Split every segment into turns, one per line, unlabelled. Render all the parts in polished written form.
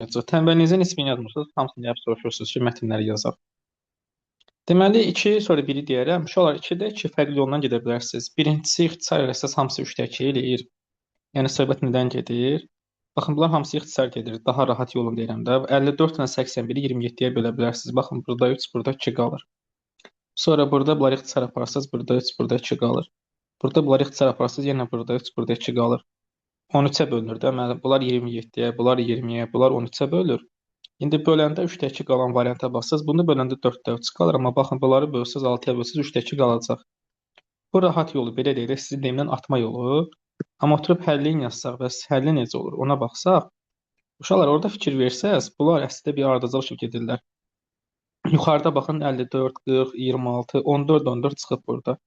Tənbəlliyinizin ismini yazmırsınız, hamısını deyib soruşursunuz ki, mətnləri yazaq. Deməli, 2, sonra 1-i deyərəm. Uşaqlar, 2-də 2 fərqli yoldan gedə bilərsiniz. Birincisi, ixtisar eləsəz hamısı 3-dəki eləyir. Yəni, söhbət nədən gedir? Baxın, bunlar hamısı ixtisar gedir. Daha rahat yolunu deyirəm də. 54 ilə 81-i 27-yə bölə bilərsiniz. Baxın, burada 3, burada 2 qalır. Sonra burada bunlar ixtisar aparırsınız, burada 3, burada 2 qalır. Burada bunlar ixtisar aparırsınız, yenə burada 3, burada 2 qalır. 13-ə bölünür də. Bunlar 27-yə, bunlar 20-yə, bunlar 13-ə bölür. İndi böləndə 3-dəki qalan varianta baxsınız. Bunu böləndə 4-də 3 qalır. Amma baxın, bunları bölsəz 6-ya bölsəz 3-dəki qalacaq. Bu rahat yolu belə deyək, sizin deyimdən atma yolu. Amma oturub həlliyin yazsaq və həlli necə olur ona baxsaq, uşaqlar orada fikir versəz, bunlar əslində bir ardıcıl kimi gedirlər. Yuxarıda baxın 54, 40, 26, 14, 14 çıxıb burada.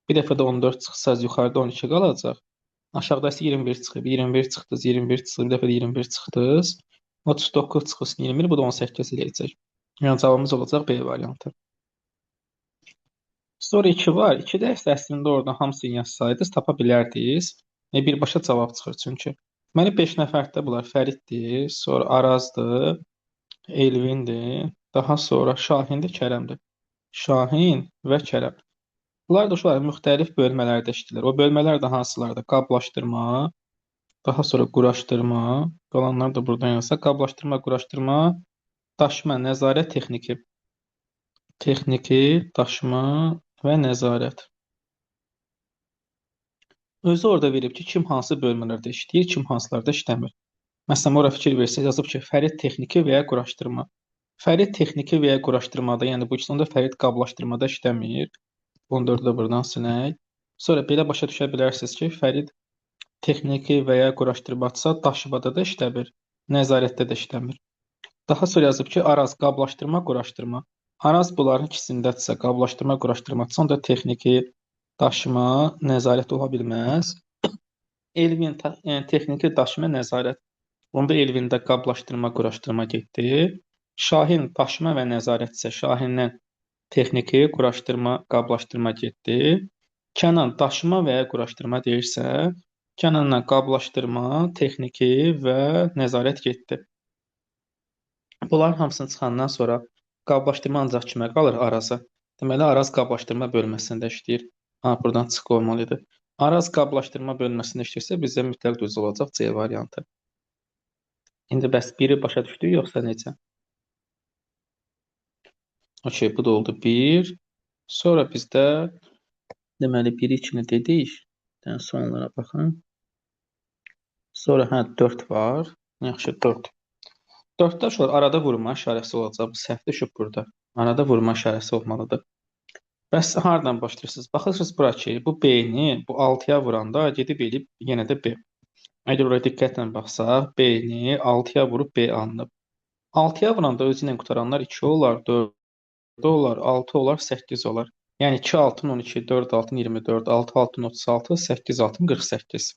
Bir dəfə də 14 çıxsaz yuxarıda 12 qalacaq. Aşağıda isə 21 çıxıb, 21 çıxdınız, 21 çıxdınız, bir dəfə də 21 çıxdınız. 39 çıxılsın 21, bu da 18 eləyəcək. Yəni cavabımız olacaq B variantı. Sonra 2 var. 2-də isə əslində oradan hamısını yazsaydınız tapa bilərdiniz. Birbaşa cavab çıxır çünki. Deməli 5 nəfərdə bunlar Fəriddir, sonra Arazdır, Elvindir, daha sonra Şahindir, Kərəmdir. Şahin və Kərəm. Bunlar da uşaqlar müxtəlif bölmələrdə işləyirlər. O bölmələr də hansılardır? Qablaşdırma, daha sonra quraşdırma, qalanlar da buradan yazsa, qablaşdırma, quraşdırma, daşıma, nəzarət texniki. Texniki, daşıma və nəzarət. Özü orada verib ki, kim hansı bölmələrdə işləyir, kim hansılarda işləmir. Məsələn, ora fikir versək, yazıb ki, Fərid texniki və ya quraşdırma. Fərid texniki və ya quraşdırmada, yəni bu ikisində Fərid qablaşdırmada işləmir. 14-ü də buradan silək. Sonra belə başa düşə bilərsiniz ki, Fərid texniki və ya quraşdırmacısa daşımada da işləmir, nəzarətdə də işləmir. Daha sonra yazıb ki, Araz qablaşdırma, quraşdırma. Araz bunların ikisindədirsə, qablaşdırma, quraşdırmacısa, onda texniki, daşıma, nəzarət ola bilməz. Elvin texniki, daşıma, nəzarət. Onda Elvində qablaşdırma, quraşdırma getdi. Şahin daşıma və nəzarətsə, Şahindən texniki, quraşdırma, qablaşdırma getdi. Kənan daşıma və ya quraşdırma deyirsə, Kənandan qablaşdırma, texniki və nəzarət getdi. Bunların hamısını çıxandan sonra qablaşdırma ancaq kimə qalır? Araza. Deməli, Araz qablaşdırma bölməsində işləyir. Buradan çıx qoymalıydı. Araz qablaşdırma bölməsində işləyirsə, bizə mütləq düz olacaq C variantı. İndi bəs biri başa düşdük, yoxsa necə? Okey, bu da oldu 1. Sonra bizdə deməli 1-i 2-ni dedik. Sonlara baxın. Sonra 4 var. Yaxşı, 4. 4-də uşaqlar arada vurma işarəsi olacaq. Bu səhv düşüb burada. Arada vurma işarəsi olmalıdır. Bəs hardan başlayırsınız? Baxırsınız bura ki, bu B-ni bu 6-ya vuranda gedib eləyib yenə də B. Əgər oraya diqqətlə baxsaq, B-ni 6-ya vurub B alınıb. 6-ya vuranda özü ilə qutaranlar 2 olar, 4 olar, 6 olar, 8 olar. Yəni 2 altın 12, 4 altın 24, 6 altın 36, 8 altın 48.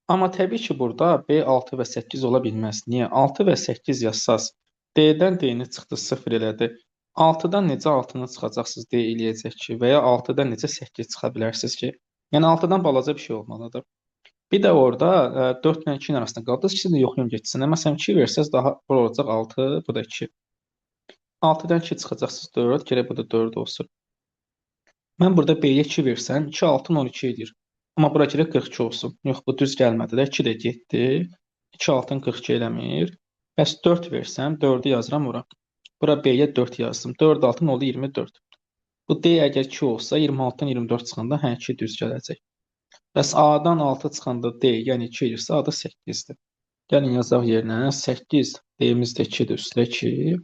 Amma təbii ki, burada B6 və 8 ola bilməz. Niyə? 6 və 8 yazsaz, D-dən D-ni çıxdı 0 elədi. 6-dan necə 6-nı çıxacaqsınız D eləyəcək ki, və ya 6-dan necə 8 çıxa bilərsiniz ki? Yəni 6-dan balaca bir şey olmalıdır. Bir də orada 4 ilə 2-nin arasında qaldınız, ikisini də yoxlayın getsin. Məsələn, 2 versəz daha bu olacaq 6, bu da 2. 6-dan 2 çıxacaqsınız 4, gərək bu da 4 olsun. Mən burada B-yə 2 versəm, 2 altın 12 edir. Amma bura görə 42 olsun. Yox, bu düz gəlmədi də. 2 də getdi. 2 altın 42 eləmir. Bəs 4 versəm, 4-ü yazıram ora. Bura B-yə 4 yazdım. 4 altın oldu 24. Bu D əgər 2 olsa, 26-dan 24 çıxanda 2 düz gələcək. Bəs A-dan 6 çıxanda D, yəni 2 edirsə, A da 8-dir. Gəlin yazaq yerinə. 8, D-miz də 2-dir, üstə 2.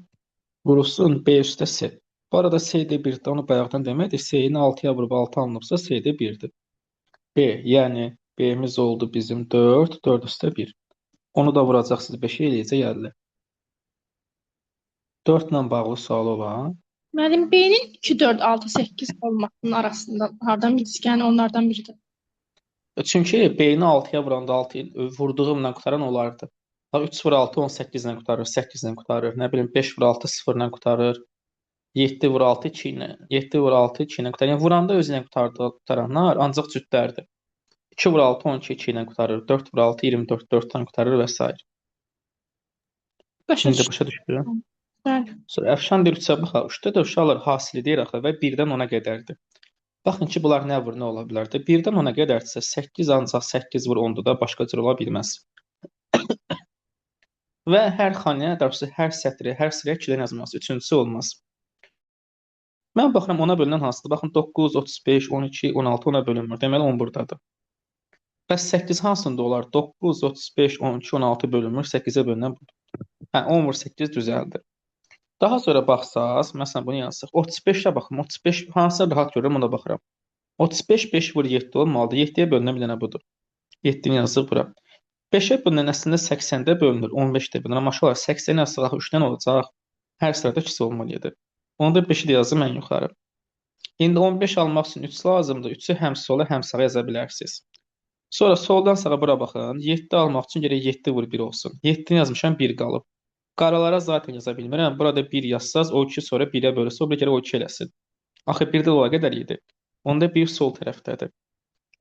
Vurulsun B üstə S. Bu arada S də 1-dir. Onu bayaqdan deməkdir. S-ni 6-ya vurub 6 alınıbsa, S də 1-dir. B, yəni B-miz oldu bizim 4, 4 üstə 1. Onu da vuracaqsınız 5-ə eləyəcək 50. 4 ilə bağlı sual olan.
Müəllim, B-nin 2, 4, 6, 8 olmasının arasında hardan bildik? Yəni onlardan biridir.
Çünki B-ni 6-ya vuranda 6 vurduğumla qutaran olardı. 3 vur 6, 18 ilə qutarır, 8 ilə qutarır. Nə bilim 5 vur 6, 0 ilə qutarır. 7 vur 6, 2 ilə. 7 vur 6, 2 ilə qutarır. Yəni vuranda özü ilə qutaranlar ancaq cütlərdir. 2 vur 6, 12, 2 ilə qutarır. 4 vur 6, 24, 4-dən qutarır və s.
Başa
İndi
düşdüm.
başa düşdü.
Bəli.
Sonra Əfşan deyir 3-ə bax, 3-də də uşaqlar hasili deyir axı və 1-dən 10-a qədərdir. Baxın ki, bunlar nə vur, nə ola bilər də. 1-dən 10-a qədərdirsə 8 ancaq 8 vur 10-da da başqa cür ola bilməz. Və hər xanəyə, daha doğrusu hər sətrə, hər sıraya 2-dən yazılması, üçüncüsü olmaz. Mən baxıram ona bölünən hansıdır? Baxın 9, 35, 12, 16 ona bölünmür. Deməli 10 burdadır. Bəs 8 hansında olar? 9, 35, 12, 16 bölünmür. 8-ə bölünən budur. Hə, 10 vur 8 düzəldi. Daha sonra baxsaz, məsələn bunu yazsaq, 35-ə baxım. 35 hansısa rahat görürəm, ona baxıram. 35 5 vur 7 olmalıdır. 7-yə bölünən bir dənə budur. 7-ni yazdıq bura. 5-ə bölünən əslində 80-də bölünür, 15-də bölünür. Amma aşağı 80 yazsaq 3-dən olacaq. Hər sırada 2 olmalıdır. Onda 5-i də yazdım ən yuxarı. İndi 15 almaq üçün 3 lazımdır. 3-ü həm sola, həm sağa yaza bilərsiniz. Sonra soldan sağa bura baxın. 7 almaq üçün gərək 7 vur 1 olsun. 7-ni yazmışam, 1 qalıb. Qaralara zaten yaza bilmirəm. Burada 1 yazsaz, o 2 sonra 1-ə bölürsə, o bir kərə o 2 eləsin. Axı 1-də ola qədər idi. Onda 1 sol tərəfdədir.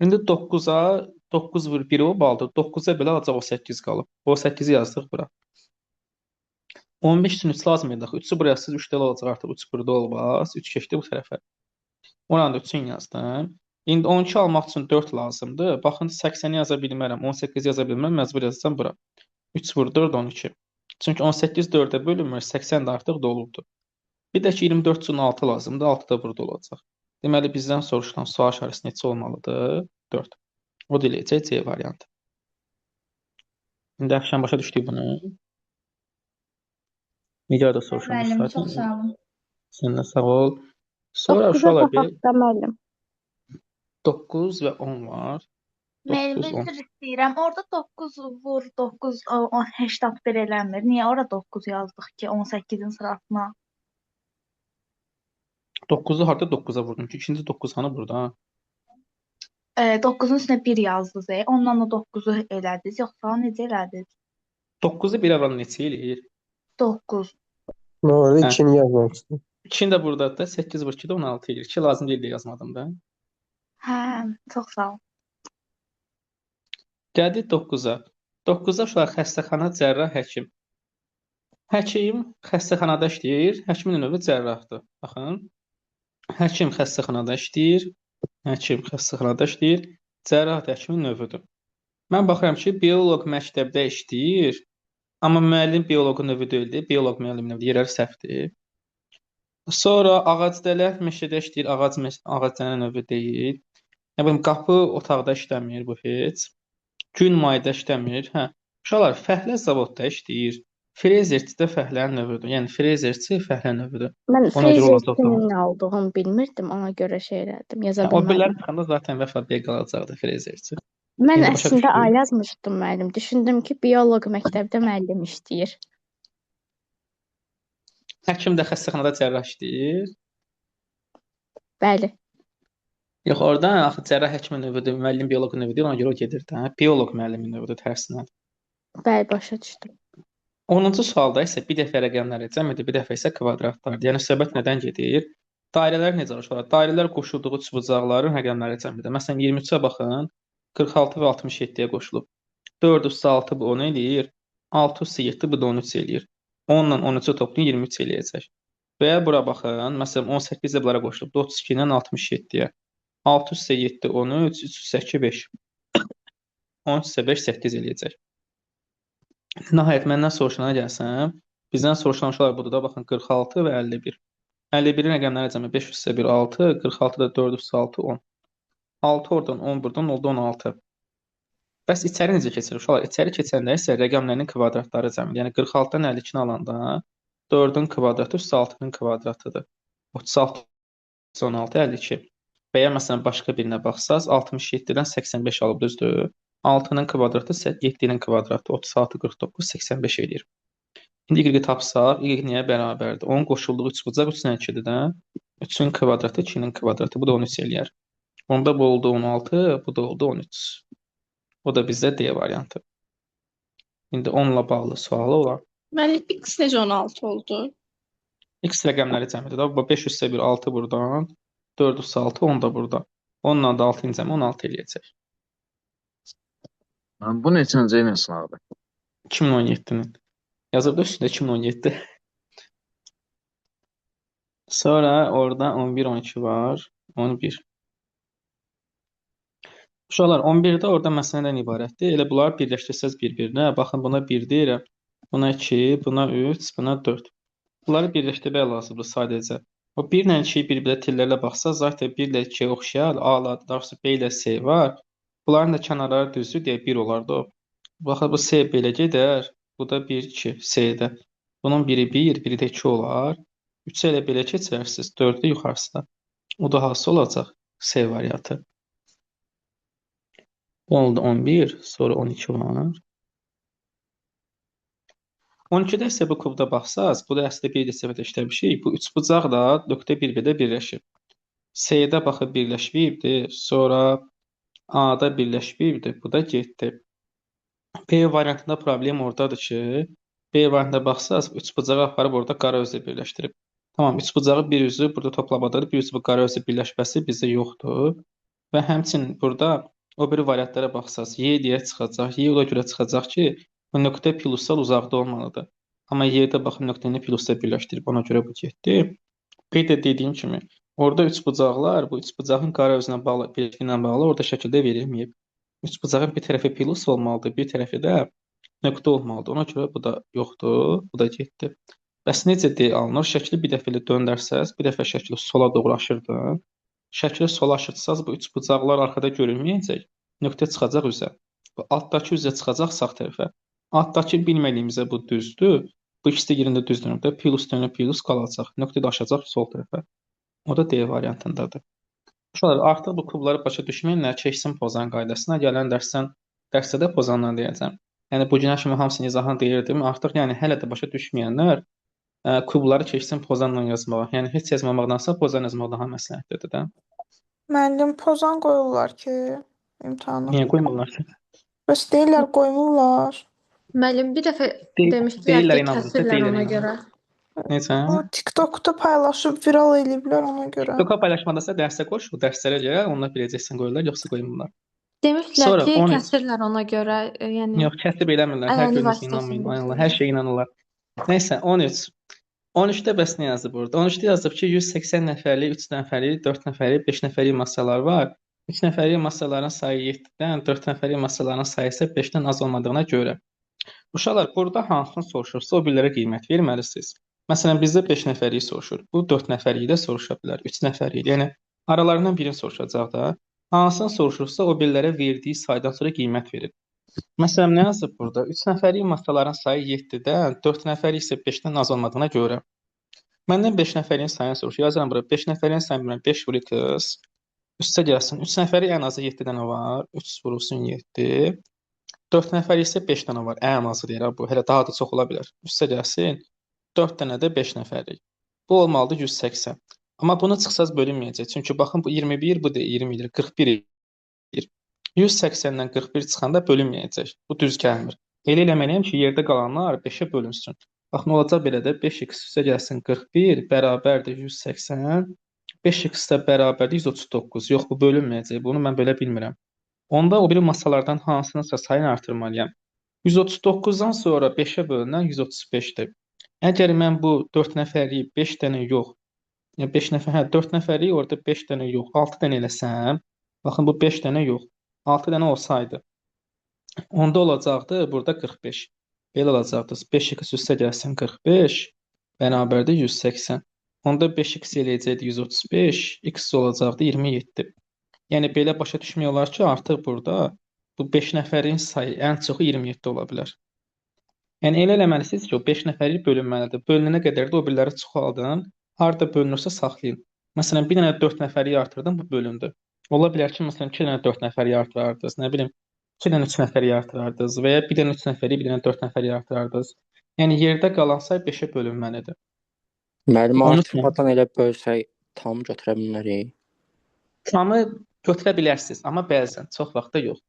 İndi 9-a 9 vur 1 olmalıdır. 9-a belə alacaq o 8 qalıb. O 8-i yazdıq bura. 15 üçün 3 lazım idi axı. 3-ü buraya yazsız 3 də olacaq artıq. 3 burada olmaz. 3 keçdi bu tərəfə. Oranı da 3-ün yazdım. İndi 12 almaq üçün 4 lazımdır. Baxın 80-i yaza bilmərəm. 18 yaza bilmərəm. Məcbur yazacağam bura. 3 vur 4 12. Çünki 18 4-ə bölünmür. 80 də artıq dolubdur. Bir də ki 24 üçün 6 lazımdır. 6 da burada olacaq. Deməli bizdən soruşulan sual işarəsi neçə olmalıdır? 4. O da eləyəcək C variantı. İndi Əfşan başa düşdük bunu. Nigar da soruşulmuş
Müəllim,
zaten.
çox sağ olun.
Sən də sağ ol. Sonra
9'a
uşaqlar
baxaq
belə
da müəllim.
9 və 10 var.
Müəllim,
9, 10.
üzr istəyirəm. Orada 9 vur 9 81 eləmir. Niyə ora 9 yazdıq ki 18-in sırasına?
9-u harda 9-a vurdun ki? İkinci 9 hanı burada?
9-un üstünə 1 yazdınız. Ondan da 9-u elədiniz. Yoxsa necə elədiniz?
9-u 1-ə vuran neçə eləyir?
9.
Ben orada
Hə.
2'ni yazmamıştım.
2-ni də buradadır da 8 vur 2-də 16 eləyir. 2 lazım deyil deyə yazmadım da.
Hə, çox sağ ol.
Gəldik 9-a. 9-a uşaqlar xəstəxana, cərrah, həkim. Həkim xəstəxanada işləyir. Həkimin növü cərrahdır. Baxın. Həkim xəstəxanada işləyir. Həkim xəstəxanada işləyir. Cərrah da həkimin növüdür. Mən baxıram ki, bioloq məktəbdə işləyir. Amma müəllim bioloqun növü deyildi. Bioloq müəllimin növüdür. Yerləri səhvdir. Sonra ağacdələt meşədə işləyir. Ağacdələn növü deyil. Nə bilim, qapı otaqda işləmir bu heç. Gün mayda işləmir. Hə. Uşaqlar fəhlə zavodda işləyir. Frezerçi də fəhlənin növüdür. Yəni frezerçi fəhlə növüdür.
Mən
Ona görə olacaq
Frezerçinin
tamam.
nə olduğunu bilmirdim, ona görə şey elədim, yaza
Hə, o
bilmədim.
birlər çıxanda zaten vəfat qalacaqdı frezerçi.
Mən
İndi başa
əslində A
düşdük.
yazmışdım müəllim. Düşündüm ki, bioloq məktəbdə müəllim işləyir.
Həkim də xəstəxanada cərrah işləyir.
Bəli.
Yox, orada axı cərrah həkimin növüdür, müəllim bioloqun növüdür, ona görə o gedir də. Bioloq müəllimin növüdür tərsinə.
Bəli, başa düşdüm.
10-cu sualda isə bir dəfə rəqəmləri cəm edir, bir dəfə isə kvadratlardır. Yəni söhbət nədən gedir? Dairələr necə oluşur? Dairələr qoşulduğu üçbucaqların rəqəmləri cəm edir. Məsələn 23-ə baxın, 46 və 67-yə qoşulub. 4 üstə 6 bu 10 eləyir, 6 üstə 7 bu da 13 eləyir. 10 ilə 13-ü toplayın 23 eləyəcək. Və bura baxın, məsələn 18 də bunlara qoşulub, 32 ilə 67-yə. 6 üstə 7 13, 3 üstə 2 5. 13 üstə 5 8 eləyəcək. Nəhayət məndən soruşulana gəlsəm, bizdən soruşulan şeylər budur da, baxın 46 və 51. 51-in rəqəmləri cəmi 5 üstə 1 6, 46 da 4 üstə 6 10. 6 oradan 10 buradan oldu 16. Bəs içəri necə keçir uşaqlar? İçəri keçəndə isə rəqəmlərin kvadratları cəmidir. Yəni 46-dan 52-ni alanda 4-ün kvadratı üstə 6-nın kvadratıdır. 36 16 52. Və ya məsələn başqa birinə baxsaz 67-dən 85 alıb düzdür. 6-nın kvadratı 7-nin kvadratı 36 49 85 eləyir. İndi y tapsaq, y nəyə bərabərdir? Onun qoşulduğu üçbucaq 3 ilə 2-dir də. 3-ün kvadratı 2-nin kvadratı, bu da 13 eləyər. Onda bu oldu 16, bu da oldu 13. O da bizdə D variantı. İndi 10-la bağlı sualı olan.
Müəllim, X necə 16 oldu?
X rəqəmləri cəmidir. Bu 5 üstə 1 6 buradan, 4 üstə 6 10 da burada. 10-la da 6-nın cəmi 16 eləyəcək.
Bu neçənci ilin sınavıdır?
2017-nin. Yazıb da üstündə 2017. Sonra orada 11, 12 var. 11. Uşaqlar 11-də orada məsələdən ibarətdir. Elə bunları birləşdirsəz bir-birinə. Baxın buna 1 deyirəm. Buna 2, buna 3, buna 4. Bunları birləşdirmək lazımdır sadəcə. O 1 ilə 2-yi bir-birə tillərlə baxsaz, zaten 1 ilə 2-yə oxşayar. A-la, daha doğrusu B ilə C var. Bunların da kənarları düzdür deyə 1 olardı o. Baxın bu C belə gedər. Bu da 1, 2, C-də. Bunun biri 1, biri də 2 olar. 3-ü elə belə keçirərsiniz. 4-ü yuxarısına. O da hansı olacaq? C variantı. Bu oldu 11, sonra 12 var. 12-də isə bu kubda baxsaz, bu da əslində bir dəstəbədə işləmişik. Bu üçbucaq da nöqtə 1-1-də birləşib. C-də baxıb birləşməyibdir, sonra A-da birləşməyibdir, bu da getdi. B variantında problem oradadır ki, B variantına baxsaz, üçbucağı aparıb orada qara özlə birləşdirib. Tamam, üçbucağı bir üzü burada toplamadadır, bir üzü bu qara özlə birləşməsi bizdə yoxdur. Və həmçinin burada o biri variantlara baxsaz, Y deyə çıxacaq. Y ona görə çıxacaq ki, bu nöqtə plusal uzaqda olmalıdır. Amma Y-də baxın nöqtəni plusla birləşdirib, ona görə bu getdi. Qeyd dediyim kimi, orada üçbucaqlar, bu üçbucağın qara özünə bağlı, birləşdiyinə bağlı orada şəkildə verilməyib. Üçbucağın bir tərəfi plus olmalıdır, bir tərəfi də nöqtə olmalıdır. Ona görə bu da yoxdur, bu da getdi. Bəs necə D alınır? Şəkli bir dəfə ilə döndərsəz, bir dəfə şəkli sola doğru aşırdın. Şəkli sola aşırtsaz, bu üçbucaqlar arxada görünməyəcək. Nöqtə çıxacaq üzə. Bu altdakı üzə çıxacaq sağ tərəfə. Altdakı bilmədiyimizə bu düzdür. Bu ikisi də yerində düz dönüb də plus dönüb plus qalacaq. Nöqtə də aşacaq sol tərəfə. O da D variantındadır. Uşaqlar, artıq bu kubları başa düşməyənlər keçsin Pozan qaydasına. Gələn dərsdə də Pozandan deyəcəm. Yəni bu günə kimi hamısını izahını deyirdim. Artıq yəni hələ də başa düşməyənlər kubları keçsin Pozanla yazmağa. Yəni heç yazmamaqdansa Pozan yazmaq daha məsləhətlidir də.
Müəllim pozan qoyurlar ki, imtahana.
Niyə qoymurlar ki?
Bəs deyirlər qoymurlar.
Müəllim bir dəfə demişdilər
deyirlər
ki,
inanmır,
kəsirlər
deyirlər
ona
inanmır.
görə.
Necə?
O TikTokda paylaşıb viral eləyiblər ona görə.
TikToka paylaşmadasa dərsə qoş, o dərslərə görə onlar biləcəksən qoyurlar, yoxsa qoymurlar.
Demişdilər
Sonra
ki,
13.
kəsirlər ona görə, yəni
Yox, kəsib eləmirlər. Hər
ələni
görünüşə inanmayın.
vasitəsilə.
Aynen, hər şeyə inanırlar. Nəysə, 13. 13-də bəs nə yazıb burada? 13-də yazıb ki, 180 nəfərlik, 3 nəfərlik, 4 nəfərlik, 5 nəfərlik massalar var. 3 nəfərlik massaların sayı 7-dən, 4 nəfərlik massaların sayı isə 5-dən az olmadığına görə. Uşaqlar, burada hansını soruşursa o birlərə qiymət verməlisiniz. Məsələn, bizdə 5 nəfərlik soruşur. Bu 4 nəfərlik də soruşa bilər, 3 nəfərlik. Yəni aralarından birini soruşacaq da. Hansını soruşursa o birlərə verdiyi saydan sonra qiymət verir. Məsələn, nə yazıb burada? 3 nəfərlik massaların sayı 7-dən, 4 nəfərlik isə 5-dən az olmadığına görə. Məndən 5 nəfərin sayını soruşur. Yazıram bura 5 nəfərin sayını bilmirəm, 5 vur 2. Üstə gəlsin. 3 nəfəri ən azı 7 dənə var. 3 vurulsun 7. 4 nəfər isə 5 dənə var. Ən azı deyirəm bu. Hələ daha da çox ola bilər. Üstə gəlsin. 4 dənə də 5 nəfərlik. Bu olmalıdır 180. Amma bunu çıxsaz bölünməyəcək. Çünki baxın bu 21, bu da 20-dir. 41 edir. 180-dən 41 çıxanda bölünməyəcək. Bu düz gəlmir. Elə eləməliyəm ki, yerdə qalanlar 5-ə bölünsün. Baxın, olacaq belə də 5x üstə gəlsin 41 bərabərdir 180. 5x də bərabərdir 139. Yox, bu bölünməyəcək. Bunu mən belə bilmirəm. Onda o biri massalardan hansınınsa sayını artırmalıyam. 139-dan sonra 5-ə bölünən 135-dir. Əgər mən bu 4 nəfərlik 5 dənə yox, 5 nəfər, 4 nəfərlik orada 5 dənə yox, 6 dənə eləsəm, baxın bu 5 dənə yox, 6 dənə olsaydı, onda olacaqdı burada 45. Belə olacaqdı. 5x üstə gəlsin 45 bərabərdir 180. Onda 5x eləyəcəkdi 135, x olacaqdı 27. Yəni belə başa düşmək olar ki, artıq burada bu 5 nəfərin sayı ən çoxu 27 ola bilər. Yəni elə eləməlisiniz ki, o 5 nəfərlik bölünməlidir. Bölünənə qədər də o birləri çoxaldın. Harda bölünürsə saxlayın. Məsələn, bir dənə 4 nəfərlik artırdın, bu bölündü. Ola bilər ki, məsələn, 2 dənə 4 nəfərlik artırardınız, nə bilim, 2 dənə 3 nəfərlik artırardınız və ya bir dənə 3 nəfərlik, bir dənə 4 nəfərlik artırardınız. Yəni yerdə qalan say 5-ə bölünməlidir.
Müəllim,
Unutma.
artırmadan elə bölsək tam götürə bilmərik.
Tamı götürə bilərsiniz, amma bəzən, çox vaxtda yox.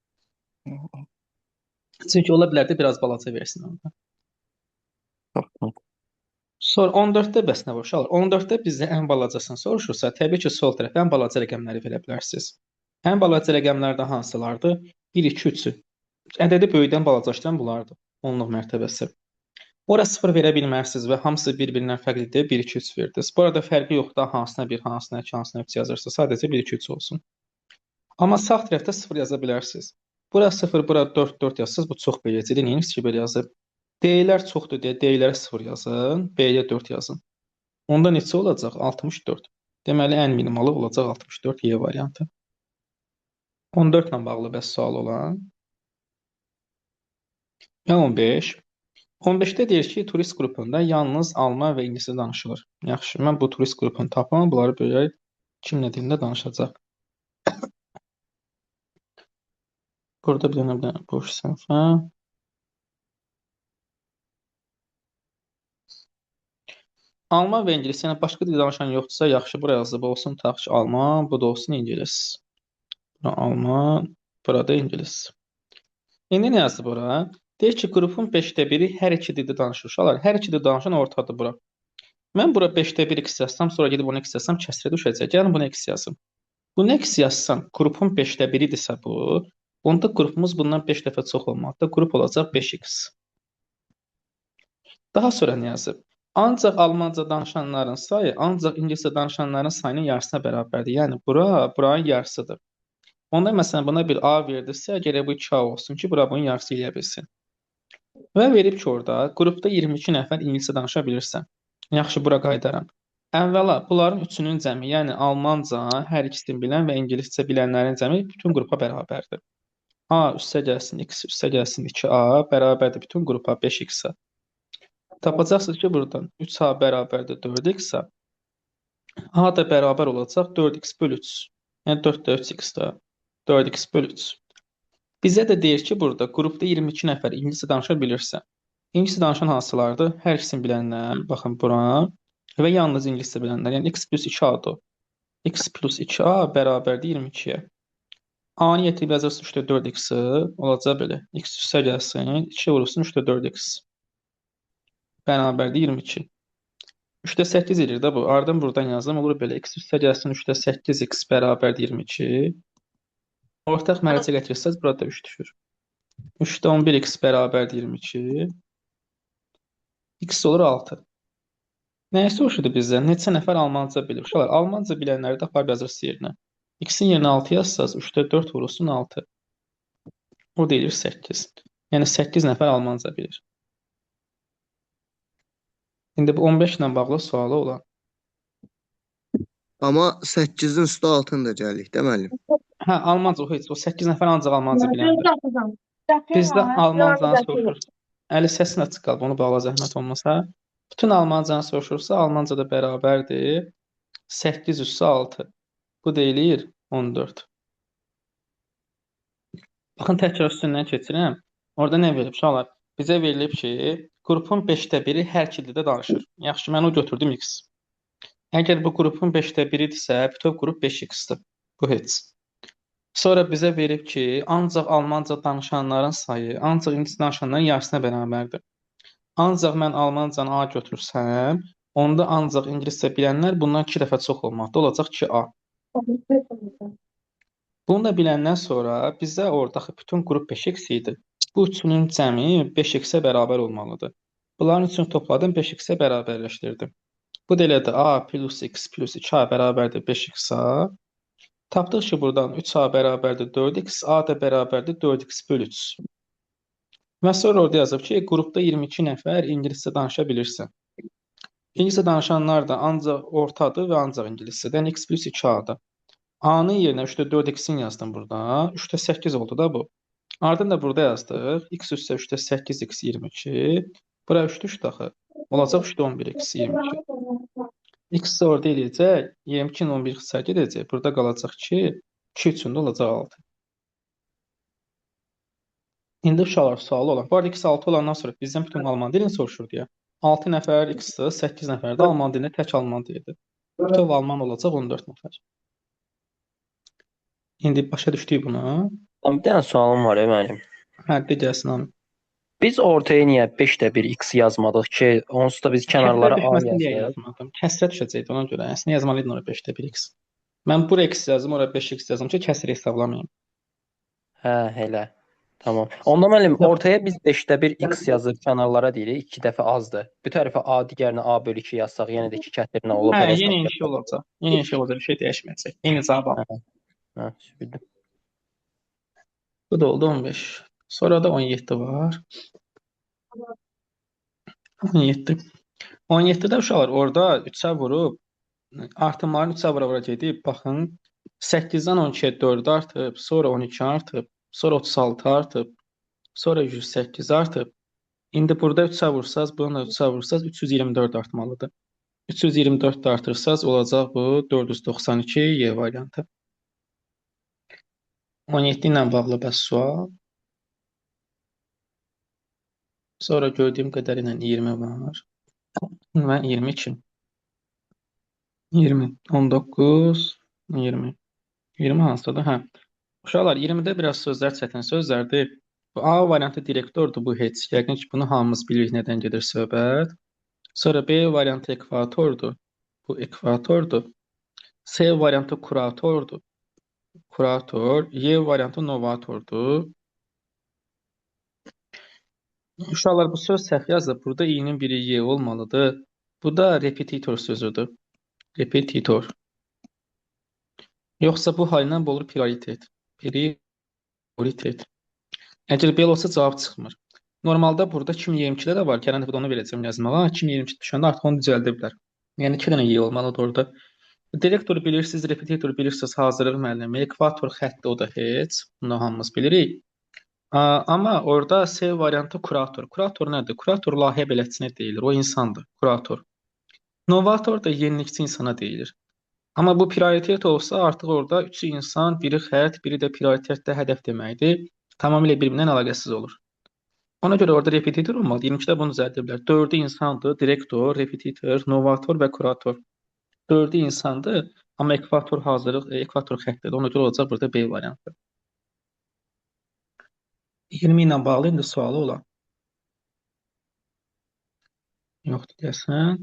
Çünki ola bilər də biraz balaca versin onda. Sonra 14-də bəs nə var uşaqlar? 14-də bizdə ən balacasını soruşursa, təbii ki, sol tərəfə ən balaca rəqəmləri verə bilərsiniz. Ən balaca rəqəmlərdə hansılardır? 1, 2, 3-ü. Ədədi böyükdən balacalaşdıran bunlardır. Onluq mərtəbəsi. Ora 0 verə bilmərsiniz və hamısı bir-birindən fərqlidir. 1, 2, 3 verdiniz. Bu arada fərqi yoxdur. Hansına 1, hansına 2, hansına 3 yazırsınız. Sadəcə 1, 2, 3 olsun. Amma sağ tərəfdə 0 yaza bilərsiniz. Bura 0, bura 4, 4 yazsınız. Bu çox beləcədir. Neyiniz ki, belə yazıb? D-lər çoxdur deyə D-lərə 0 yazın. B-yə 4 yazın. Onda neçə olacaq? 64. Deməli, ən minimalı olacaq 64 Y variantı. 14 ilə bağlı bəs sual olan. Və 15. 15-də deyir ki, turist qrupunda yalnız alman və ingiliscə danışılır. Yaxşı, mən bu turist qrupunu tapam, bunları belə kim nə dilində danışacaq. Burada bir dənə boş səhifə. Alman və ingilis, yəni başqa dil danışan yoxdursa, yaxşı, buraya yazılıb olsun, tutaq ki, alman, bu da olsun ingilis. Bura alman, burada ingilis. İndi nə yazdı bura? Deyir ki, qrupun 5də biri hər iki dildə danışır. Uşaqlar, hər iki dildə danışan ortadır bura. Mən bura 5də 1 x yazsam, sonra gedib onu x yazsam, kəsrə düşəcək. Gəlin bunu x yazım. Bunu x yazsam, qrupun 5də 1-idirsə bu, onda qrupumuz bundan 5 dəfə çox olmalıdır. Qrup olacaq 5x. Daha sonra nə yazıb? Ancaq almanca danışanların sayı, ancaq ingiliscə danışanların sayının yarısına bərabərdir. Yəni, buranın yarısıdır. Onda məsələn, buna bir A verdirsə, gərək bu 2A olsun ki, bura bunun yarısı eləyə bilsin. Və verib ki, orada qrupda 22 nəfər ingiliscə danışa bilirsən. Yaxşı, bura qaydaram. Əvvəla, bunların üçünün cəmi, yəni almanca, hər ikisini bilən və ingiliscə bilənlərin cəmi bütün qrupa bərabərdir. A üstə gəlsin, x üstə gəlsin 2A bərabərdir bütün qrupa 5x-a. Tapacaqsınız ki, buradan 3A bərabərdir 4x-a. A da bərabər olacaq 4x bölü 3. Yəni 4 3x-da 4x bölü 3. Bizə də deyir ki, burada qrupda 22 nəfər ingiliscə danışa bilirsə. İngiliscə danışan hansılardır? Hər ikisini bilənlər, baxın bura və yalnız ingiliscə bilənlər. Yəni x plus 2a-dır. X plus 2a bərabərdir 22-yə. A-nı yetirib yazırsın 3-də 4x-i, olacaq belə. X üstə gəlsin, 2 vurursun 3-də 4x. Bərabərdir 22. 3-də 8 edir də bu. Ardın buradan yazdım, olur belə. X üstə gəlsin 3-də 8x bərabərdir 22. Ortaq mərəcə gətirsəz, burada 3 düşür. 3-də 11x bərabərdir 22. X olur 6. Nəyə soruşdu bizdən? Neçə nəfər almanca bilir? Uşaqlar, almanca bilənləri də aparıb yazırsınız yerinə. X-in yerinə 6 yazsaz, 3-də 4 vurursun 6. O deyilir 8. Yəni 8 nəfər almanca bilir. İndi bu 15 ilə bağlı sualı olan.
Amma 8-in üstü 6-nı da gəlirik də müəllim.
Hə, almanca o heç. O 8 nəfər ancaq almanca biləndir. Bizdə almancanı soruşursa, əli səsin açıq qalıb, onu bağla zəhmət olmasa. Bütün almancanı soruşursa, almanca da bərabərdir. 8 üstü 6. Bu deyilir 14. Baxın, təkrar üstündən keçirəm. Orada nə verib? Uşaqlar, bizə verilib ki, qrupun 5də biri hər iki dildə danışır. Yaxşı, mən o götürdüm x. Əgər bu qrupun 5də biridirsə, bütöv qrup 5x-dir. Bu heç. Sonra bizə verib ki, ancaq almanca danışanların sayı, ancaq ingiliscə danışanların yarısına bərabərdir. Ancaq mən almancanı A götürsəm, onda ancaq ingiliscə bilənlər bundan 2 dəfə çox olmalıdır. Olacaq 2A. Bunu da biləndən sonra bizə oradakı bütün qrup 5x idi. Bu üçünün cəmi 5x-ə bərabər olmalıdır. Bunların üçünü topladım, 5x-ə bərabərləşdirdim. Bu da elədir A plus x plus 2A bərabərdir 5x-a. Tapdıq ki, buradan 3A bərabərdir 4x, A da bərabərdir 4x bölü 3. Və sonra orada yazıb ki, qrupda 22 nəfər ingiliscə danışa bilirsə. İngiliscə danışanlar da ancaq ortadır və ancaq ingiliscədən x plus 2A-dır. A-nın yerinə 3-də 4x-in yazdım burada. 3-də 8 oldu da bu. Ardından da burada yazdıq. X üstə 3-də 8x 22. Bura 3 düşdü axı. Olacaq 3-də 11x 22. X orada eləyəcək. 22-nin 11 xısa gedəcək. Burada qalacaq 2. 2 üçündə olacaq 6. İndi uşaqlar sualı olan. Bu arada x 6 olandan sonra bizdən bütün alman dilini soruşurdu ya. 6 nəfər x-dır, 8 nəfər də alman dilini tək alman dilidir. Bütün alman olacaq 14 nəfər. İndi başa düşdük buna.
Bir dənə sualım var müəllim.
Hə, de gəlsin abi.
Biz ortaya niyə 5də 1 x yazmadıq ki, onsuz da biz kənarlara A
Niyə
yazırıq.
yazmadım? Kəsrə düşəcəkdi ona görə. Əslində yazmalıydın ora 5də 1 x. Mən bura x yazdım, ora 5x yazdım ki, kəsri hesablamayım.
Hə, elə. Tamam. Onda müəllim ortaya biz 5də 1 x yazıb kənarlara deyirik, 2 dəfə azdır. Bu tərəfə a, digərinə a bölü 2 yazsaq, yenə də 2 kətirinə olub
Hə,
belə
yenə
hesab.
eyni şey olacaq. Yenə eyni şey olacaq, bir şey dəyişməyəcək. Eyni cavab al.
Hə, bildim.
Bu da oldu 15. Sonra da 17 var. 17. 17-də uşaqlar orada 3-ə vurub artımların 3-ə vura-vura gedib, baxın 8-dən 12-yə 4 artıb, sonra 12 artıb, sonra 36 artıb, sonra 108 artıb. İndi burada 3-ə vursaz, bununla 3-ə vursaz 324 artmalıdır. 324 də artırsaz olacaq bu 492 Y variantı. 17 ilə bağlı bəs sual. Sonra gördüyüm qədərilə 20 var. Və 22. 20, 19, 20. 20 hansıdır? Hə. Uşaqlar 20-də biraz sözlər çətin sözlərdir. Bu A variantı direktordur, bu heç. Yəqin ki, bunu hamımız bilirik nədən gedir söhbət. Sonra B variantı ekvatordur. Bu ekvatordur. C variantı kuratordur. Kurator. Y variantı novatordur. Uşaqlar bu söz səhv yazılıb. Burada i-nin biri y olmalıdır. Bu da repetitor sözüdür. Repetitor. Yoxsa bu halindən bu olur prioritet. Prioritet. Əgər belə olsa cavab çıxmır. Normalda burada 2022-də də var. Gələn dəfə də onu verəcəm yazmağa. 2022 düşəndə artıq onu düzəldə bilər. Yəni 2 dənə y olmalıdır orada. Direktor bilirsiniz, repetitor bilirsiniz, hazırlıq müəllimi, ekvator xətti o da heç. Bunu hamımız bilirik. Amma orada C variantı kurator. Kurator nədir? Kurator layihə bələdçisinə deyilir. O insandır. Kurator. Novator da yenilikçi insana deyilir. Amma bu prioritet olsa artıq orada 3 insan, biri xətt, biri də prioritetdə hədəf deməkdir. Tamamilə bir-birindən əlaqəsiz olur. Ona görə orada repetitor olmalı. 22-də bunu düzəldirlər. 4-ü insandır, direktor, repetitor, novator və kurator. 4-ü insandır, amma ekvator hazırlıq, ekvator xəttidir. Ona görə olacaq burada B variantı. 20 ilə bağlı indi sualı olan. Yoxdur deyəsən.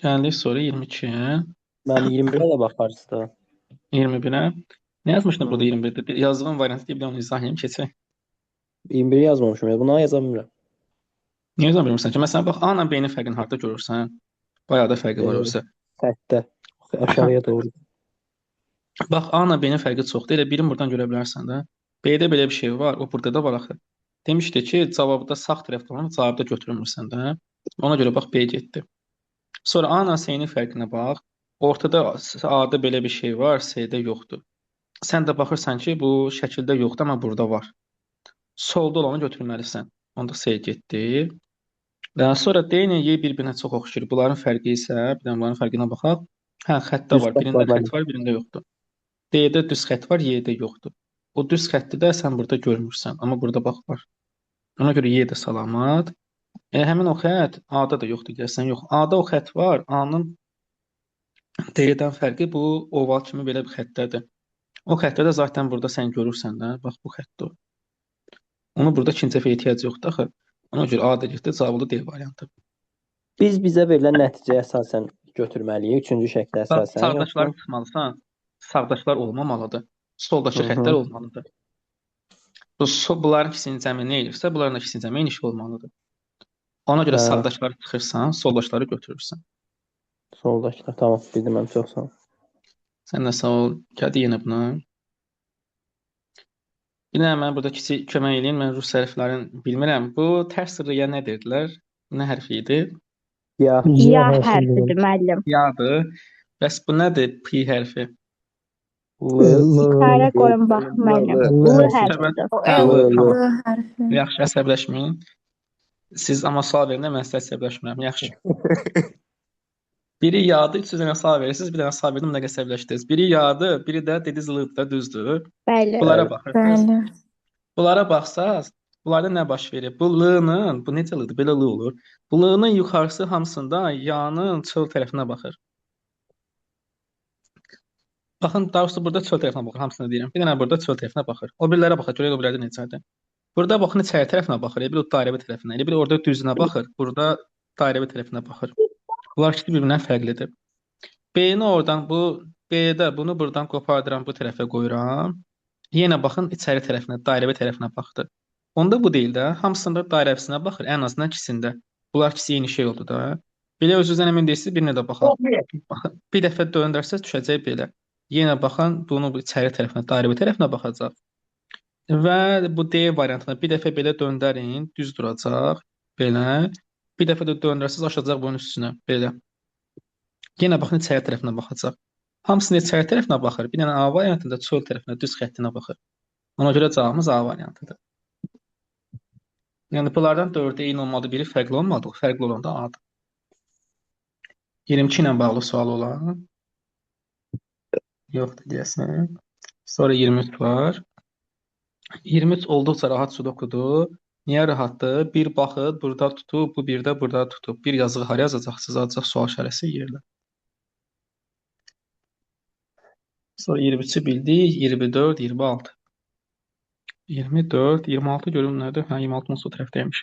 Gəldik sonra 22-yə.
Mən 21-ə də baxarız da.
21-ə. Nə yazmışdım burada 21-də? Yazdığım variantı deyib onu izah edeyim, keçək.
21-i yazmamışım ya. Buna yaza bilmirəm.
Niyə yazma bilmirsən ki? Məsələn, bax, A ilə B-nin fərqini harda görürsən? Bayağı da fərqi var orası.
Xəttdə. Aşağıya doğru.
Bax, A ilə B-nin fərqi çoxdur. Elə birini buradan görə bilərsən də. B-də belə bir şey var. O burada da var axı. Demişdi ki, cavabda sağ tərəfdə olan cavabda götürmürsən də. Ona görə bax B getdi. Sonra A ilə C-nin fərqinə bax. Ortada A-da belə bir şey var, C-də yoxdur. Sən də baxırsan ki, bu şəkildə yoxdur, amma burada var. Solda olanı götürməlisən. Onda C getdi. Daha sonra D ilə Y bir-birinə çox oxşayır. Bunların fərqi isə, bir də bunların fərqinə baxaq. Hə, xəttdə var. Birində xətt var, birində yoxdur. D-də düz xətt var, Y-də yoxdur. O düz xətti də sən burada görmürsən, amma burada bax var. Ona görə Y də salamat. Həmin o xətt A-da da yoxdur deyəsən, yox. A-da o xətt var, A-nın D-dən fərqi bu oval kimi belə bir xəttədir. O xəttdə də zaten burada sən görürsən də, bax bu xəttdir. Onu burada ikinci dəfə ehtiyac yoxdur axı. Ona görə A da getdi, cavabı D variantı.
Biz bizə verilən nəticəyə əsasən götürməliyik, üçüncü şəklə əsasən.
Sağdaşları tutmalısan, sağdaşlar olmamalıdır. Soldakı xəttlər olmalıdır. Bunların ikisinin cəmi nə edirsə, bunların ikisinin cəmi eyni şey olmalıdır. Ona görə sağdaşları çıxırsan, soldaşları götürürsən.
Soldakılar, tamam, bildim mən, çox sağ ol.
Sən də sağ ol. Gəldi yenə buna. Bir də mən burada kiçik kömək edeyim, mən rus hərflərini bilmirəm. Bu tərs r-yə nə dedilər? Nə hərfi idi?
Ya.
Ya hərfidir müəllim.
Yadır. Bəs bu nədir? P hərfi.
İşarə qoyun bax müəllim. L hərfidir.
Tamam. Yaxşı, əsəbləşməyin. Siz amma sual verəndə mən sizə əsəbləşmirəm. Yaxşı. Biri yadı, 300 dənə sual verirsiniz, bir dənə sual verdim, nə əsəbləşdiniz. Biri yadı, biri də dediz l-dır, düzdür.
Bəli.
Bunlara baxırsınız. Bunlara baxsaz, bunlarda nə baş verir? Bu l-nın, bu necə l-dır? Belə l olur. Bu l-nın yuxarısı hamısında yanın çöl tərəfinə baxır. Baxın, daha doğrusu burada çöl tərəfinə baxır, hamısını deyirəm. Bir dənə burada çöl tərəfinə baxır. O birilərə baxır, görək o birilərdə necədir. Burada baxın, içəri tərəfinə baxır, bir o dairəvi tərəfinə, bir orada düzünə baxır, burada dairəvi tərəfinə baxır. Bunlar ikisi bir-birindən fərqlidir. B-ni oradan, bu B-də bunu buradan qopardıram, bu tərəfə qoyuram. Yenə baxın içəri tərəfinə, dairəvi tərəfinə baxdı. Onda bu deyil də, hamısında dairəvisinə baxır, ən azından ikisində. Bunlar ikisi eyni şey oldu da. Belə özünüzdən əmin deyilsiniz, birinə də baxın. Baxın, bir dəfə döndərsəz düşəcək belə. Yenə baxın, bunu bu içəri tərəfinə, dairəvi tərəfinə baxacaq. Və bu D variantına bir dəfə belə döndərin, düz duracaq, belə. Bir dəfə də döndərsəz aşacaq bunun üstünə, belə. Yenə baxın içəri tərəfinə baxacaq. Hamısını içəri tərəfinə baxır. Bir dənə A variantında çöl tərəfinə, düz xəttinə baxır. Ona görə cavabımız A variantıdır. Yəni bunlardan 4-ə eyni olmalı, biri fərqli olmalı. Fərqli olan da A-dır. 22 ilə bağlı sual olan. Yoxdur deyəsən. Sonra 23 var. 23 olduqca rahat sudokudur. Niyə rahatdır? Bir baxır, burada tutub, bu bir də burada tutub. Bir yazığı haraya yazacaqsınız? Ancaq sual işarəsi yerlə. Sonra 23-ü bildik. 24, 26. 24, 26 görüm nədir? Hə, 26-nın sol tərəfdəymiş.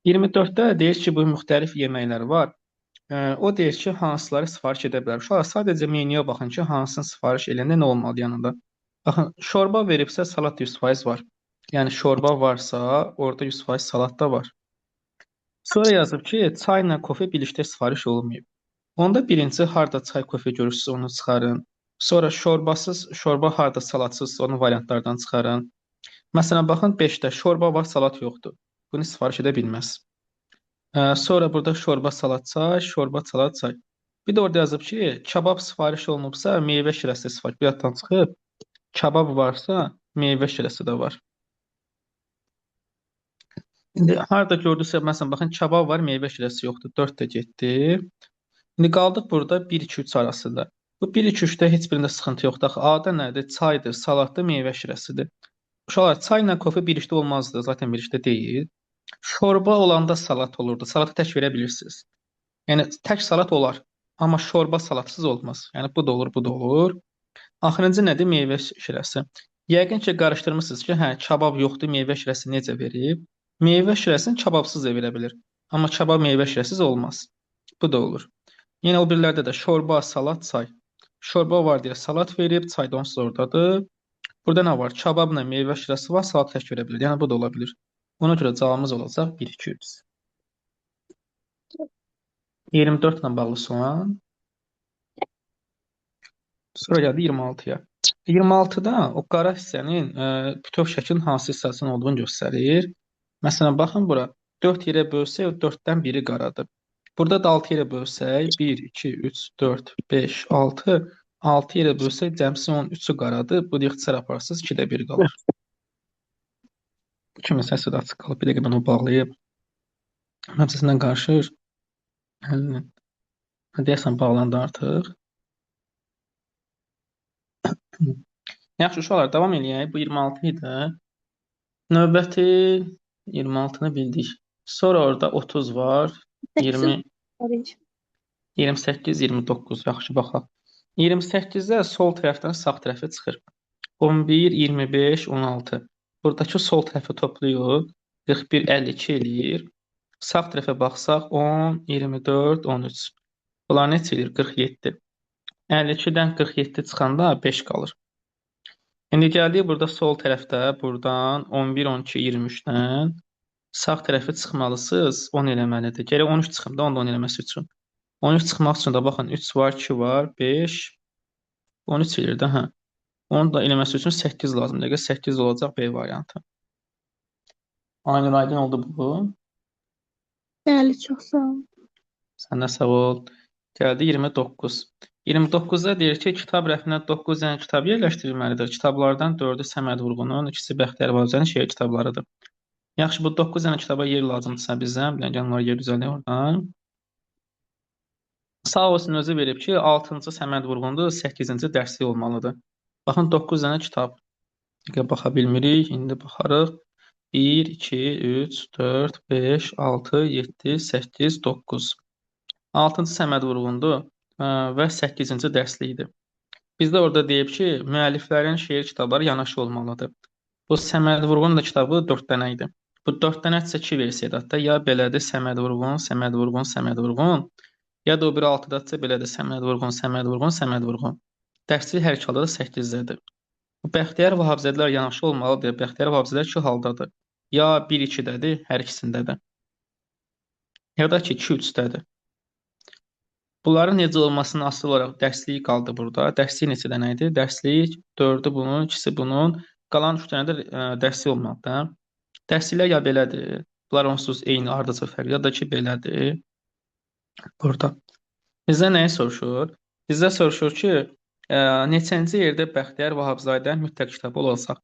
24-də deyir ki, bu müxtəlif yeməklər var. O deyir ki, hansıları sifariş edə bilər. Uşaqlar sadəcə menyuya baxın ki, hansını sifariş eləyəndə nə olmalı yanında. Baxın, şorba veribsə salat 100% var. Yəni şorba varsa, orada 100% salat da var. Sonra yazıb ki, çay ilə kofe birlikdə sifariş olunmayıb. Onda birinci harda çay, kofe görürsünüz, onu çıxarın. Sonra şorbasız, şorba harda salatsız, onu variantlardan çıxarın. Məsələn, baxın 5-də şorba var, salat yoxdur. Bunu sifariş edə bilməz. Sonra burada şorba, salat, çay, şorba, salat, çay. Bir də orada yazıb ki, kabab sifariş olunubsa, meyvə şirəsi sifariş. Bir yaddan çıxıb, kabab varsa, meyvə şirəsi də var. İndi harada gördüksə, məsələn, baxın, kabab var, meyvə şirəsi yoxdur. 4 də getdi. İndi qaldıq burada 1-2-3 arasında. Bu 1-2-3-də heç birində sıxıntı yoxdur. Axı A-da nədir? Çaydır, salatdır, meyvə şirəsidir. Uşaqlar, çay ilə kofe birlikdə olmazdı. Zaten birlikdə deyil. Şorba olanda salat olurdu. Salatı tək verə bilirsiniz. Yəni, tək salat olar. Amma şorba salatsız olmaz. Yəni, bu da olur, bu da olur. Axırıncı nədir? Meyvə şirəsi. Yəqin ki, qarışdırmışsınız ki, hə, kabab yoxdur, meyvə şirəsi necə verib? Meyvə şirəsini kababsız da verə bilir. Amma kabab meyvə şirəsiz olmaz. Bu da olur. Yenə o birlərdə də şorba, salat, çay. Şorba var deyə salat verib, çay da onsuz oradadır. Burada nə var? Kababla meyvə şirəsi var, salat tək verə bilir. Yəni bu da ola bilir. Ona görə cavabımız olacaq 1-2-3. 24 ilə bağlı sual. Sonra gəldi 26-ya. 26-da o qara hissənin bütöv şəklin hansı hissəsinin olduğunu göstərir. Məsələn, baxın bura. 4 yerə bölsək, 4-dən biri qaradır. Burada da 6 yerə bölsək, 1, 2, 3, 4, 5, 6. 6 yerə bölsək, cəmsi 13-ü qaradır. Bu ixtisar aparsız, 2-də 1 qalır. Bu kimi səsi də açıq qalıb. Bir dəqiqə mən onu bağlayıb. Həmsəsindən qarışır. Deyəsən, bağlandı artıq. Yaxşı, uşaqlar, davam eləyək. Bu 26 idi. Növbəti 26-nı bildik. Sonra orada 30 var. 20, 28, 29. Yaxşı, baxaq. 28-də sol tərəfdən sağ tərəfə çıxır. 11, 25, 16. Buradakı sol tərəfə toplayıb 41, 52 eləyir. Sağ tərəfə baxsaq 10, 24, 13. Bunlar neçə eləyir? 47. 52-dən 47 çıxanda 5 qalır. İndi gəldik burada sol tərəfdə, buradan 11, 12, 23-dən sağ tərəfə çıxmalısınız, 10 eləməlidir. Gərək 13 çıxım da, onu da 10 eləməsi üçün. 13 çıxmaq üçün də baxın, 3 var, 2 var, 5, 13 eləyir də, hə. Onu da eləməsi üçün 8 lazımdır. 8 olacaq B variantı. Aynur, aydın oldu bu.
Bəli, çox sağ olun.
Sən də sağ ol. Gəldi 29. 29-da deyir ki, kitab rəfinə 9 dənə kitab yerləşdirilməlidir. Kitablardan 4-ü Səməd Vurğunun, 2-si Bəxtiyar Vahabzadənin şeir kitablarıdır. Yaxşı, bu 9 dənə kitaba yer lazımdırsa bizə, bilən gəlin yer düzələk oradan. Sağ olsun özü verib ki, 6-cı Səməd Vurğundur, 8-ci dərslik olmalıdır. Baxın, 9 dənə kitab. Baxa bilmirik, indi baxarıq. 1, 2, 3, 4, 5, 6, 7, 8, 9. 6-cı Səməd Vurğundur və 8-ci dərslikdir. Bizdə orada deyib ki, müəlliflərin şeir kitabları yanaşı olmalıdır. Bu Səməd Vurğunun da kitabı 4 dənə idi. Bu 4 dənədirsə 2 versiyada da ya belədir Səməd Vurğun, Səməd Vurğun, Səməd Vurğun, ya da o biri 6-dadırsa belədir Səməd Vurğun, Səməd Vurğun, Səməd Vurğun. Dərslik hər iki halda da 8-dədir. Bu Bəxtiyar Vahabzadələr yanaşı olmalıdır. Bəxtiyar Vahabzadələr iki haldadır. Ya 1-2-dədir, hər ikisindədir. Ya da ki 2-3-dədir. Bunların necə olmasının asılı olaraq dərsliyi qaldı burada. Dərsliyi neçə dənə idi? Dərsliyi 4-ü bunun, 2-si bunun, qalan 3 dənə də dərslik olmalıdır. Dərsliklər ya belədir. Bunlar onsuz eyni ardıcıl fərq ya da ki belədir. Burada. Bizdə nəyi soruşur? Bizdə soruşur ki, neçənci yerdə Bəxtiyar Vahabzadənin mütləq kitabı olacaq?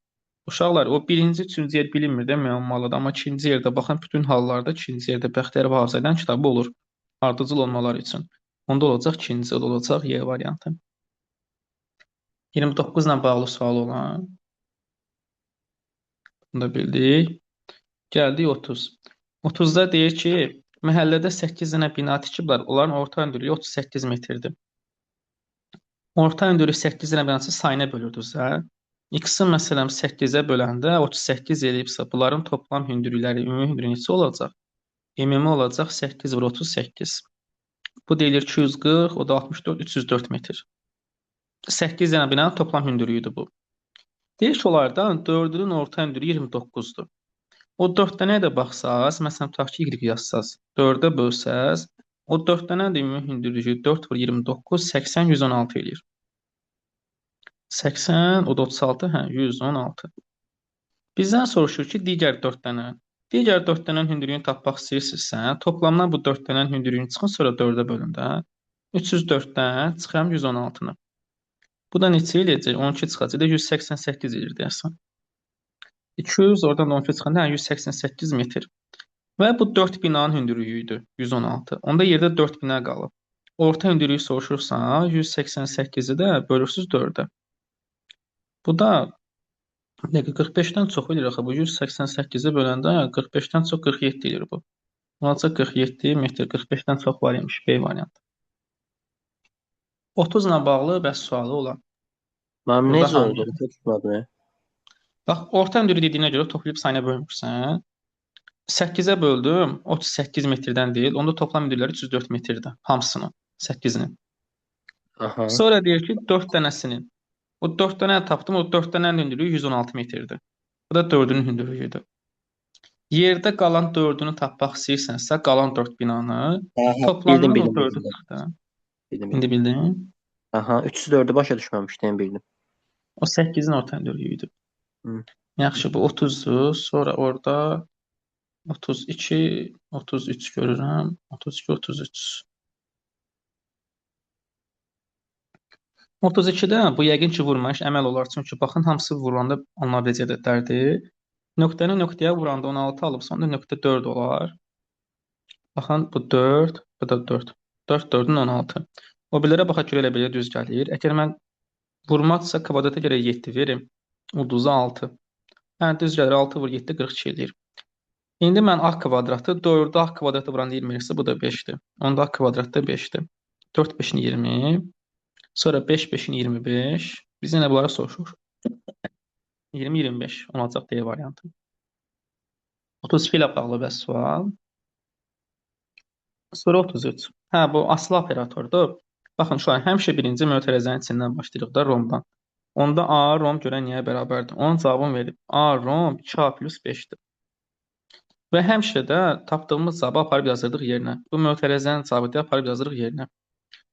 Uşaqlar, o birinci, üçüncü yer bilinmir də müəmmalıdır. Amma ikinci yerdə, baxın, bütün hallarda ikinci yerdə Bəxtiyar Vahabzadənin kitabı olur. Ardıcıl olmaları üçün. Onda olacaq ikinci, o da olacaq Y variantı. 29 ilə bağlı sual olan. Bunu da bildik. Gəldik 30. 30-da deyir ki, məhəllədə 8 dənə bina tikiblər. Onların orta hündürlüyü 38 metrdir. Orta hündürlüyü 8 dənə binası sayına bölürdünüzsə, x-i məsələn 8-ə böləndə 38 eləyibsə, bunların toplam hündürlükləri, ümumi hündürlüyü neçə olacaq? Ümumi olacaq 8 vur 38. Bu deyilir 240, o da 64, 304 metr. 8 dənə binanın toplam hündürlüyüdür bu. Deyir ki, onlardan 4-ünün orta hündürlüyü 29-dur. O 4 dənəyə də baxsaz, məsələn, tutaq ki, y yazsaz, 4-ə bölsəz, o 4 dənənin də ümumi hündürlüyü 4 vur 29, 80, 116 eləyir. 80, o da 36, 116. Bizdən soruşur ki, digər 4 dənə. Digər 4 dənənin hündürlüyünü tapmaq istəyirsinizsə, toplamdan bu 4 dənənin hündürlüyünü çıxın, sonra 4-ə bölün də. 304-dən çıxıram 116-nı. Bu da neçə eləyəcək? 12 çıxacaq, 188 eləyir deyəsən. 200, oradan 12 çıxanda 188 metr. Və bu 4 binanın hündürlüyüdür, 116. Onda yerdə 4 bina qalıb. Orta hündürlüyü soruşursa, 188-i də bölürsüz 4-ə. Bu da 45-dən çox eləyir axı. Bu 188-i böləndə 45-dən çox 47 eləyir bu. Olacaq 47 metr, 45-dən çox var imiş, B variantı. 30 ilə bağlı bəs sualı olan.
Mənim
Burada
necə
hangi-
oldu? Tutmadı.
Bax, orta hündürlüyü dediyinə görə toplayıb sayına bölmürsən. 8-ə böldüm, 38 metrdən deyil. Onda toplam hündürlükləri 304 metrdir. Hamısının, 8-nin.
Aha.
Sonra deyir ki, 4 dənəsinin. O 4 dənə tapdım, o 4 dənənin hündürlüyü 116 metrdir. Bu da 4-ün hündürlüyüdür. Yerdə qalan 4-ünü tapmaq istəyirsənsə, qalan 4 binanı toplamdan o 4-ü çıxdı. İndi bildin?
Aha, 304-ü başa düşməmişdim, bildim.
O 8-in orta hündürlüyüdür.
Hı.
Yaxşı, bu 30-dur. Sonra orada 32, 33 görürəm. 32, 33. 32-də bu yəqin ki, vurma iş əməl olar. Çünki baxın, hamısı vurulanda onlar necə ədədlərdir. Nöqtəni nöqtəyə vuranda 16 alıbsa, onda nöqtə 4 olar. Baxın, bu 4, bu da 4. 4, 4-ün 16. O birlərə baxa görə elə belə düz gəlir. Əgər mən vurmaqsa kvadrata görə 7 verim. Ulduza 6. Yəni, düz gəlir 6 vur 7, 42 eləyir. İndi mən A kvadratı, 4-ü A kvadratı vuranda 20 eləyirsə, bu da 5-dir. Onda A kvadratda 5-dir. 4 5-in 20. Sonra 5 5-in 25. Biz yenə bunları soruşur. 20 25 olacaq D variantı. 32 ilə bağlı bəs sual. Sonra 33. Hə, bu asılı operatordur. Baxın, şu an həmişə birinci mötərizənin içindən başlayırıq da romdan. Onda A, rom görə niyə bərabərdir? Onun cavabını verib. A, rom 2A plus 5-dir. Və həmişə də tapdığımız cavabı aparıb yazırdıq yerinə. Bu mötərizənin cavabı aparıb yazırıq yerinə.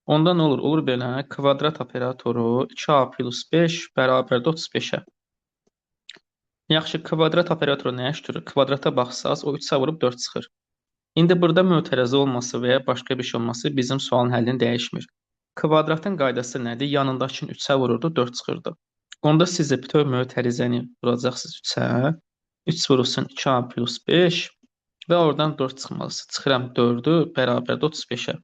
Onda nə olur? Olur belə, kvadrat operatoru 2A plus 5 bərabərdir 35-ə. Yaxşı, kvadrat operatoru nəyə iştirir? Kvadrata baxsaz, o 3-ə vurub 4 çıxır. İndi burada mötərizə olması və ya başqa bir şey olması bizim sualın həllini dəyişmir. Kvadratın qaydası nədir? Yanındakını 3-ə vururdu, 4 çıxırdı. Onda siz də bütöv mötərizəni vuracaqsınız 3-ə. 3 vurulsun 2A plus 5 və oradan 4 çıxmalısı. Çıxıram 4-ü bərabərdə 35-ə.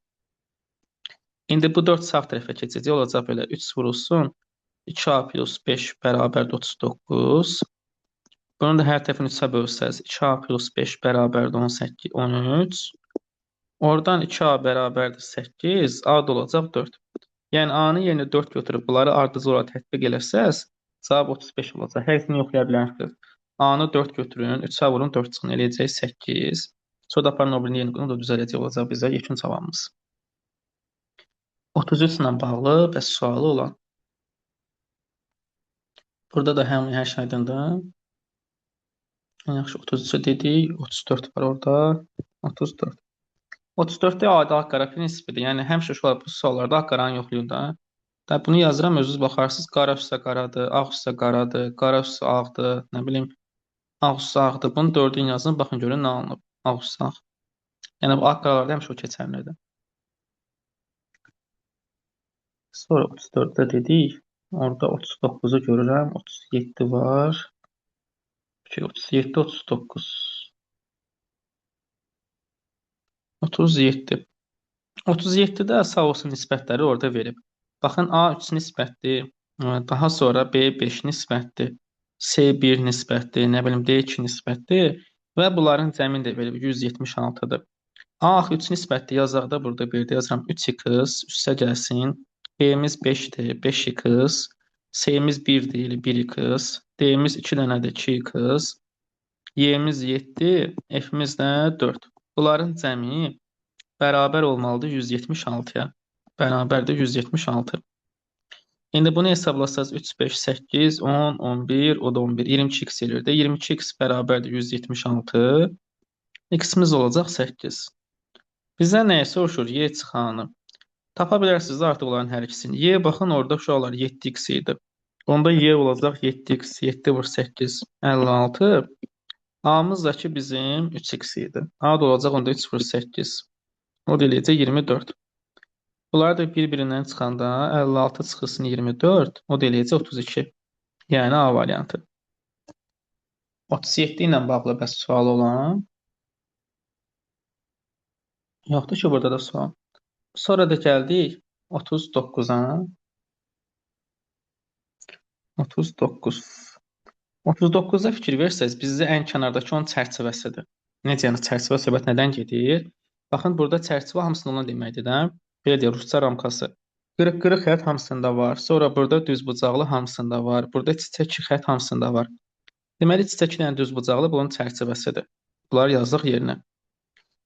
İndi bu 4 sağ tərəfə keçəcək. Olacaq belə 3 vurulsun 2A plus 5 bərabərdə 39. Bunu da hər tərəfini 3-ə bölsəz 2A plus 5 bərabərdə 18, 13. Oradan 2A bərabərdir 8, A da olacaq 4. Yəni A-nın yerinə 4 götürüb bunları ardıcıl olaraq tətbiq eləsəz, cavab 35 olacaq. Hər ikisini yoxlaya bilərsiniz. A-nı 4 götürün, 3-ə vurun, 4 çıxın, eləyəcək 8. Sonra da aparın o birini yeni qılın, o da düzələcək olacaq bizə yekun cavabımız. 33 ilə bağlı bəs sualı olan. Burada da hər şey aydındır. Yaxşı 33 dedik, 34 var orada. 34. 34-də adi haqq-qara prinsipidir. Yəni həmişə uşaqlar bu suallarda haqq-qaranı yoxlayın da. Da bunu yazıram, özünüz baxarsınız. Qara üstə qaradır, ağ üstə qaradır, qara üstə ağdır, nə bilim, ağ üstə ağdır. Bunu dördünü yazın, baxın görün nə alınıb. Ağ üstə ağ. Yəni bu haqq-qaralarda həmişə o keçərlidir. Sonra 34-də dedik. Orada 39-u görürəm, 37 var. 37, 39. 37. 37-də sağ olsun nisbətləri orada verib. Baxın, A 3 nisbətdir, daha sonra B 5 nisbətdir, C 1 nisbətdir, nə bilim D 2 nisbətdir və bunların cəmini də verib 176-dır. A 3 nisbətdir, yazaqda burada bir də yazıram 3x, üstə gəlsin. B-miz 5-dir, 5x, C-miz 1-dir, 1x, D-miz 2 dənədir, 2x, Y-miz 7, F-miz də 4. Bunların cəmi bərabər olmalıdır 176-ya. Bərabərdir 176. İndi bunu hesablasaz 3, 5, 8, 10, 11, o da 11, 22x eləyir də. 22x bərabərdir 176. X-miz olacaq 8. Bizə nəyə soruşur? Y çıxanı. Tapa bilərsiniz artıq onların hər ikisini. Y baxın orada uşaqlar 7x idi. Onda Y olacaq 7x, 7 vur 8, 56. A-mız da ki bizim 3x idi. A da olacaq onda 3 vur 8. O da eləyəcək 24. Bunlar da bir-birindən çıxanda 56 çıxılsın 24. O da eləyəcək 32. Yəni A variantı. 37 ilə bağlı bəs sual olan. Yoxdur ki burada da sual. Sonra da gəldik 39-a. 39. 39-a fikir versəz, bizdə ən kənardakı onun çərçivəsidir. Necə yəni çərçivə söhbət nədən gedir? Baxın, burada çərçivə hamısında olan deməkdir də. Belə deyək, rusca ramkası. Qırıq-qırıq xət hamısında var. Sonra burada düz bucaqlı hamısında var. Burada çiçək xət hamısında var. Deməli, çiçəklə düz bucaqlı bunun çərçivəsidir. Bunları yazdıq yerinə.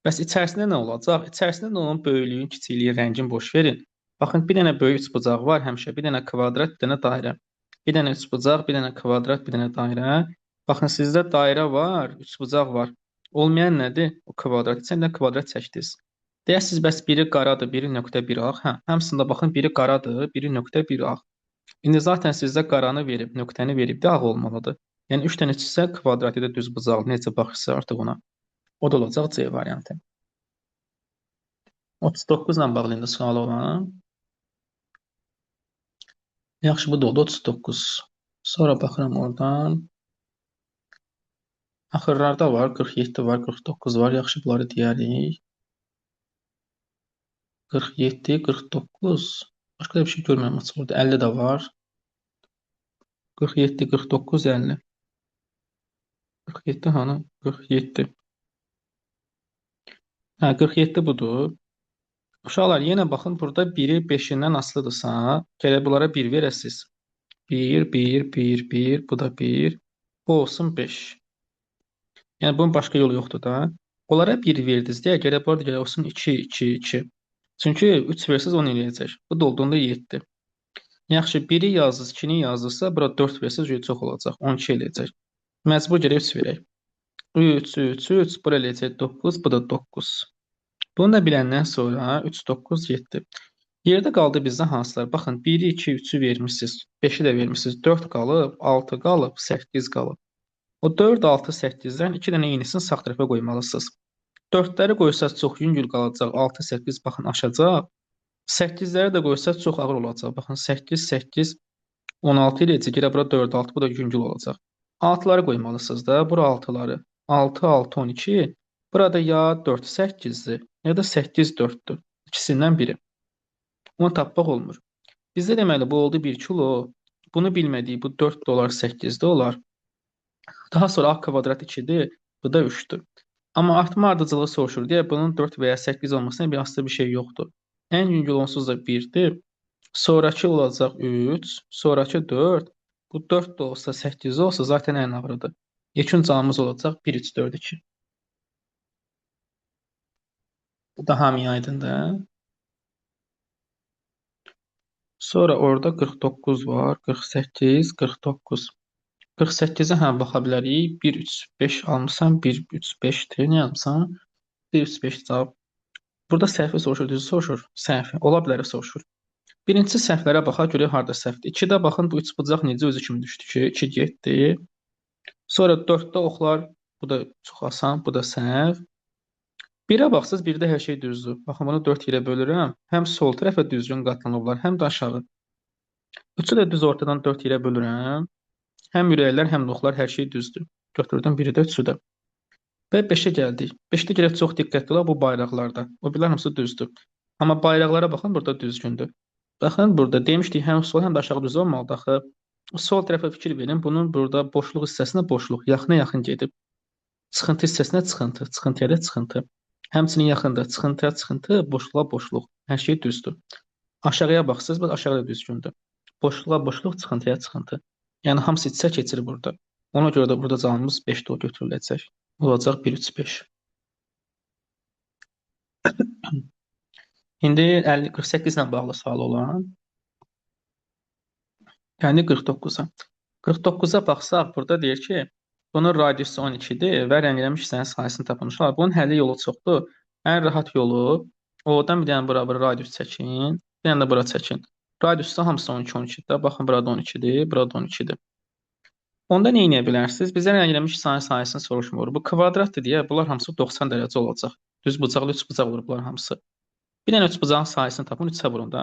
Bəs içərisində nə olacaq? İçərisində onun böyüklüyün, kiçikliyi, rəngin boş verin. Baxın, bir dənə böyük üçbucaq var həmişə. Bir dənə kvadrat, bir dənə dairə. Bir dənə üçbucaq, bir dənə kvadrat, bir dənə dairə. Baxın, sizdə dairə var, üçbucaq var. Olmayan nədir? O kvadrat. İçində kvadrat çəkdiniz. Deyəsiniz, bəs biri qaradır, biri nöqtə bir ağ. Hə, hamısında baxın, biri qaradır, biri nöqtə bir ağ. İndi zaten sizdə qaranı verib, nöqtəni verib də ağ olmalıdır. Yəni 3 dənə çizsə kvadrat ya da düz bucaq, necə baxırsa artıq ona. O da olacaq C variantı. 39 ilə bağlı indi sual olan. Yaxşı, bu da oldu 39. Sonra baxıram oradan. Axırlarda var, 47 var, 49 var. Yaxşı, bunları deyərik. 47, 49. Başqa da bir şey görmürəm açıq orada. 50 də var. 47, 49, 50. 47 hanı? 47. Hə, 47 budur. Uşaqlar, yenə baxın, burada biri 5-indən asılıdırsa, gələk bunlara 1 verəsiz. 1, 1, 1, 1, bu da 1. Bu olsun 5. Yəni, bunun başqa yolu yoxdur da. Onlara 1 verdiniz deyə, gələk burada gələk olsun 2, 2, 2. Çünki 3 versiz 10 eləyəcək. Bu da olduğunda 7. Yaxşı, 1-i yazdınız, 2-ni yazdınızsa, burada 4 versiz çox olacaq. 12 eləyəcək. Məcbur gələk 3 verək. 3, 3, 3, bura eləyəcək 9, bu da 9. Bunu da biləndən sonra 3, 9, 7. Yerdə qaldı bizdə hansılar? Baxın, 1-i, 2, 3-ü vermişsiniz, 5-i də vermişsiniz, 4 qalıb, 6 qalıb, 8 qalıb. O 4, 6, 8-dən 2 dənə yenisini sağ tərəfə qoymalısınız. 4-ləri qoysaz çox yüngül qalacaq, 6, 8, baxın, aşacaq. 8-ləri də qoysaz çox ağır olacaq. Baxın, 8, 8, 16 eləyəcək, yerə bura 4, 6, bu da yüngül olacaq. 6-ları qoymalısınız da, bura 6-ları. 6, 6, 12. Burada ya 4, 8-dir, ya da 8, 4-dür. İkisindən biri. Onu tapmaq olmur. Bizdə deməli, bu oldu 1 kilo. Bunu bilmədik, bu 4 dolar, 8 dolar. Daha sonra A kvadrat 2-dir, bu da 3-dür. Amma artma ardıcılığı soruşur deyə bunun 4 və ya 8 olmasına bir aslı bir şey yoxdur. Ən yüngül onsuz da 1-dir. Sonrakı olacaq 3, sonrakı 4. Bu 4 də olsa, 8 də olsa zaten ən ağırıdır. Yekun cavabımız olacaq 1, 3, 4, 2. Bu da hamıya aydındır. Sonra orada 49 var, 48, 49. 48-ə hə baxa bilərik. 135 almısan, 135-dir. Nə yazmısan? 135 cavab. Burada səhvi soruşur, düzü soruşur. Səhvi. Ola bilər soruşur. Birincisi səhvlərə baxaq görək harda səhvdir. 2-də baxın bu üçbucaq necə özü kimi düşdü ki, 2 getdi. Sonra 4-də oxlar, bu da çox asan, bu da səhv. 1-ə baxsız, 1-də hər şey düzdür. Baxın bunu 4 ilə bölürəm. Həm sol tərəfə düzgün qatlanıblar, həm də aşağı. 3-ü də düz ortadan 4 ilə bölürəm. Həm ürəklər, həm də oxlar hər şey düzdür. Götürdüm 1-i də 3-ü də. Və 5-ə gəldik. 5-də gəlib çox diqqətli olaq bu bayraqlarda. O birlər hamısı düzdür. Amma bayraqlara baxın, burada düzgündür. Baxın, burada demişdik, həm sol, həm də aşağı düz olmalıdır. Axı, sol tərəfə fikir verin. Bunun burada boşluq hissəsinə boşluq, yaxına yaxın gedib. Çıxıntı hissəsinə çıxıntı, çıxıntıya da çıxıntı. Həmçinin yaxında çıxıntıya çıxıntı, boşluğa boşluq. Hər şey düzdür. Aşağıya baxsınız, bax aşağı da düzgündür. Boşluğa boşluq, çıxıntıya çıxıntı. Yəni hamısı içsə keçir burada. Ona görə də burada cavabımız 5-də o götürüləcək. Olacaq 1-3-5. İndi 48 ilə bağlı sual olan. Yəni 49-a. 49-a baxsaq, burada deyir ki, bunun radiusu 12-dir və rənglənmiş hissənin sayəsini tapın. Uşaqlar, bunun həlli yolu çoxdur. Ən rahat yolu, oradan bir dənə bura radius çəkin, bir dənə də bura çəkin. Radiusu hamısı 12-12-dir. Baxın, burada 12-dir, burada 12-dir. Onda nə edə bilərsiniz? Bizə rənglənmiş hissənin sayəsini soruşmur. Bu kvadratdır deyə, bunlar hamısı 90 dərəcə olacaq. Düz bucaqlı, üç bucaq olur bunlar hamısı. Bir dənə üç bucağın sayəsini tapın, 3-ə vurun da.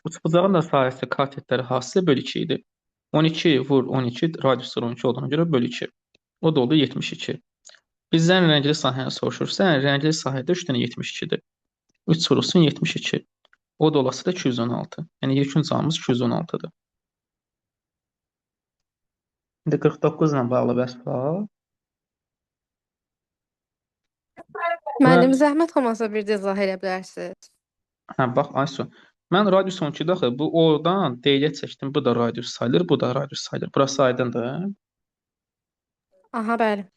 Üç bucağın da sayəsi katetləri hasılı bölü 2 idi. 12 vur 12, radiusu 12 olduğuna görə bölü 2. O da oldu 72. Bizdən rəngli sahəni soruşursa, rəngli sahədə 3 dənə 72-dir. 3 vurulsun 72. O da olası da 216. Yəni ilk cavabımız 216-dır. İndi 49 ilə bağlı bəs var.
Müəllim, zəhmət olmasa bir də izah edə bilərsiniz.
Hə, bax, Aysu. Mən radius 12-də axı bu oradan D-yə çəkdim. Bu da radius sayılır, bu da radius sayılır. Burası aydındır.
Aha, bəli.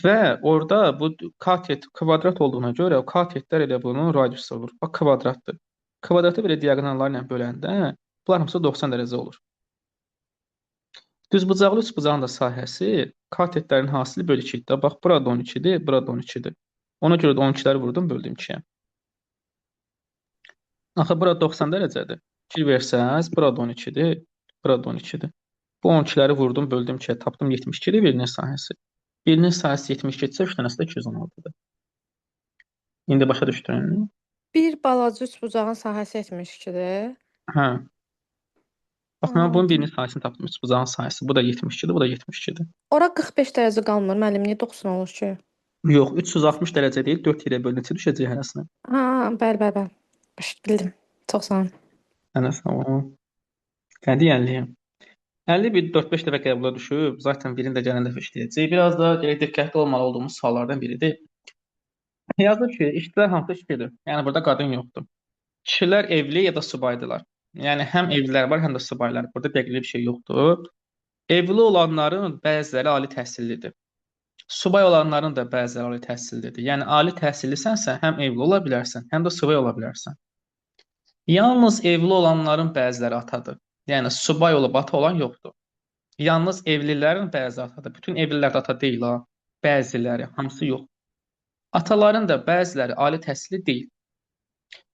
Və orada bu katet kvadrat olduğuna görə o katetlər elə bunun radiusu olur. Bax, kvadratdır. Kvadratı belə diaqonallarla böləndə bunlar hamısı 90 dərəcə olur. Düzbucaqlı üçbucağın da sahəsi katetlərin hasili bölü 2-dir. Bax, burada 12-dir, burada 12-dir. Ona görə də 12-ləri vurdum, böldüm 2-yə. Axı, burada 90 dərəcədir. 2 versəz, burada 12-dir, burada 12-dir. Bu 12-ləri vurdum, böldüm 2-yə, tapdım 72-dir birinin sahəsi. Birinin sahəsi 72-dirsə, 3 dənəsi də 216-dır. İndi başa düşdün?
Bir balaca üçbucağın sahəsi 72-dir.
Hə. Bax, mən bunun birinin sahəsini tapdım, üçbucağın sahəsi. Bu da 72-dir, bu da 72-dir.
Ora 45 dərəcə qalmır. Müəllim, niyə 90 olur ki?
Yox, 360 dərəcə deyil, 4 ilə bölünəcək düşəcək hərəsinə.
Ha, bəli. Bildim. Çox sağ olun.
Hərəsinə o. Qədi 50. 50 bir 4-5 dəfə qəbula düşüb, zaten birini də gələn dəfə işləyəcək. Biraz da gərək diqqətli olmalı olduğumuz suallardan biridir. Yazır ki, işçilər hansı işçidir? Yəni burada qadın yoxdur. Kişilər evli ya da subaydılar. Yəni həm evlilər var, həm də subaylar. Burada dəqiq bir şey yoxdur. Evli olanların bəziləri ali təhsillidir. Subay olanların da bəziləri ali təhsillidir. Yəni ali təhsillisənsə, həm evli ola bilərsən, həm də subay ola bilərsən. Yalnız evli olanların bəziləri atadır. Yəni subay olub ata olan yoxdur. Yalnız evlilərin bəziləri atadır. Bütün evlilər də ata deyil ha. Bəziləri, hamısı yox. Ataların da bəziləri ali təhsilli deyil.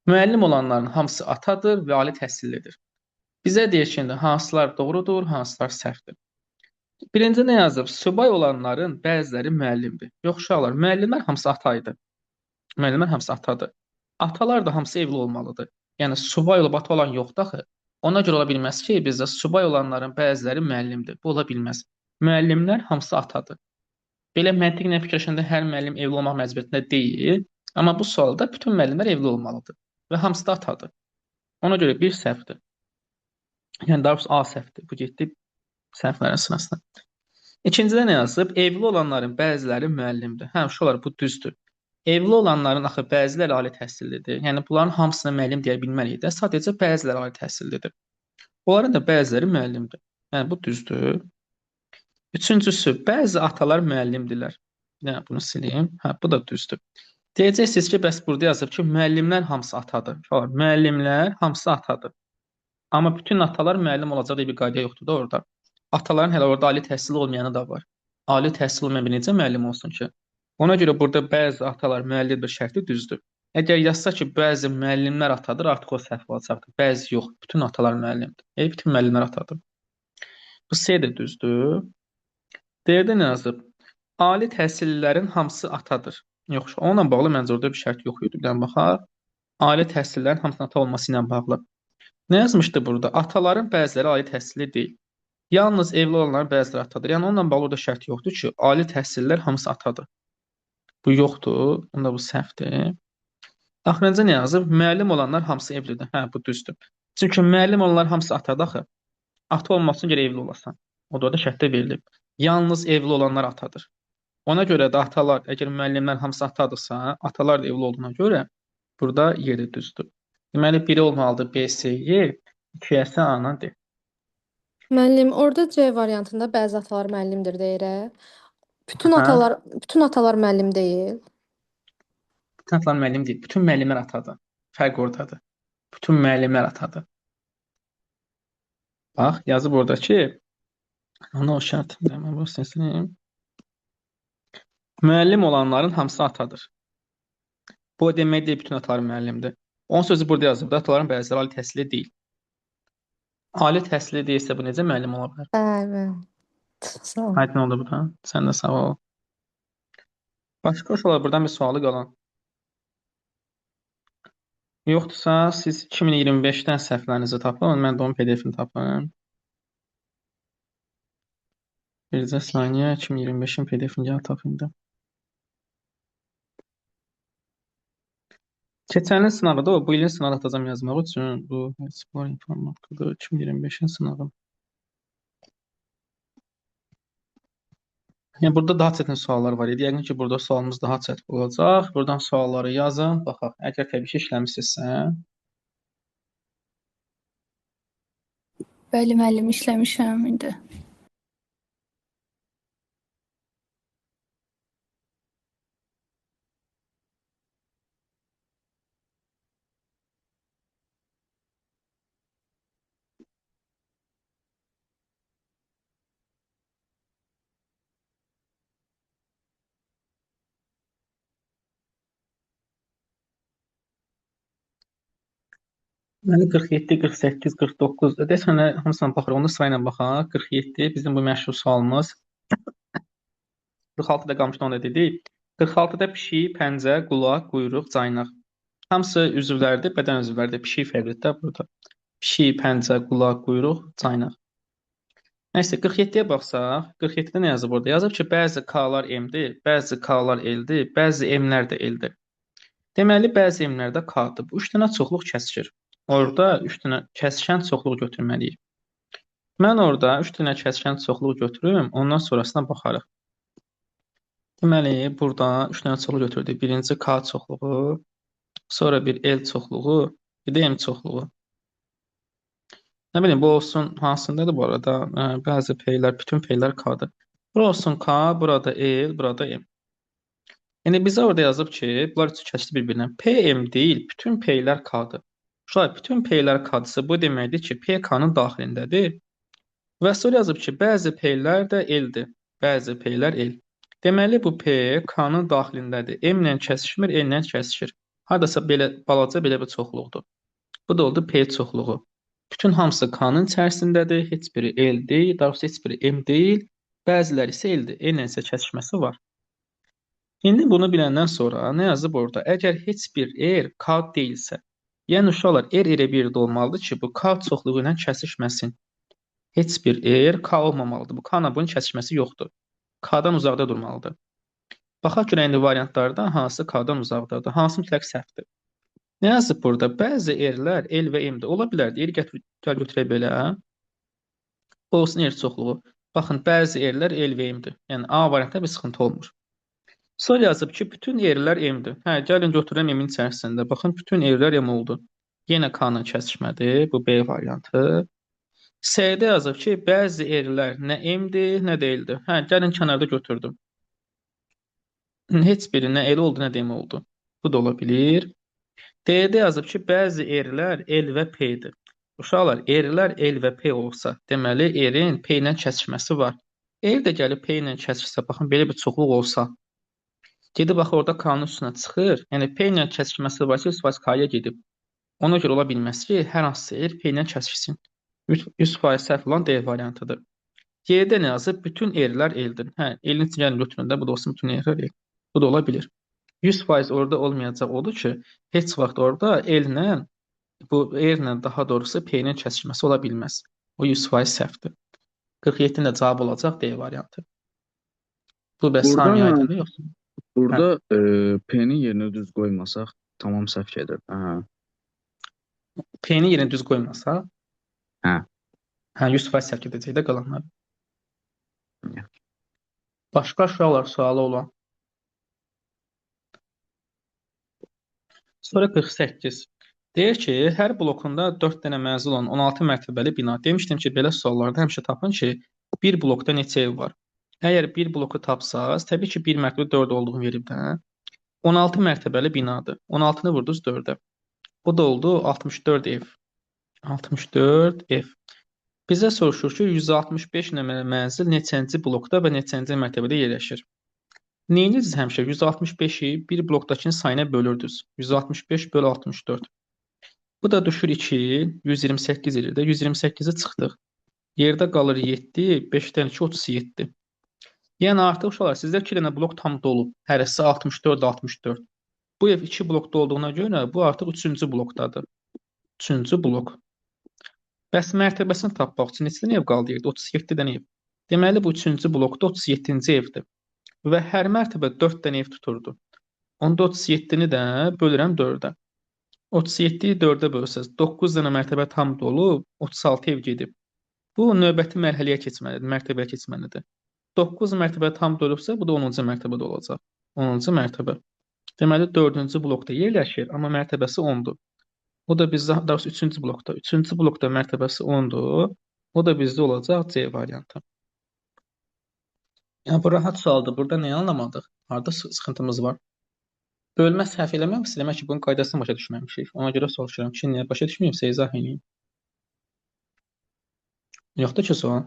Müəllim olanların hamısı atadır və ali təhsillidir. Bizə deyir ki, hansılar doğrudur, hansılar səhvdir. Birinci nə yazıb? Subay olanların bəziləri müəllimdir. Yox, uşaqlar, müəllimlər hamısı ataydı. Müəllimlər hamısı atadır. Atalar da hamısı evli olmalıdır. Yəni subay olub ata olan yoxdur axı. Ona görə ola bilməz ki, bizdə subay olanların bəziləri müəllimdir. Bu ola bilməz. Müəllimlər hamısı atadır. Belə məntiqlə fikirləşəndə hər müəllim evli olmaq məcburiyyətində deyil. Amma bu sualda bütün müəllimlər evli olmalıdır. Və hamısı da atadır. Ona görə bir səhvdir. Yəni daha doğrusu A səhvdir. Bu getdi səhvlərin sırasına. İkincidə nə yazıb? Evli olanların bəziləri müəllimdir. Hə, uşaqlar, bu düzdür. Evli olanların axı bəziləri ali təhsillidir. Yəni bunların hamısına müəllim deyə bilmərik də, sadəcə bəziləri ali təhsillidir. Onların da bəziləri müəllimdir. Yəni bu düzdür. Üçüncüsü, bəzi atalar müəllimdirlər. Yəni bunu sileyim. Hə, bu da düzdür. Deyəcəksiniz ki, bəs burada yazıb ki, müəllimlər hamısı atadır. Müəllimlər hamısı atadır. Amma bütün atalar müəllim olacaq deyə bir qayda yoxdur da orada. Ataların hələ orada ali təhsil olmayanı da var. Ali təhsil olmayan bir necə müəllim olsun ki? Ona görə burada bəzi atalar müəllimdir şərti düzdür. Əgər yazsa ki, bəzi müəllimlər atadır, artıq o səhv olacaqdır. Bəzi yox, bütün atalar müəllimdir. Bütün müəllimlər atadır. Bu S də düzdür. D-də nə yazıb? Ali təhsillilərin hamısı atadır. Yox, onunla bağlı məncə orada bir şərt yox idi. Bir dənə baxaq. Ali təhsillilərin hamısının ata olması ilə bağlı. Nə yazmışdı burada? Ataların bəziləri ali təhsilli deyil. Yalnız evli olanların bəziləri atadır. Yəni onunla bağlı orada şərt yoxdur ki, ali təhsillilər hamısı atadır. Bu yoxdur. Onda bu səhvdir. Axırıncı nə yazıb? Müəllim olanlar hamısı evlidir. Hə, bu düzdür. Çünki müəllim olanlar hamısı atadır axı. Ata olmasın gərək evli olasan. O da orada şərtdə verilib. Yalnız evli olanlar atadır. Ona görə də atalar, əgər müəllimlər hamısı atadırsa, atalar da evli olduğuna görə burada yeri düzdür. Deməli, biri olmalıdır B, C, Y, 2-yə A-dan D.
Müəllim, orada C variantında bəzi atalar müəllimdir deyir. Bütün
Hə?
atalar müəllim deyil.
Bütün atalar müəllim deyil. Bütün müəllimlər atadır. Fərq oradadır. Bütün müəllimlər atadır. Bax, yazıb orada ki, ona o şərt. Mən bu seçim. Müəllim olanların hamısı atadır. Bu demək deyil, bütün atalar müəllimdir. Onun sözü burada yazıb da, ataların bəziləri ali təhsilli deyil. Ali təhsilli deyilsə bu necə müəllim ola bilər?
Bəli. Sağ ol.
Aydın oldu bu da. Sən də sağ ol. Başqa uşaqlar buradan bir sualı qalan. Yoxdursa, siz 2025-dən səhvlərinizi tapın, mən də onun PDF-ini tapın. Bircə saniyə, 2025-in PDF-ini gəlib tapın da. Keçən ilin sınağı da o, bu ilin sınağı atacağım yazmaq üçün bu spor informatikadır, 2025-in sınağı. Yəni burada daha çətin suallar var idi. Yəqin ki, burada sualımız daha çətin olacaq. Buradan sualları yazın, baxaq. Əgər təbii ki, işləmisinizsə.
Bəli, müəllim, işləmişəm indi.
Deməli 47, 48, 49. Desən hamısına baxırıq. Onda sırayla baxaq. 47 bizim bu məşhur sualımız. 46-da qalmışdı, onu da dedik. 46-da pişik, pəncə, qulaq, quyruq, caynaq. Hamısı üzvlərdir, bədən üzvləridir. Pişik fərqlidir də burada. Pişik, pəncə, qulaq, quyruq, caynaq. Nəysə 47-yə baxsaq, 47-də nə yazıb orada? Yazıb ki, bəzi K-lar M-dir, bəzi K-lar L-dir, bəzi M-lər də L-dir. Deməli, bəzi M-lərdə K-dır. Bu 3 dənə çoxluq kəsişir. Orada 3 dənə kəsişən çoxluq götürməliyik. Mən orada 3 dənə kəsişən çoxluq götürürüm, ondan sonrasına baxarıq. Deməli, burada 3 dənə çoxluq götürdük. Birinci K çoxluğu, sonra bir L çoxluğu, bir də M çoxluğu. Nə bilim, bu olsun hansındadır bu arada? Bəzi P-lər, bütün P-lər K-dır. Bura olsun K, burada L, burada M. Yəni bizə orada yazıb ki, bunlar üçün kəsdi bir-birinə. PM deyil, bütün P-lər K-dır. Şöyle bütün P'lər K-dırsa bu deməkdir ki, P K-nın daxilindədir. Və sonra yazıb ki, bəzi P'lər də L-dir. Bəzi P'lər L. Deməli bu P K-nın daxilindədir. M-lə kəsişmir, L-lə kəsişir. Hardasa belə balaca belə bir çoxluqdur. Bu da oldu P çoxluğu. Bütün hamısı K-nın içərisindədir. Heç biri L deyil, daha doğrusu heç biri M deyil. Bəziləri isə L-dir. L-lə isə kəsişməsi var. İndi bunu biləndən sonra nə yazıb orada? Əgər heç bir R K deyilsə, yəni uşaqlar R elə bir yerdə olmalıdır ki, bu K çoxluğu ilə kəsişməsin. Heç bir R K olmamalıdır. Bu K-la bunun kəsişməsi yoxdur. K-dan uzaqda durmalıdır. Baxaq görək indi variantlarda hansı K-dan uzaqdadır, hansı mütləq səhvdir. Nə yazıb burada? Bəzi R-lər L və M-də ola bilərdi. R götürək belə. Olsun R çoxluğu. Baxın, bəzi R-lər L və M-dir. Yəni A variantda bir sıxıntı olmur. Sonra yazıb ki, bütün R-lər M-dir. Hə, gəlin götürəm M-in içərisində. Baxın, bütün R-lər M oldu. Yenə K-nın kəsişmədir. Bu B variantı. C-də yazıb ki, bəzi R-lər nə M-dir, nə deyildir. Hə, gəlin kənarda götürdüm. Heç biri nə L oldu, nə də M oldu. Bu da ola bilir. D-də yazıb ki, bəzi R-lər L və P-dir. Uşaqlar, erlər L və P olsa, deməli erin P ilə kəsişməsi var. Er də gəlib P ilə kəsişsə, baxın belə bir çoxluq olsa, gedib baxı orada K-nın üstünə çıxır. Yəni P ilə kəsişməsi varsa 100% K-ya gedib. Ona görə ola bilməz ki, hər hansısa er P ilə kəsişsin. 100% səhv olan D variantıdır. Y'də nə yazıb? Bütün erlər eldir. Hə, elin içində götürəndə bu da olsun bütün erlər el. Bu da ola bilir. 100% orada olmayacaq odur ki, heç vaxt orada ellə bu erlə daha doğrusu P-nin kəsişməsi ola bilməz. O 100% səhvdir. 47-nin də cavab olacaq D variantı. Bu bəs Sami aydındır yoxsa?
Burada P-nin yerinə düz qoymasaq tamam səhv gedir. Hə.
P-nin yerinə düz qoymasaq?
Hə.
Hə, 100% səhv gedəcək də qalanlar. Başqa uşaqlar sualı olan. Sonra 48. Deyir ki, hər blokunda 4 dənə mənzil olan 16 mərtəbəli bina. Demişdim ki, belə suallarda həmişə tapın ki, bir blokda neçə ev var. Əgər bir bloku tapsaz, təbii ki, bir mərtəbə 4 olduğunu verib də. 16 mərtəbəli binadır. 16-nı vurdunuz 4-ə. Bu da oldu 64 ev. 64 ev. Bizə soruşur ki, 165 nömrəli mənzil neçənci blokda və neçənci mərtəbədə yerləşir? Neyiniz həmişə 165-i bir blokdakının sayına bölürdünüz. 165 bölü 64. Bu da düşür 2, 128 edir də. 128-i çıxdıq. Yerdə qalır 7, 5-dən 2, 37. Yəni artıq uşaqlar, sizdə 2 dənə blok tam dolub. Hərəsi 64, 64. Bu ev 2 blokda olduğuna görə bu artıq 3-cü blokdadır. 3-cü blok. Bəs mərtəbəsini tapmaq üçün neçə dənə ev qaldı yerdə? 37 dənə ev. Deməli bu 3-cü blokda 37-ci evdir. Və hər mərtəbə 4 dənə ev tuturdu. Onda 37-ni də bölürəm 4-ə. 37-yi 4-ə bölsəz, 9 dənə mərtəbə tam dolub, 36 ev gedib. Bu növbəti mərhələyə keçməlidir, mərtəbəyə keçməlidir. 9 mərtəbə tam dolubsa, bu da 10-cu mərtəbədə olacaq. 10-cu mərtəbə. Deməli 4-cü blokda yerləşir, amma mərtəbəsi 10-dur. O da bizdə daha doğrusu 3-cü blokda. 3-cü blokda mərtəbəsi 10-dur. O da bizdə olacaq C variantı. Yəni bu rahat sualdır. Burada nəyi anlamadıq? Harda sıxıntımız var? Bölmə səhv eləməmişsə, demək ki, bunun qaydasını başa düşməmişik. Ona görə soruşuram ki, niyə başa düşməyimsə izah edin. Yoxdur ki, sual.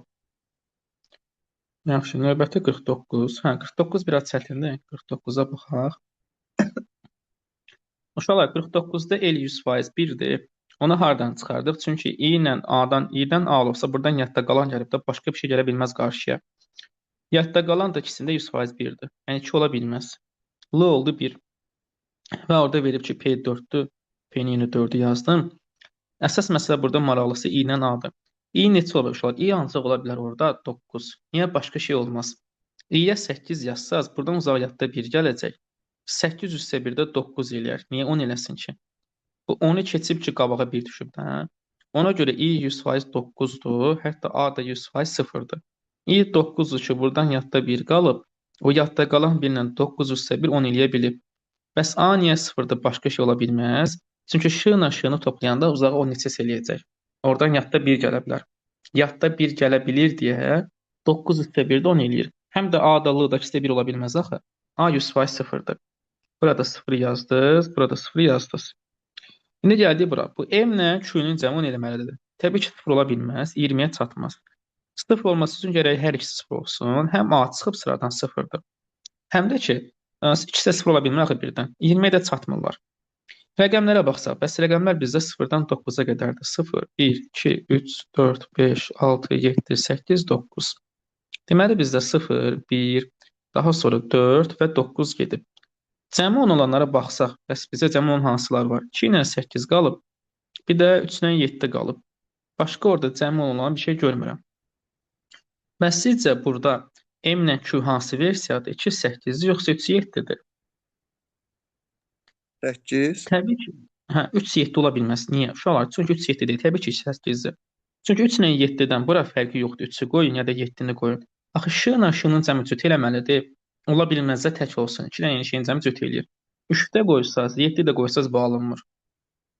Yaxşı, növbəti 49. Hə, 49 biraz çətindir. 49-a baxaq. Uşaqlar, 49-da L 100% 1-dir. Onu hardan çıxardıq? Çünki I ilə A-dan, I-dən A olsa, buradan yadda qalan gəlib də başqa bir şey gələ bilməz qarşıya. Yadda qalan da ikisində 100% 1-dir. Yəni 2 ola bilməz. L oldu 1. Və orada verib ki, P 4-dür. P-ni yenə 4-ü yazdım. Əsas məsələ burada maraqlısı I ilə A-dır. I neçə ola bilər? I ancaq ola bilər orada 9. Niyə başqa şey olmaz? I-yə 8 yazsaz, buradan uzaq yadda 1 gələcək. 8 üstə 1-də 9 eləyər. Niyə 10 eləsin ki? Bu 10-u keçib ki, qabağa 1 düşüb də. Ona görə I 100% 9-dur. Hətta A da 100% 0-dır. I 9-dur ki, buradan yadda 1 qalıb. O yadda qalan 1 ilə 9 üstə 1 10 eləyə bilib. Bəs A niyə 0-dır? Başqa şey ola bilməz. Çünki şığla şığını toplayanda uzağa 10 neçəs eləyəcək. Oradan yadda 1 gələ bilər. Yadda 1 gələ bilir deyə 9 üstə 1-də 10 eləyir. Həm də A da L da ikisi də 1 ola bilməz axı. A 100% 0-dır. Burada 0 yazdınız, burada 0 yazdınız. İndi gəldik bura. Bu M ilə Q-nun cəmi 10 eləməlidir. Təbii ki, 0 ola bilməz, 20-yə çatmaz. 0 olması üçün gərək hər ikisi 0 olsun. Həm A çıxıb sıradan 0-dır. Həm də ki, ikisi də 0 ola bilmir axı birdən. 20-yə də çatmırlar. Rəqəmlərə baxsaq, bəs rəqəmlər bizdə 0-dan 9-a qədərdir. 0, 1, 2, 3, 4, 5, 6, 7, 8, 9. Deməli bizdə 0, 1, daha sonra 4 və 9 gedib. Cəmi 10 olanlara baxsaq, bəs bizə cəmi 10 hansılar var? 2 ilə 8 qalıb, bir də 3 ilə 7 qalıb. Başqa orada cəmi 10 olan bir şey görmürəm. Bəs sizcə burada M ilə Q hansı versiyadır? 2, 8-dir, yoxsa 3, 7-dir?
8.
Təbii ki, 3, 7 ola bilməz. Niyə? Uşaqlar, çünki 3, 7 deyil, təbii ki, 8-dir. Çünki 3 ilə 7-dən bura fərqi yoxdur. 3-ü qoyun, ya da 7-ni qoyun. Axı şığla şığının cəmi cüt eləməlidir. Ola bilməzsə tək olsun. 2 dənə yeni şeyin cəmi cüt eləyir. 3-də qoysaz, 7-də qoysaz bu alınmır.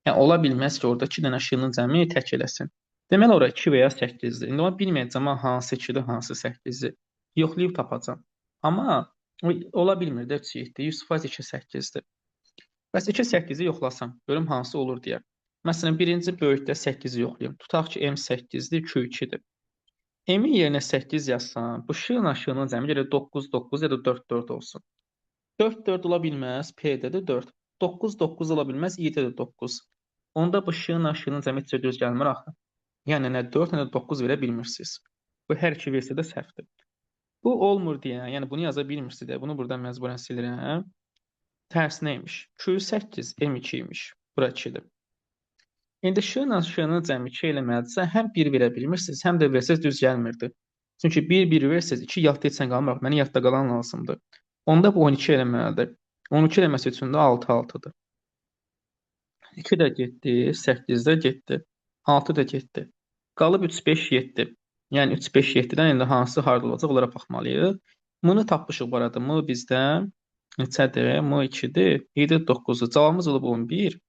Yəni, ola bilməz ki, orada 2 dənə şığının cəmi tək eləsin. Deməli, orada 2 və ya 8-dir. İndi onu bilməyəcəm, hansı 2-dir, hansı 8-dir. Yoxlayıb tapacam. Amma ola bilmir də 3, 7, 100% 2, 8-dir. Bəs 2, 8-i yoxlasam, görüm hansı olur deyə. Məsələn, birinci böyükdə 8-i yoxlayım. Tutaq ki, M 8-dir, Q 2-dir. M-in yerinə 8 yazsam, bu şığın cəmi gəlir 9, 9 ya da 4, 4 olsun. 4, 4 ola bilməz, P-də də 4. 9, 9 ola bilməz, I-də də 9. Onda bu şığın cəmi heç cür düz gəlmir axı. Yəni nə 4, nə də 9 verə bilmirsiniz. Bu hər iki versiyada səhvdir. Bu olmur deyə, yəni bunu yaza bilmirsiniz deyə, bunu buradan məcburən silirəm. Tərsinə imiş. Q8 M2 imiş. Bura 2-dir. İndi şığın cəmi 2 eləməlidirsə, həm 1 verə bilmirsiniz, həm də versəz düz gəlmirdi. Çünki 1, 1 versəz 2 yadda etsən qalmır. Mənə yadda qalan lazımdır. Onda bu 12 eləməlidir. 12 eləməsi üçün də 6, 6-dır. 2 də getdi, 8 də getdi, 6 da getdi. Qalıb 3, 5, 7. Yəni 3, 5, 7-dən indi hansı harda olacaq, onlara baxmalıyıq. M-ni tapmışıq bu arada. M bizdə neçədir? M 2-dir, I-də 9-dur. Cavabımız olub 11.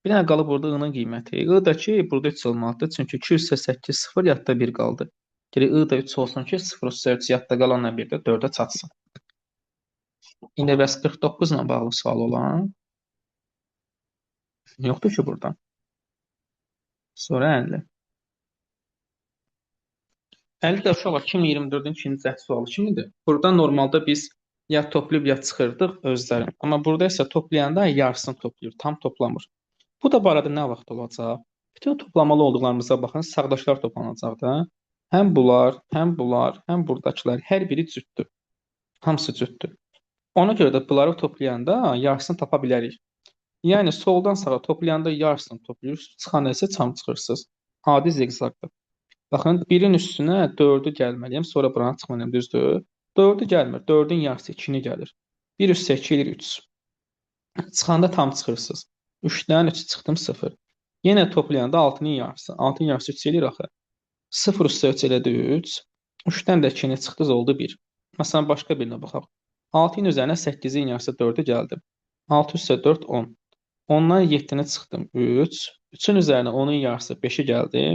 Bir dənə qalıb burada I-nın qiyməti. I-dakı burada 3 olmalıdır. Çünki 2 üstə 8, 0, yadda 1 qaldı. Gəlir I-da 3 olsun ki, 0 üstə 3 yadda qalanla 1 də 4-ə çatsın. İndi bəs 49 ilə bağlı sual olan yoxdur ki burada. Sonra 50. 50 də uşaqlar 2024-ün ikinci cəhd sualı kimidir? Burada normalda biz ya toplayıb ya çıxırdıq özləri. Amma burada isə toplayanda yarısını toplayır, tam toplamır. Bu da barədə nə vaxt olacaq? Bütün toplamalı olduqlarımıza baxın, sağdaşlar toplanacaq da. Həm bunlar, həm bunlar, həm buradakılar hər biri cütdür. Hamısı cütdür. Ona görə də bunları toplayanda yarısını tapa bilərik. Yəni soldan sağa toplayanda yarısını toplayırsınız, çıxanda isə tam çıxırsınız. Adi ziqzaqdır. Baxın, 1-in üstünə 4-ü gəlməliyəm, sonra buranı çıxmalıyam, düzdür? 4-ü gəlmir, 4-ün yarısı 2-ni gəlir. 1 üstə 2 eləyir 3. Çıxanda tam çıxırsınız. 3-dən 3 çıxdım 0. Yenə toplayanda 6-nın yarısı. 6-nın yarısı 3 eləyir axı. 0 üstə 3 elədi 3. 3-dən də 2-ni çıxdınız oldu 1. Məsələn, başqa birinə baxaq. 6-nın üzərinə 8-in yarısı 4-ü gəldi. 6 üstə 4, 10. 10-dan 7-ni çıxdım 3. 3-ün üzərinə 10-un yarısı 5-i gəldi.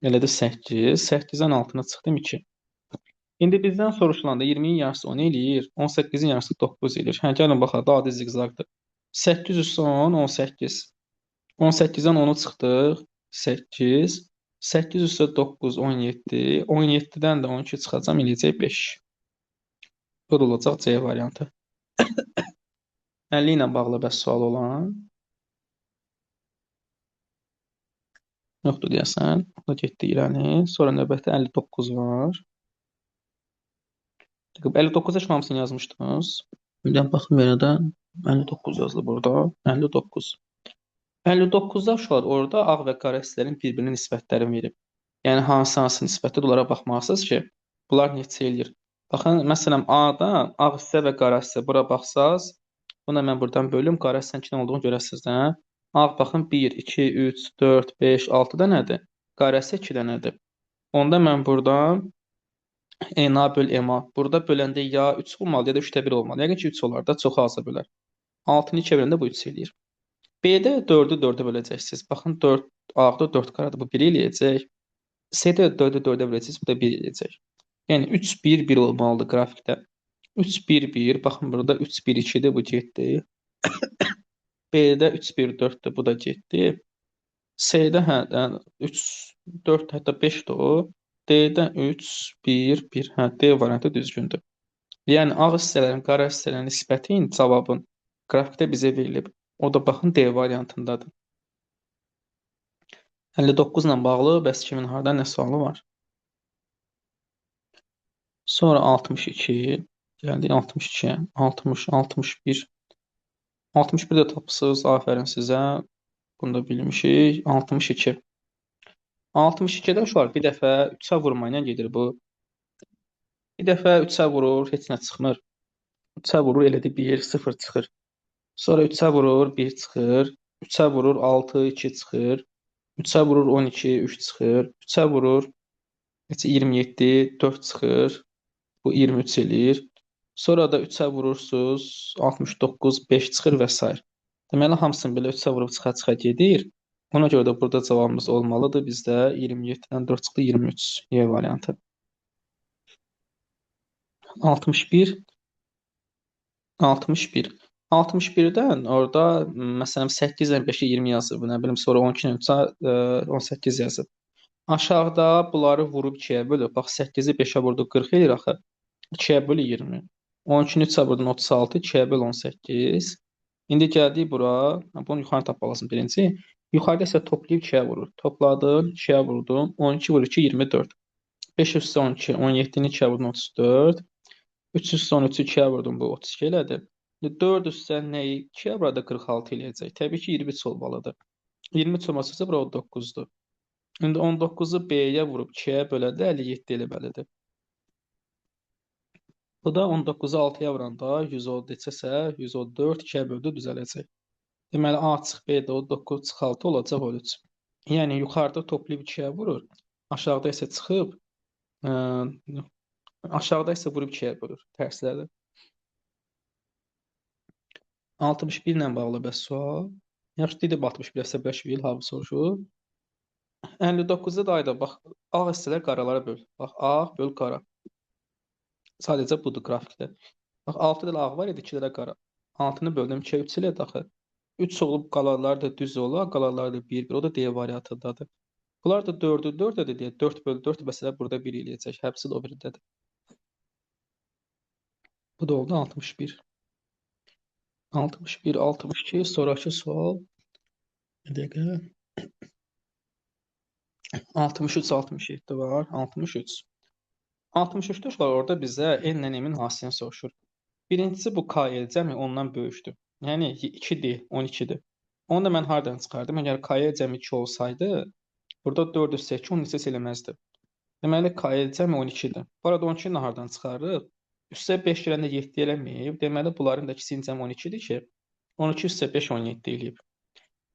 Elədi 8. 8-dən 6-nı çıxdım 2. İndi bizdən soruşulanda 20-nin yarısı 10 eləyir. 18-in yarısı 9 eləyir. Hə, gəlin baxaq, da adi ziqzaqdır. 8 üstə 10, 18. 18-dən 10-u çıxdıq, 8. 8 üstə 9, 17. 17-dən də 12 çıxacam, eləyəcək 5. Bu da olacaq C variantı. 50 ilə bağlı bəs sual olan? Yoxdur deyəsən. O da getdi irəli. Sonra növbətdə 59 var. 59-a heç hamısını yazmışdınız. Bir də baxım yenə də 59 yazılıb burada. 59. 59-da uşaqlar orada ağ və qara hissələrin bir-birinin nisbətlərini verib. Yəni hansı nisbətdir onlara baxmalısınız ki, bunlar neçə eləyir. Baxın, məsələn A-da ağ hissə və qara hissə bura baxsaz, buna mən buradan bölüm, qara hissənin 2-dən olduğunu görəsiniz də. Ağ baxın 1, 2, 3, 4, 5, 6 da nədir? Qara hissə 2 dənədir. Onda mən buradan NA böl MA. Burada böləndə ya 3 olmalı, ya da 3-də 1 olmalı. Yəqin ki 3 olar da, çox aza bölər. 6-nı 2-yə böləndə bu 3 eləyir. B-də 4-ü 4-ə böləcəksiniz. Baxın 4 A-da 4 qaradır. Bu 1 eləyəcək. C-də 4-ü 4-ə böləcəksiniz. Bu da 1 eləyəcək. Yəni 3 1 1 olmalıdır qrafikdə. 3 1 1. Baxın burada 3 1 2-dir. Bu getdi. B-də 3 1 4-dür. Bu da getdi. C-də hə 3 4 hətta 5-dir o. D-də 3 1 1. Hə, D variantı düzgündür. Yəni ağ hissələrin qara hissələrin nisbətin cavabın qrafikdə bizə verilib. O da baxın D variantındadır. 59 ilə bağlı bəs kimin harda nə sualı var? Sonra 62, gəldik 62, 60, 61. 61 də tapısınız, afərin sizə. Bunu da bilmişik. 62. 62-də uşaqlar bir dəfə 3-ə vurma ilə gedir bu. Bir dəfə 3-ə vurur, heç nə çıxmır. 3-ə vurur, elədi 1, 0 çıxır. Sonra 3-ə vurur, 1 çıxır. 3-ə vurur, 6, 2 çıxır. 3-ə vurur, 12, 3 çıxır. 3-ə vurur, 27, 4 çıxır. Bu 23 eləyir. Sonra da 3-ə vurursunuz, 69, 5 çıxır və s. Deməli, hamısını belə 3-ə vurub çıxa-çıxa gedir. Ona görə də burada cavabımız olmalıdır. Bizdə 27-dən 4 çıxdı, 23 Y variantı. 61. 61. 61-dən orada məsələn 8-lə 5-i 20 yazıb, nə bilim sonra 12-lə 18 yazıb. Aşağıda bunları vurub 2-yə bölüb. Bax 8-i 5-ə vurdu 40 eləyir axı. 2-yə böl 20. 12-ni 3-ə vurdun 36, 2-yə böl 18. İndi gəldik bura. Bunu yuxarı tapmaq lazım birinci. Yuxarıda isə toplayıb 2-yə vurur. Topladım, 2-yə vurdum. 12 vur 2, 24. 5 üstə 12, 17-ni 2-yə vurdum 34. 3 üstə 13-ü 2-yə vurdum, bu 32 elədi. 4 üstə nəyi 2-yə burada 46 eləyəcək. Təbii ki, 23 olmalıdır. 23 olmasısa bura 19-dur. İndi 19-u B-yə vurub 2-yə böləndə 57 eləməlidir. Bu da 19-u 6-ya vuranda 110 neçəsə 114 2-yə böldü düzələcək. Deməli A çıx B-də o 9 çıx 6 olacaq 13. Yəni yuxarıda toplayıb 2-yə vurur. Aşağıda isə çıxıb aşağıda isə vurub 2-yə bölür. Tərslədir. 61 ilə bağlı bəs sual. Yaxşı dedim 61 əsəbləşməyil, hamı soruşur. 59-da da ayda bax ağ hissələr qaralara böl. Bax ağ böl qara. Sadəcə budur qrafikdə. Bax 6 dənə ağ var idi, 2 dənə qara. 6-nı böldüm 2-yə 3 elədi axı. 3 olub qalanlar da düz olar, qalanlar da 1-1. O da D variantındadır. Bunlar da 4-ü 4 edir deyə 4 bölü 4 məsələ burada 1 eləyəcək. Həbsi də o birindədir. Bu da oldu 61. 61, 62. Sonraki sual. Bir dəqiqə. 63, 67 var. 63. 63-də uşaqlar orada bizə n-lə m-in hasilini soruşur. Birincisi bu KL cəmi ondan böyükdür. Yəni 2D, 12-dir. Onu da mən hardan çıxardım? Əgər KL cəmi 2 olsaydı, burada 4 üstə 2 10 neçəsə eləməzdi. Deməli KL cəmi 12-dir. Bu arada 12-ni hardan çıxarıb? Üstə 5 girəndə 7 eləməyib. Deməli bunların da ikisinin cəmi 12-dir ki, 12 üstə 5 17 eləyib.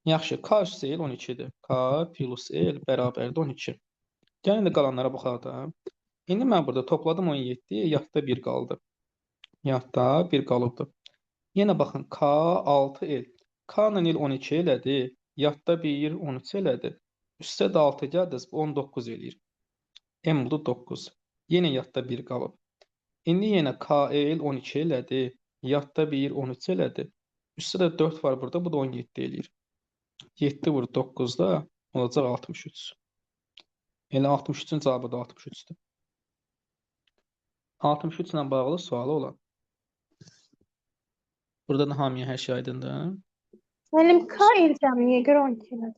Yaxşı, K üstə L 12-dir. K plus L bərabərdir 12. Gəlin də qalanlara baxaq da. İndi mən burada topladım 17, yadda 1 qaldı. Yadda 1 qalıbdır. Yenə baxın, K 6L. K ilə L 12 elədi. Yadda 1 13 elədi. Üstə də 6 gəldi, bu 19 eləyir. M oldu 9. Yenə yadda 1 qalıb. İndi yenə KL 12 elədi. Yadda 1 13 elədi. Üstə də 4 var burada, bu da 17 eləyir. 7 vur 9-da olacaq 63. Elə 63-ün cavabı da 63-dür. 63 ilə bağlı sualı olan. Burada da hamıya hər şey aydındır.
Müəllim K el cəmiyə görə 12 elədi.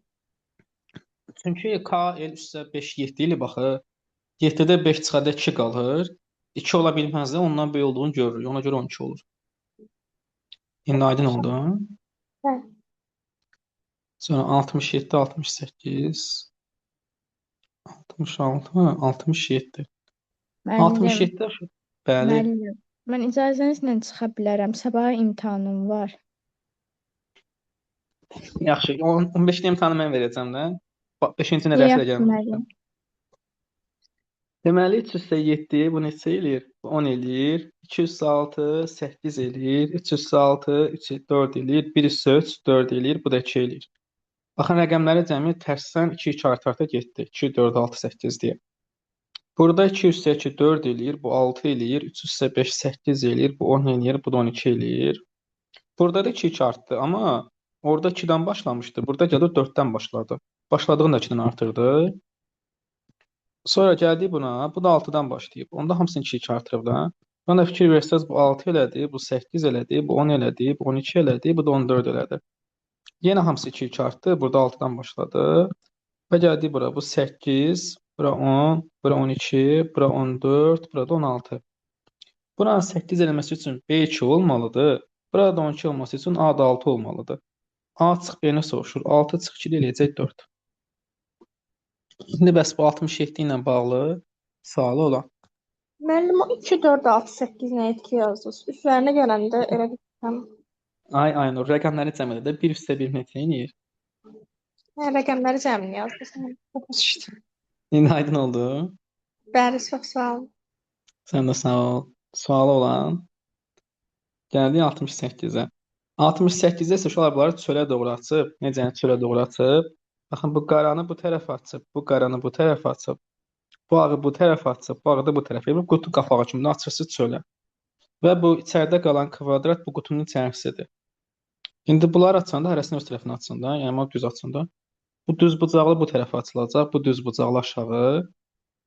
Çünki K L üstə 5 7 ilə baxır. 7-də 5 çıxanda 2 qalır. 2 ola bilməz də ondan böyük olduğunu görürük. Ona görə 12 olur. İndi aydın oldu.
Bəli.
Sonra 67, 68, 66, 67.
Müəllim,
67 bəli.
müəllim, mən icazənizlə çıxa bilərəm. Sabah imtahanım var.
Yaxşı, 15-ci imtahanı mən verəcəm də. 5-ci nə dərslə
Yaxşı,
gəlməyəcəm.
müəllim.
Deməli 3 üstə 7 bu neçə eləyir? 10 eləyir. 2 üstə 6 8 eləyir. 3 üstə 6 3 4 eləyir. 1 üstə 3 4 eləyir. Bu da 2 eləyir. Baxın rəqəmləri cəmi tərsdən 2 2 arta getdi. 2 4 6 8 deyə. Burada 2 üstə 2 4 eləyir. Bu 6 eləyir. 3 üstə 5 8 eləyir. Bu 10 eləyir. Bu da 12 eləyir. Burada da 2 2 artdı. Amma orada 2-dən başlamışdı. Burada gəlir 4-dən başladı. Başladığını da 2-dən artırdı. Sonra gəldik buna. Bu da 6-dan başlayıb. Onda hamısını 2-2 artırıb da. Bana fikir versəz bu 6 elədi, bu 8 elədi, bu 10 elədi, bu 12 elədi, bu da 14 elədi. Yenə hamısı 2-2 artdı. Burada 6-dan başladı. Və gəldik bura. Bu 8, bura 10, bura 12, bura 14, bura da 16. Buranın 8 eləməsi üçün B2 olmalıdır. Burada 12 olması üçün A da 6 olmalıdır. A çıx B-ni soruşur. 6 çıx 2 eləyəcək 4. İndi bəs bu 67 ilə bağlı sualı olan.
Müəllim o 2 4 6 8 nə etki yazdınız? Üstlərinə gələndə elə bilirəm.
Ay Aynur, rəqəmləri cəm edə 1 üstə 1 neçə eləyir?
Hə, rəqəmləri cəmini yazdınız.
İşte. İndi aydın oldu.
Bəli, çox sağ olun.
Sən də sağ ol. Sualı olan. Gəldik 68-ə. 68-də isə uşaqlar bunları çölə doğru açıb. Necə çölə doğru açıb? Baxın bu qaranı bu tərəfə açıb, bu qaranı bu tərəfə açıb. Bu ağı bu tərəfə açıb, bu ağı da bu tərəfə. Bu qutu qapağı kimi açırsız çölə. Və bu içəridə qalan kvadrat bu qutunun içərisidir. İndi bunları açanda hərəsini öz tərəfinə açsın da. Yəni mən düz açsın da. Bu düz bucaqlı bu tərəfə açılacaq. Bu düz bucaqlı aşağı.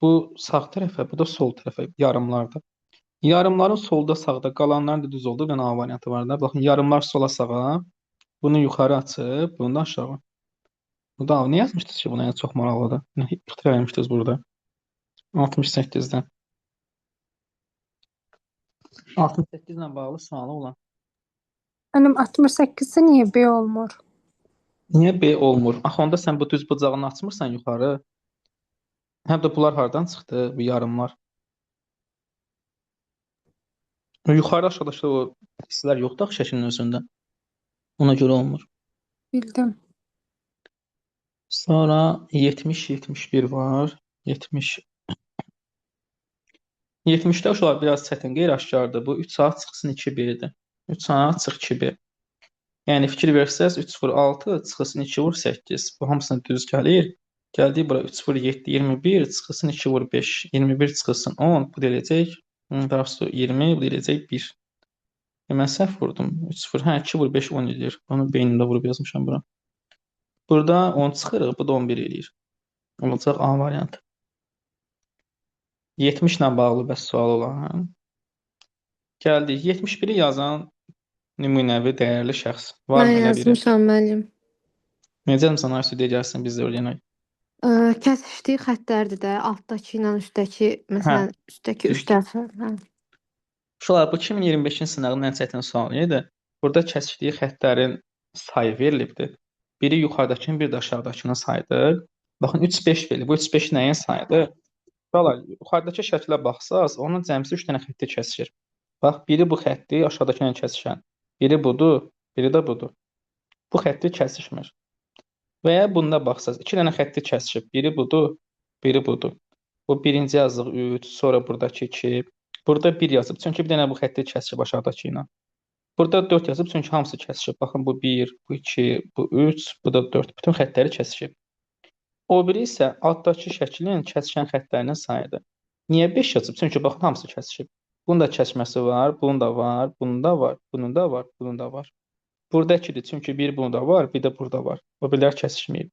Bu sağ tərəfə, bu da sol tərəfə yarımlarda. Yarımların solda, sağda qalanların da düz olduğu bir A variantı var da. Baxın, yarımlar sola sağa. Bunu yuxarı açıb, bunu da aşağı. Bu da ne yazmışdınız ki buna? Yəni çox maraqlıdır. Nə ixtira etmişdiniz burada? 68-dən. 68 ilə bağlı sualı olan.
Mənim 68-i niyə B olmur?
Niyə B olmur? Axı onda sən bu düz bucağını açmırsan yuxarı. Həm də bunlar hardan çıxdı? Bu yarımlar. Yuxarı aşağıda o hissələr yoxdur axı şəklin özündə. Ona görə olmur.
Bildim.
Sonra 70-71 var. 70. 70'də uşaqlar biraz çətin, qeyri-aşkardır. Bu 3 saat çıxsın 2B-dir. 3 saat çıx 2B. Yəni fikir versəz 3 vur 6 çıxsın 2 vur 8. Bu hamısını düz gəlir. Gəldi bura 3 vur 7 21 çıxsın 2 vur 5. 21 çıxsın 10. Bu deyiləcək. Daha sonra 20 bu deyiləcək 1. Mən səhv vurdum. 3 vur 2 vur 5 10 edir. Onu beynimdə vurub yazmışam bura. Burada 10 çıxırıq, bu da 11 eləyir. Olacaq A variantı. 70 ilə bağlı bəs sual olan. Gəldik. 71-i yazan nümunəvi dəyərli şəxs. Var
Mən
mı elə biri?
yazmışam müəllim.
Necə misən Aysudə gəlsin biz də öyrənək.
Kəsişdiyi xəttlərdir də, altdakı ilə üstdəki, məsələn, üstdəki 3 dəfə. Hə.
Uşaqlar, bu 2025-ci sınağın ən çətin sualı idi. Burada kəsişdiyi xəttlərin sayı verilibdir. Biri yuxarıdakının, bir də aşağıdakının sayıdır. Baxın 3-5 verilib. Bu 3-5 nəyin sayıdır? Uşaqlar, yuxarıdakı şəklə baxsaz, onun cəmsi 3 dənə xətti kəsişir. Bax, biri bu xətti aşağıdakı ilə kəsişən. Biri budur, biri də budur. Bu xətti kəsişmir. Və ya bunda baxsaz, 2 dənə xətti kəsişib. Biri budur, biri budur. Bu birinci yazıq 3, sonra buradakı 2. Burada 1 yazıb, çünki bir dənə bu xətti kəsişib aşağıdakı ilə. Burada 4 yazıb, çünki hamısı kəsişib. Baxın, bu 1, bu 2, bu 3, bu da 4. Bütün xəttləri kəsişib. O biri isə altdakı şəklin kəsişən xəttlərinin sayıdır. Niyə 5 yazıb? Çünki baxın, hamısı kəsişib. Bunun da kəsməsi var, bunun da var, bunun da var, bunun da var, bunun da var. Burada 2-dir, çünki 1 bunda var, bir də burada var. O birlər kəsişməyib.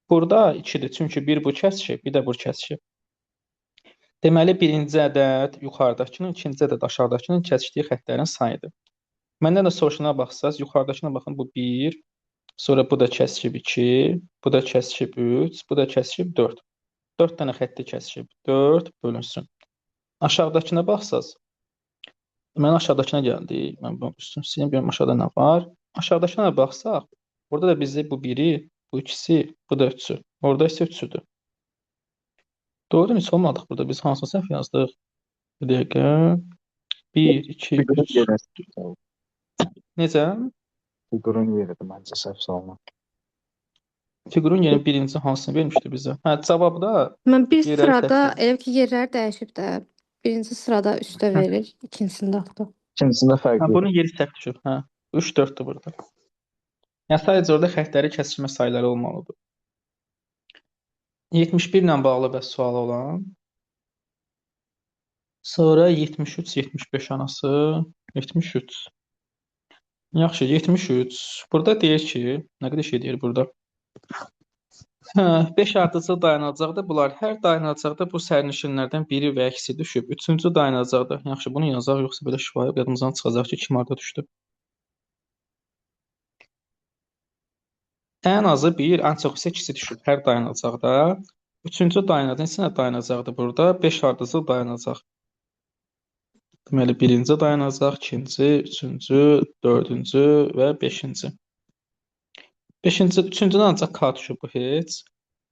Burada 2-dir, çünki 1 bu kəsişib, bir də bu kəsişib. Deməli, birinci ədəd yuxarıdakının, ikinci ədəd aşağıdakının kəsişdiyi xəttlərin sayıdır. Məndən də soruşuna baxsaz, yuxarıdakına baxın, bu 1, sonra bu da kəsişib 2, bu da kəsişib 3, bu da kəsişib 4. 4 dənə xətti kəsişib, 4 bölünsün. Aşağıdakına baxsaz, mən aşağıdakına gəldik, mən bunu üstünü sileyim, görüm aşağıda nə var. Aşağıdakına baxsaq, burada da bizdə bu 1-i, bu 2-si, bu da 3-ü. Orada isə 3-üdür. Doğru heç olmadıq burada, biz hansı səhv yazdıq? Bir dəqiqə. 1, 2, 3. Necə?
Fiqurun yeridir məncə səhv salma.
Fiqurun yeni birinci hansını vermişdi bizə? Hə, cavabda
Mən bir
yerləri
sırada,
tərtib.
elə ki, yerləri dəyişib də, birinci sırada üstə verir, ikincisində altda.
İkincisində
Hə,
fərqli.
bunun yeri səhv düşüb. Hə, 3, 4-dür burada. Yəni sadəcə orada xəttləri kəsişmə sayıları olmalıdır. 71 ilə bağlı bəs sual olan. Sonra 73, 75 anası. 73. Yaxşı, 73. Burada deyir ki, nə qədər şey deyir burada? Hə, 5 ardıcıl dayanacaqda bunlar hər dayanacaqda bu sərnişinlərdən biri və ikisi düşüb. Üçüncü dayanacaqda. Yaxşı, bunu yazaq, yoxsa belə şifahi yadımızdan çıxacaq ki, kim harda düşdü. Ən azı 1, ən çox isə ikisi düşüb hər dayanacaqda. Üçüncü dayanacaq isə nə dayanacaqdır burada? 5 ardıcıl dayanacaq. Deməli, birinci dayanacaq, ikinci, üçüncü, dördüncü və beşinci. Üçüncüdən ancaq K düşüb bu heç.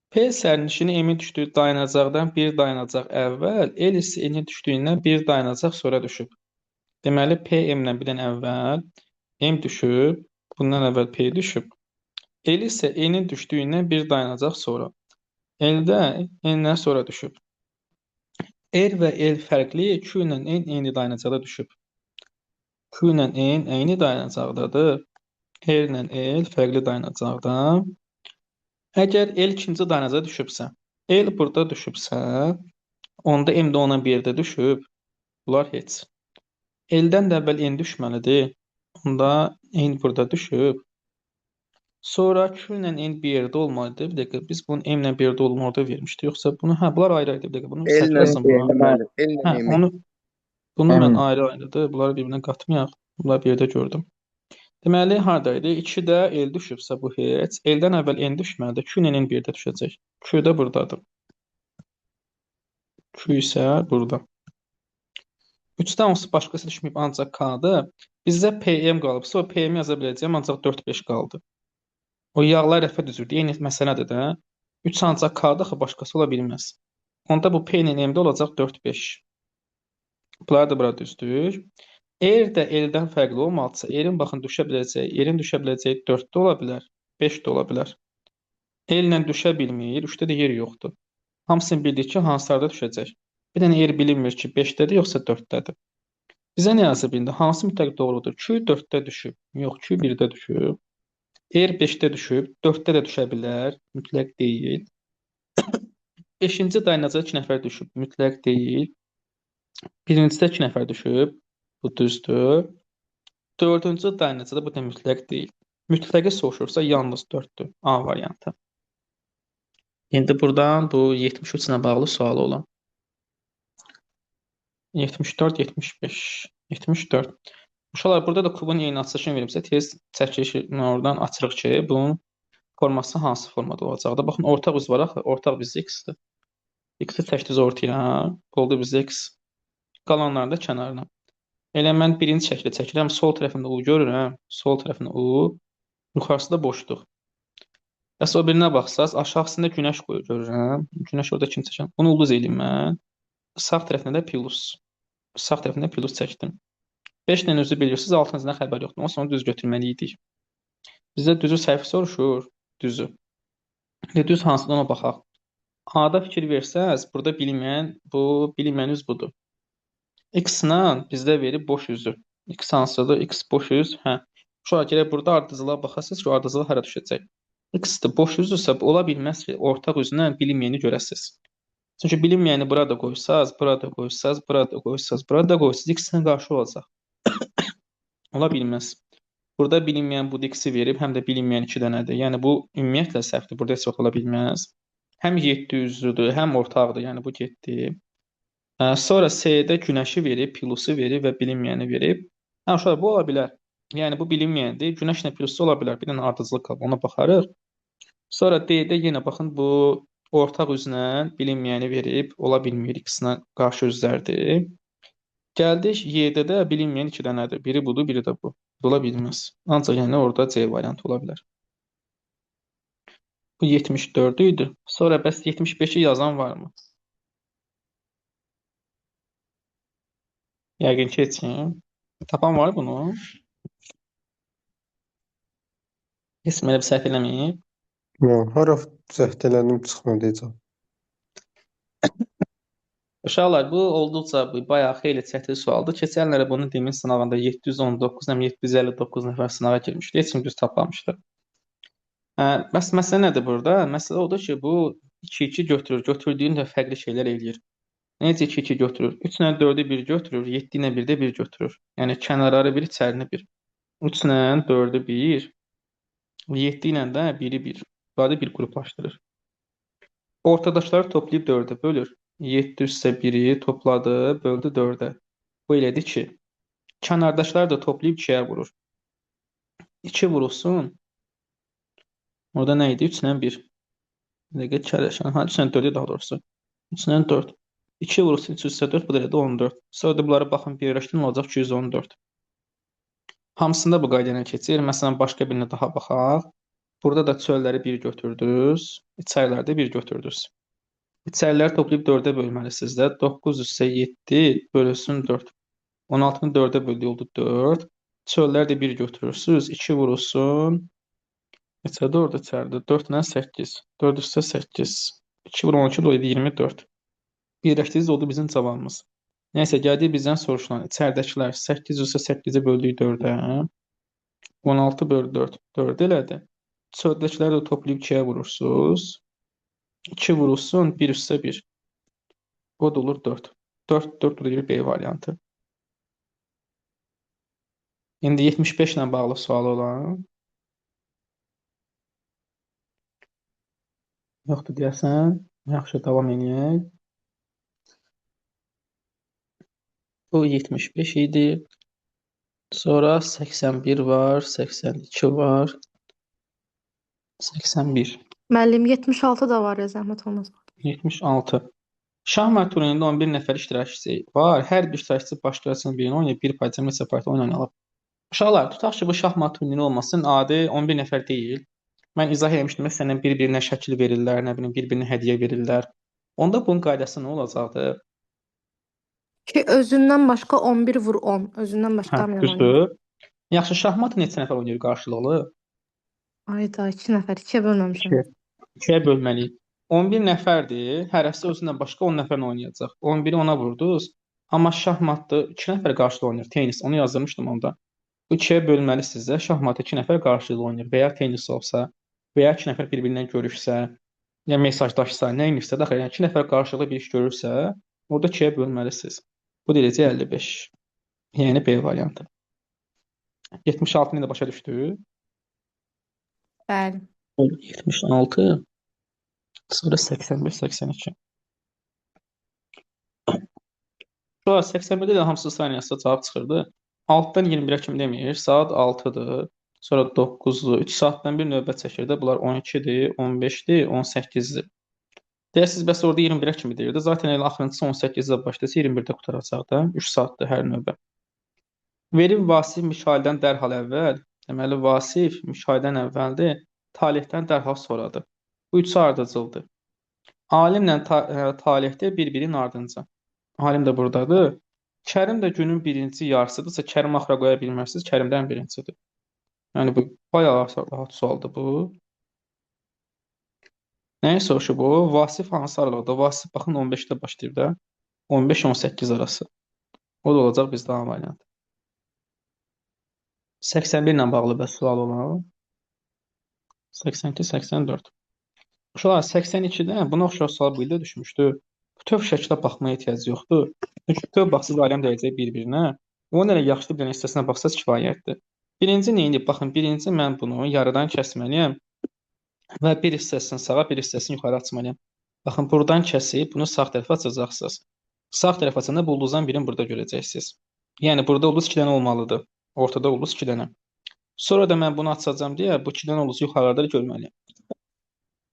P sərnişini M-in düşdüyü dayanacaqdan bir dayanacaq əvvəl, L isə N-in düşdüyündən bir dayanacaq sonra düşüb. Deməli, P M-dən birdən əvvəl, M düşüb, bundan əvvəl P düşüb. L isə N-in düşdüyündən bir dayanacaq sonra. L-də N-dən sonra düşüb. R və L fərqli, Q ilə N eyni dayanacaqda düşüb. Q ilə N eyni dayanacaqdadır. R ilə L fərqli dayanacaqda. Əgər L ikinci dayanacaqda düşübsə, L burada düşübsə, onda M də ona bir yerdə düşüb. Bunlar heç. L-dən də əvvəl N düşməlidir. Onda N burada düşüb. Sonra Q ilə N bir yerdə olmalıdır. Bir dəqiqə biz bunun M ilə bir yerdə olduğunu orada vermişdik. Yoxsa bunu bunlar ayrı-ayrı bir dəqiqə bunu səhv
Ellə
yazdım
P-dir
buna.
müəllim. Ellə M.
Onu bunu mən
Əmin.
ayrı-ayrıdır. Bunları bir-birinə qatmayaq. Bunları bir yerdə gördüm. Deməli hardaydı? 2-də L düşübsə bu heç. L-dən əvvəl N düşməlidir. Q ilə N bir yerdə düşəcək. Q də burdadır. Q isə burada. 3-dən onsuz başqası düşməyib ancaq K-dır. Bizdə PM qalıbsa o PM yaza biləcəyəm ancaq 4-5 qaldı. O yağlar rəfə düzürdü. Eyni məsələdir də. 3 ancaq K-da axı başqası ola bilməz. Onda bu P ilə M-də olacaq 4-5. Bunlar da bura düzdür. Eğer də L-dən fərqli olmalıdırsa, R-in baxın düşə biləcəyi 4-də ola bilər, 5 də ola bilər. L-lə düşə bilmir, 3-də də yer yoxdur. Hamısını bildik ki, hansılarda düşəcək. Bir dənə R bilinmir ki, 5-dədir yoxsa 4-dədir. Bizə nə yazıb indi? Hansı mütləq doğrudur? Q 4-də düşüb. Yox, Q 1-də düşüb. R 5-də düşüb. 4-də də düşə bilər. Mütləq deyil. 5-ci dayanacağa 2 nəfər düşüb. Mütləq deyil. Birincidə 2 nəfər düşüb. Bu düzdür. 4-cü dayanacaqda bu da mütləq deyil. Mütləqi soruşursa yalnız 4-dür. A variantı. İndi buradan bu 73 ilə bağlı sual olan. 74, 75, 74. Uşaqlar burada da kubun yeni açılışını verimsə tez çəkilişini oradan açırıq ki, bunun forması hansı formada olacaqdır. Baxın, ortaq üz var axı. Ortaq bizdə x-dir. X-i çəkdiniz ortaya. Oldu bizdə x. Qalanları da kənarına. Elə mən birinci şəkli çəkirəm. Sol tərəfində U görürəm. Sol tərəfində U. Yuxarısı da boşluq. Bəs o birinə baxsaz, aşağısında günəş görürəm. Günəş orada kim çəkəm? Bunu ulduz eləyim mən. Sağ tərəfində də plus. Sağ tərəfində plus çəkdim. 5 ilə özü bilirsiniz, altınızdan xəbər yoxdur. Onu düz götürməliydik. Bizdə düzü səhv soruşur. Düzü. Düz hansıdan ona baxaq. A-da fikir versəz, burada bilinməyən üz budur. X-la bizdə verib boş üzü. X hansıdır? X boş üz. Hə. Uşaq gərək burada ardıcılığa baxasınız ki, o ardıcılıq hara düşəcək. X-də boş üzürsə, ola bilməz ki, ortaq üzlə bilinməyəni görəsiniz. Çünki bilinməyəni burada qoysaz, burada qoysaz, burada qoysaz, burada qoysaz, X-lə qarşı olacaq. Ola bilməz. Burada bilinməyən bu X-i verib, həm də bilinməyən 2 dənədir. Yəni bu ümumiyyətlə səhvdir. Burada heç vaxt ola bilməz. Həm 7 üzlüdür, həm ortaqdır. Yəni bu getdi. Sonra C-də günəşi verib, plusu verib və bilinməyəni verib. Uşaqlar, bu ola bilər. Yəni bu bilinməyəndir. Günəşlə plusu ola bilər. Bir dənə ardıcılıq qalıb, ona baxarıq. Sonra D-də yenə baxın, bu ortaq üzlə bilinməyəni verib, ola bilmir. X-lə qarşı üzlərdir. Gəldik Y-də də bilinməyən 2 dənədir. Biri budur, biri də bu. Bu ola bilməz. Ancaq yəni orada C variantı ola bilər. Bu 74 idi. Sonra bəs 75-i yazan varmı? Yəqin ki, etsin. Tapan var bunu? Heç mənə bir səhv eləməyib.
Hara cəhd elədim çıxmadı heç.
Uşaqlar, bu olduqca bayağı xeyli çətin sualdır. Keçən illərə bunun demin sınağında 719, 759 nəfər sınağa girmişdi. Heç kim düz tapmamışdı. Bəs məsələ nədir burada? Məsələ odur ki, bu 2-2 götürür. Götürdüyün də fərqli şeylər eləyir. Necə 2-2 götürür? 3 ilə 4-ü 1 götürür, 7 ilə 1-də 1 götürür. Yəni kənarları 1, içərini 1. 3 ilə 4-ü 1, 7 ilə də 1-i 1. Bunları bir qruplaşdırır. Ortadakıları toplayıb 4-ə bölür. 7 üstə 1-i topladı, böldü 4-ə. Bu elədi ki, kənardakıları da toplayıb 2-yə vurur. 2 vurulsun. Orada nə idi? 3 ilə 1. Bir dəqiqə kərəşən. 3 ilə 4-ü daha doğrusu. 3 ilə 4. 2 vurulsun 3 üstə 4, bu da elədi 14. Sonra da bunları baxın, birləşdirin olacaq 214. Hamısında bu qayda ilə keçir. Məsələn, başqa birinə daha baxaq. Burada da çölləri 1 götürdünüz. İçəriləri də 1 götürdünüz. İçəriləri toplayıb 4-ə bölməlisiniz də. 9 üstə 7 bölünsün 4. 16-nı 4-ə böldü, oldu 4. Çölləri də 1 götürürsünüz. 2 vurulsun. Neçədə orada içəridə? 4 ilə 8. 4 üstə 8. 2 vur 12 oldu 24. Birləşdiniz oldu bizim cavabımız. Nəysə, gəldik bizdən soruşulan. İçəridəkilər 8 üstə 8-i böldük 4-ə. 16 bölü 4. 4 elədi. Çöldəkiləri də toplayıb 2-yə vurursunuz. 2 vurulsun 1 üstə 1. O da olur 4. 4 deyir B variantı. İndi 75 ilə bağlı sual olan. Yoxdur deyəsən. Yaxşı, davam edək. Bu 75 idi. Sonra 81 var, 82 var, 81,
Müəllim 76 da var ya, zəhmət olmasa.
76. Şahmat turnirində 11 nəfər iştirakçısı var. Hər bir iştirakçı başqasının birini oynayıb, bir partiya neçə partiya oyun oynayıb. Uşaqlar, tutaq ki, bu şahmat turniri olmasın, adi 11 nəfər deyil. Mən izah etmişdim, məsələn, bir-birinə şəkil verirlər, nə bilim, bir-birinə hədiyyə verirlər. Onda bunun qaydası nə olacaqdı?
Ki özündən başqa 11 vur 10. Özündən başqa
Hə,
olmayan oyun.
düzdür. Yaxşı, şahmat neçə nəfər oynayır qarşılıqlı?
Ayda 2 nəfər, 2-yə bölməmişəm.
2-yə bölməliyik. 11 nəfərdir, hərəsi özündən başqa 10 nəfərlə oynayacaq. 11-i ona vurdunuz, amma şahmatda 2 nəfər qarşılıqlı oynayır, tenis. Onu yazdırmışdım onda. Bu 2-yə bölməlisiniz də, şahmatda 2 nəfər qarşılıqlı oynayır və ya tenis olsa, və ya 2 nəfər bir-birindən görüşsə, ya mesajlaşsa, nə edirsə də, yəni 2 nəfər qarşılıqlı bir iş görürsə, orada 2-yə bölməlisiniz. Bu deyəcək 55. Yəni B variantı. 76-nı da başa düşdük.
Bəli.
76, sonra 85, 82. Sonra 81-də də hamısı saniyəsində cavab çıxırdı. 6-dan 21-ə kimi demir, saat 6-dır. Sonra 9-dur, 3 saatdan bir növbət çəkir də. Bunlar 12-dir, 15-dir, 18-dir. Deyəsiniz, bəs orada 21-ə kimi deyirdi. Zaten elə axırıncısı 18-də başlayırsa 21-də qutaracaq da. 3 saatdır hər növbə. Verib Vasif müşahidən dərhal əvvəl. Deməli, Vasif müşahidən əvvəldir. Talihdən dərhal sonradır. Bu üçü ardıcıldır. Alimlə talihdə bir-birinin ardınca. Alim də buradadır. Kərim də günün birinci yarısıdırsa, Kərim axıra qoya bilmərsiniz, Kərimdən birincidir. Yəni, bu bayağı rahat sualdır bu. Nəyə soruşu bu? Vasif hansı aralıqda? Vasif baxın 15-də başlayır da. 15-18 arası. O da olacaq bizdə A variantı. 81 ilə bağlı bəs sual olan. 82, 84. Uşaqlar, 82-dən buna oxşar sual bu ildə düşmüşdü. Bütöv şəklə baxmaya ehtiyac yoxdur. Çünki bütöv baxsız aləm dəyəcək bir-birinə. Onun elə yaxşı bir dənə hissəsinə baxsaz kifayətdir. Birinci neyini? Baxın, birinci mən bunu yarıdan kəsməliyəm və bir hissəsini sağa, bir hissəsini yuxarı açmalıyam. Baxın, buradan kəsib bunu sağ tərəfə açacaqsınız. Sağ tərəfə açanda bu ulduzdan birini burada görəcəksiniz. Yəni, burada ulduz 2 dənə olmalıdır. Ortada ulduz 2 dənə. Sonra da mən bunu açacağam deyə bu 2 dənə ulduzu yuxarıda görməliyəm.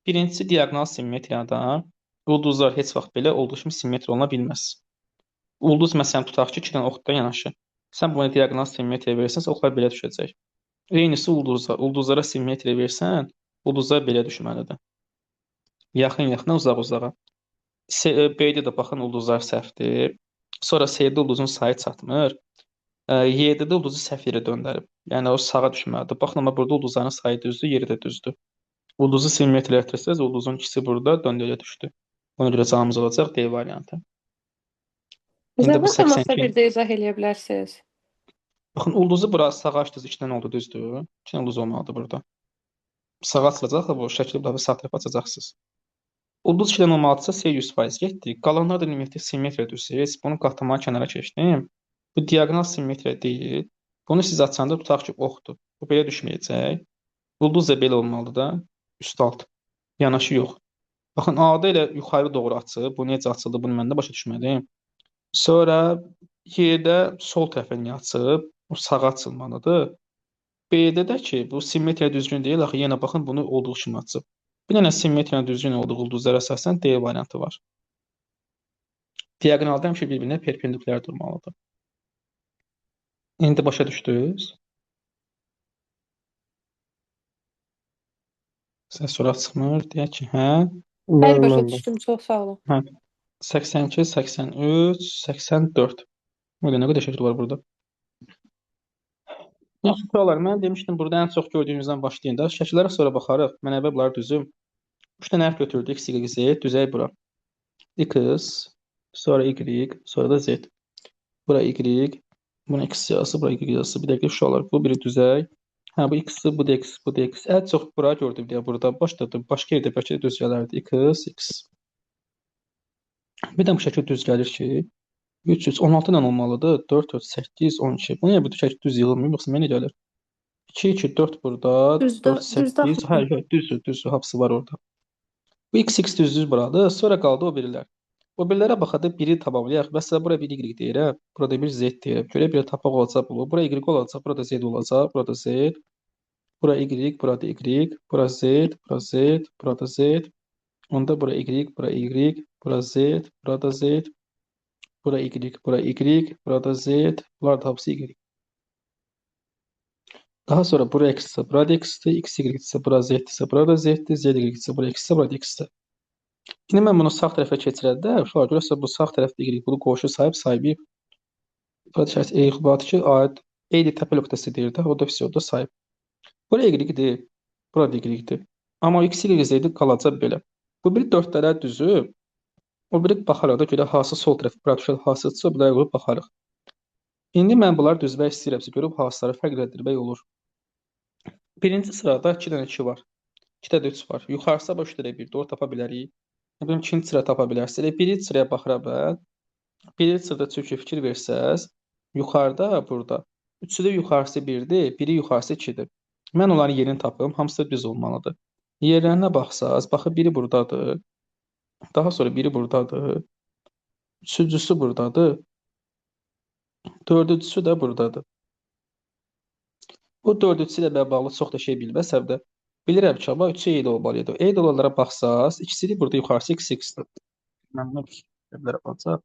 Birincisi diaqonal simmetriyada ulduzlar heç vaxt belə olduğu kimi simmetriya oluna bilməz. Ulduz məsələn tutaq ki, 2 dənə oxdan yanaşı. Sən buna diaqonal simmetriya versənsə, oxlar belə düşəcək. Eynisi ulduzlar. Ulduzlara simmetriya versən, ulduzlar belə düşməlidir. Yaxın-yaxına, uzaq-uzağa. B-də də baxın, ulduzlar səhvdir. Sonra C-də ulduzun sayı çatmır. Y-də də ulduzu səhv yerə döndərib. Yəni, o sağa düşməlidir. Baxın, amma burada ulduzların sayı düzdür, yeri də düzdür. Ulduzu simmetriya etirsəz, ulduzun ikisi burada döndürə düşdü. Ona görə cavabımız olacaq D variantı. İndi bu
Zəhmət olmasa
82.
bir də izah eləyə bilərsiniz.
Baxın, ulduzu bura sağa açdınız, 2 dənə oldu, düzdür. 2 dənə ulduz olmalıdır burada. Sağa açılacaq da bu şəkli burada sağ tərəfə açacaqsınız. Ulduz 2 dənə olmalıdırsa C 100% getdi. Qalanlar da ümumiyyətlə simmetriya düzdür. Bunu qatlamanı kənara keçdim. Bu diaqonal simmetriya deyil. Bunu siz açanda tutaq ki, oxdur. Bu belə düşməyəcək. Ulduz da belə olmalıdır da. Üst-alt. Yanaşı yox. Baxın, A-da elə yuxarı doğru açıb. Bu necə açıldı, bunu mən də başa düşmədim. Sonra Y-də sol tərəfə niyə açıb? O sağa açılmalıdır. B-də də ki, bu simmetriya düzgün deyil. Axı, yenə baxın, bunu olduğu kimi açıb. Bir dənə simmetriya düzgün olduğu ulduzlara əsasən D variantı var. Diaqonalda həmişə bir-birinə perpendikulyar durmalıdır. İndi başa düşdünüz? Səs sonra çıxmır. Deyək ki, hə.
Bəli, başa
Mən
düşdüm. Çox sağ olun.
Hə. 82, 83, 84. Öyle nə qədər şəkil var burada. Yaxşı, suallar. Mən demişdim, burada ən çox gördüyümüzdən başlayın da. Şəkillərə sonra baxarıq. Mən əvvəl bunları düzüm. 3 dənə hərf götürdük. X, Y, Z. Düzək bura. X, sonra Y, sonra da Z. Bura Y, buna X yazısı, bura Y yazısı. Bir dəqiqə uşaqlar. Bu biri düzək. Hə, bu X, bu da X, bu da X. Ən çox bura gördüm deyə burada başladım. Başqa yerdə bəlkə də düz gələrdi. X, X. Bir də bu şəkil düz gəlir ki, 3, 16 ilə olmalıdır. 4, 4, 8, 12. Bu niyə bu şəkil düz yığılmıyor? Yoxsa mənə gəlir? 2, 2, 4 burada. 4, 8. Hə, düzdür, hamısı var orada. Bu x düzdür buradır. Sonra qaldı o birilər. O birlərə baxanda biri tamamlayaq. Məsələn, bura bir y deyirəm. Burada bir z deyirəm. Görə bir tapaq olacaq bu. Bura y olacaq. Burada z olacaq. Burada z. Bura y, burada y. Bura z, bura z, burada z. Onda bura y, bura y. Bura z, burada z. Bura y, bura y. Burada z. Bunlar da hamısı y. Daha sonra bura x-sə, burada x-dir. X, y ise bura z-dirsə, burada z-dir. Z, y ise bura x-sə, burada x-dir. Şimdi mən bunu sağ tərəfə keçirəndə, uşaqlar görürsə bu sağ tərəfdə y bunu qonşu sayıb sayıb. İfadə şərti eğibatı ki, aid eyni təpə nöqtəsi deyir də, o da fisioda sayıb. Bura y-dir, burada y-dir. Amma x, y zeydi qalacaq belə. Bu biri 4 dənə düzü, o biri baxarıq da görə hansı sol tərəf, bura düşən hansıdırsa, bunlara görə baxarıq. İndi mən bunları düzmək istəyirəmsə, görüb hansıları fərqləndirmək olur. Birinci sırada 2 dənə 2 var. 2 dənə 3 var. Yuxarısa 3 dənə 1, doğru tapa bilərik. Bilmem ikinci sıra tapa bilərsə, elə birinci sıraya baxıram mən. Birinci sırada çünki fikir versəz, yuxarıda burada. Üçü də yuxarısı 1-dir, biri yuxarısı 2-dir. Mən onların yerini tapım, hamısı da düz olmalıdır. Yerlərinə baxsaz, baxın biri buradadır. Daha sonra biri buradadır. Üçüncüsü buradadır. Dördüncüsü də buradadır. Bu dördüncüsü ilə mən bağlı çox da şey bilməsəm də, bilirəm ki, amma 3-ə eyni olmalıydı. Eyni olanlara baxsaz, ikisini burada yuxarısı x-dir. Məndən bir şeylərə baxacaq.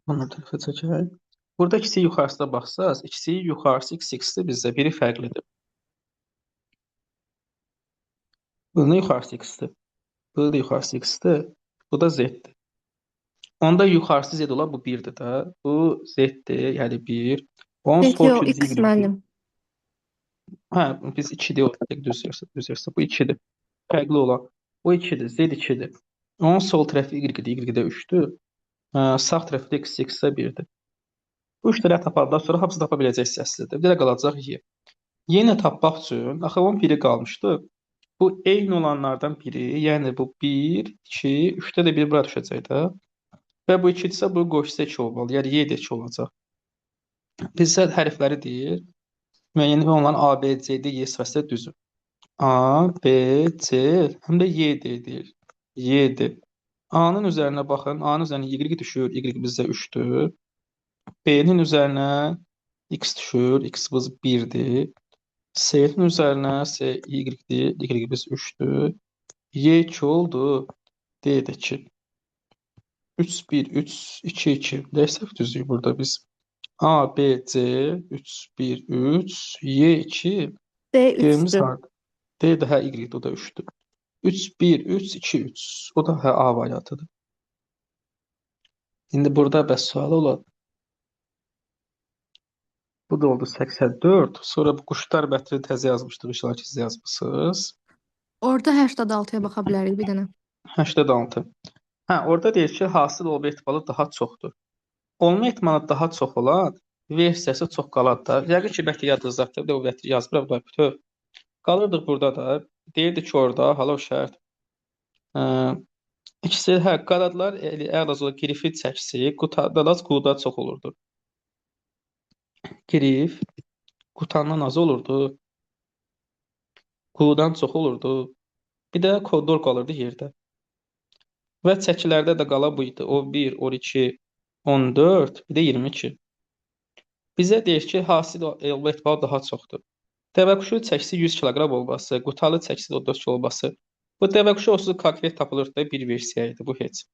Bunu tərəfə çəkək. Burada ikisi yuxarısına baxsaz, ikisi yuxarısı x-dir bizdə, biri fərqlidir. Bunun yuxarısı x-dir. Bu da yuxarısı x-dir. Bu da z-dir. Onda yuxarısı z olan bu 1-dir də. Bu z-dir, yəni 1. Onun sol
Yox,
ikinci
X
y-dir.
müəllim.
Hə, biz 2 deyirik, düzürsə. Bu 2-dir. Fərqli olan. Bu 2-dir, z 2-dir. Onun sol tərəfi y-dir, y-də 3-dür. Sağ tərəfi də x-ə 1-dir. Bu 3 dənə tapandan sonra hamısını tapa biləcəksiniz əslində. Bir də qalacaq y. Yenə tapmaq üçün, axı onun biri qalmışdı. Bu eyni olanlardan biri, yəni bu 1, 2, 3-də də biri bura düşəcək də. Və bu 2-dirsə, bu qoşsa 2 olmalı. Yəni y də 2 olacaq. Bizə hərfləri deyir. Müəyyən onların A, B, C, D, Y sırasında düzür. A, B, C, həm də Y deyir. Y-dir. A-nın üzərinə baxın. A-nın üzərinə y düşür. Y bizdə 3-dür. B-nin üzərinə x düşür. X biz 1-dir. C-nin üzərinə C, y-dir. Y biz 3-dür. Y 2 oldu. D də 2. 3, 1, 3, 2, 2. Dərsək düzüyük burada biz. A, B, C, 3, 1, 3, Y, 2.
D
D'miz
3-dür.
harda? D də hə, Y, o da 3-dür. 3, 1, 3, 2, 3. O da hə, A variantıdır. İndi burada bəs sual olan. Bu da oldu 84. Sonra bu quşlar mətni təzə yazmışdıq, inşallah ki, siz yazmısınız.
Orada 86-ya baxa bilərik bir dənə.
86. Hə, orada deyir ki, hasil olma ehtimalı daha çoxdur. Olma ehtimalı daha çox olan versiyası çox qalandır da. Yəqin ki, bəlkə yadınızdadır. Bir də o vətri yazmıram da bütöv. Qalırdıq burada da. Deyirdi ki, orada hala o şərt. İkisi, hə, qanadlar ən az olan grifin çəkisi qutandan az qudan çox olurdu. Grif qutandan az olurdu. Qudan çox olurdu. Bir də kondor qalırdı yerdə. Və çəkilərdə də qalan bu idi. 11, 12, 14, bir də 22. Bizə deyir ki, hasil olma ehtimalı daha çoxdur. Dəvəquşun çəkisi 100 kiloqram olması, qutalı çəkisi 14 kilo olması. Bu dəvəquşu onsuz konkret tapılırdı da bir versiya idi, bu heç.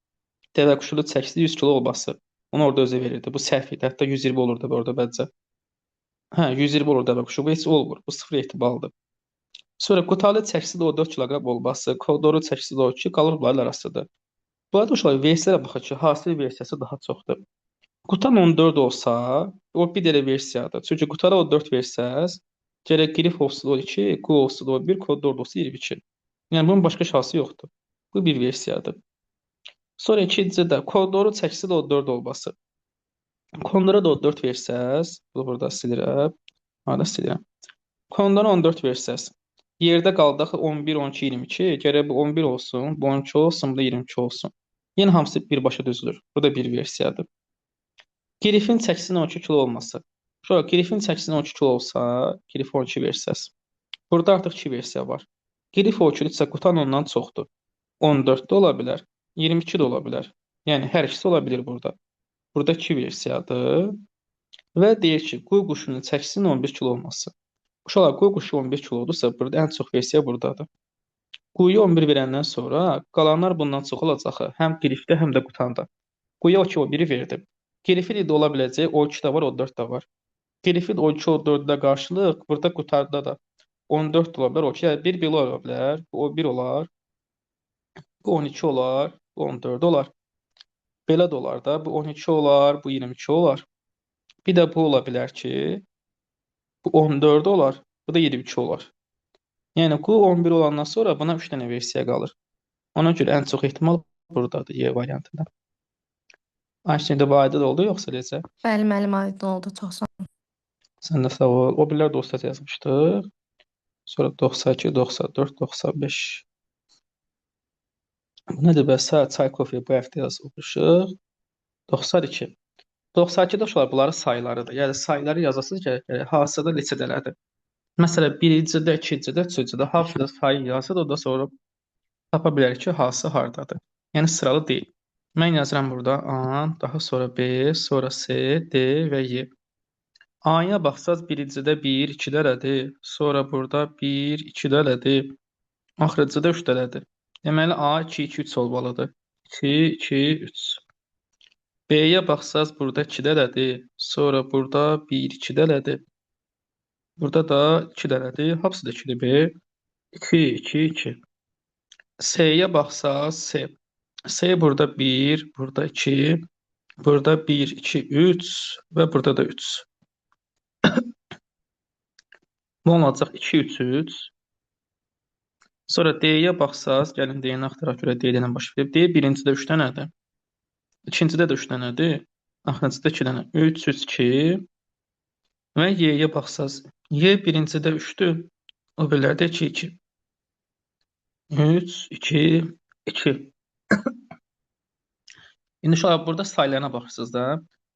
Dəvəquşun çəkisi 100 kilo olması. Onu orada özü verirdi. Bu səhv idi. Hətta 120 olurdu orada bəncə. Hə, 120 olur dəvəquşu. Bu heç olmur. Bu 0 ehtimaldır. Sonra qutalı çəkisi 14 kiloqram olması, kondorun çəkisi 12 qalır bunların arasında. Bu arada uşaqlar versiyalara baxın ki, hasil versiyası daha çoxdur. Qutan 14 olsa, o bir dənə versiyadır. Çünki qutana 14 versəz, gərək grif olsun 12, qu olsun 11, kondor olsun 22. Yəni bunun başqa şansı yoxdur. Bu bir versiyadır. Sonra ikincidə kondorun çəkisi də 14 olması. Kondora da 14 versəz, bunu burada silirəm. Harada silirəm. Kondora 14 versəz, yerdə qaldı axı 11, 12, 22. Gərək bu 11 olsun, bu 12 olsun, bu da 22 olsun. Yenə hamısı birbaşa düzülür. Bu da bir versiyadır. Grifin çəkisinin 12 kilo olması. Sonra grifin çəkisinin 12 kilo olsa, grif 12 versəz. Burada artıq iki versiya var. Qrif O2-sə qutan ondan çoxdur. 14 də ola bilər, 22 də ola bilər. Yəni hər ikisi ola bilir burada. Burada iki versiyadır. Və deyir ki, quy quşunun çəkisinin 11 kilo olması. Uşaqlar, quy quşu 11 kilodursa, burada ən çox versiya buradadır. Quyuya 11 verəndən sonra qalanlar bundan çox olacaq. Həm qrifdə, həm də qutanda. Quyuya o 1-i verdim. Qrifin də ola biləcək, o 2 də var, o 4 də var. Qrifin o 2, o 4-də qarşılıq, burada qutarda da 14 ola bilər, o 2, yəni 1 belə ola bilər, bu o 1 olar, bu 12 olar, bu 14 olar. Belə də olar da, bu 12 olar, bu 22 olar. Bir də bu ola bilər ki, bu 14 olar, bu da 22 olar. Yəni Q 11 olandan sonra buna 3 dənə versiya qalır. Ona görə ən çox ehtimal buradadır Y variantında. Ayşəndə bu aydın oldu yoxsa necə?
Bəli, müəllim aydın oldu. Çox sağ olun.
Sən də sağ ol. O birlər dostlar yazmışdıq. Sonra 92, 94, 95. Bu nədir bəs? Çaykofiya bu həftə yazılmışıq. 92. 92-də uşaqlar bunları sayılarıdır. Yəni sayıları yazasınız ki, hasıda neçədələrdir. Məsələn, birincidə, ikincidə, üçüncüdə hamısında sayı yazır, ondan sonra tapa bilərik ki, hansı hardadır. Yəni sıralı deyil. Mən yazıram burada A, daha sonra B, sonra C, D və Y. A-ya baxsaz birincidə 1, 2 dələdir. Sonra burada 1, 2 dələdir. Axırıncıda 3 dələdir. Deməli A 2, 2, 3 olmalıdır. 2, 2, 3. B-yə baxsaz burada 2 dələdir. Sonra burada 1, 2 dələdir. Burada da 2 dənədir. Hamısı da 2-dir B. 2, 2, 2. C-yə baxsaq, C. C burada 1, burada 2, burada 1, 2, 3 və burada da 3. Bu olacaq 2, 3, 3. Sonra D-yə baxsaq, gəlin D-ni axtaraq görə D ilə baş verib. D birincidə 3 dənədir. İkincidə də 3 dənədir. Axırıncıda 2 dənə. 3, 3, 2. Və Y-yə baxsaq, Y birincidə 3-dür. O birlərdə 2, 2. 3, 2, 2. İndi uşaqlar burada sayılarına baxırsınız da.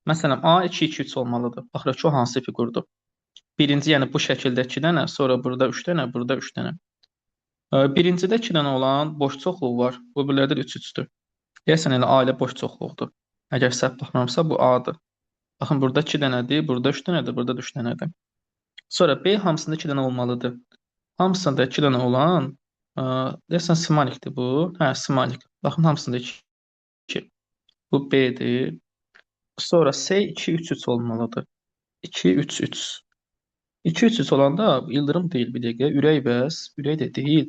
Məsələn, A 2, 2, 3 olmalıdır. Baxırıq ki, o hansı fiqurdur. Birinci, yəni bu şəkildə 2 dənə, sonra burada 3 dənə, burada 3 dənə. Birincidə 2 dənə olan boş çoxluq var. Bu birlərdə də 3, 3-dür. Deyəsən elə A ilə boş çoxluqdur. Əgər səhv baxmıramsa, bu A-dır. Baxın, burada 2 dənədir, burada 3 dənədir, burada da 3 dənədir. Sonra B hamısında 2 dənə olmalıdır. Hamısında 2 dənə olan, deyəsən smalikdir bu. Hə, smalik. Baxın, hamısında 2. Bu B-dir. Sonra C 2, 3, 3 olmalıdır. 2, 3, 3. 2, 3, 3 olanda yıldırım deyil bir dəqiqə. Ürək bəs. Ürək də deyil.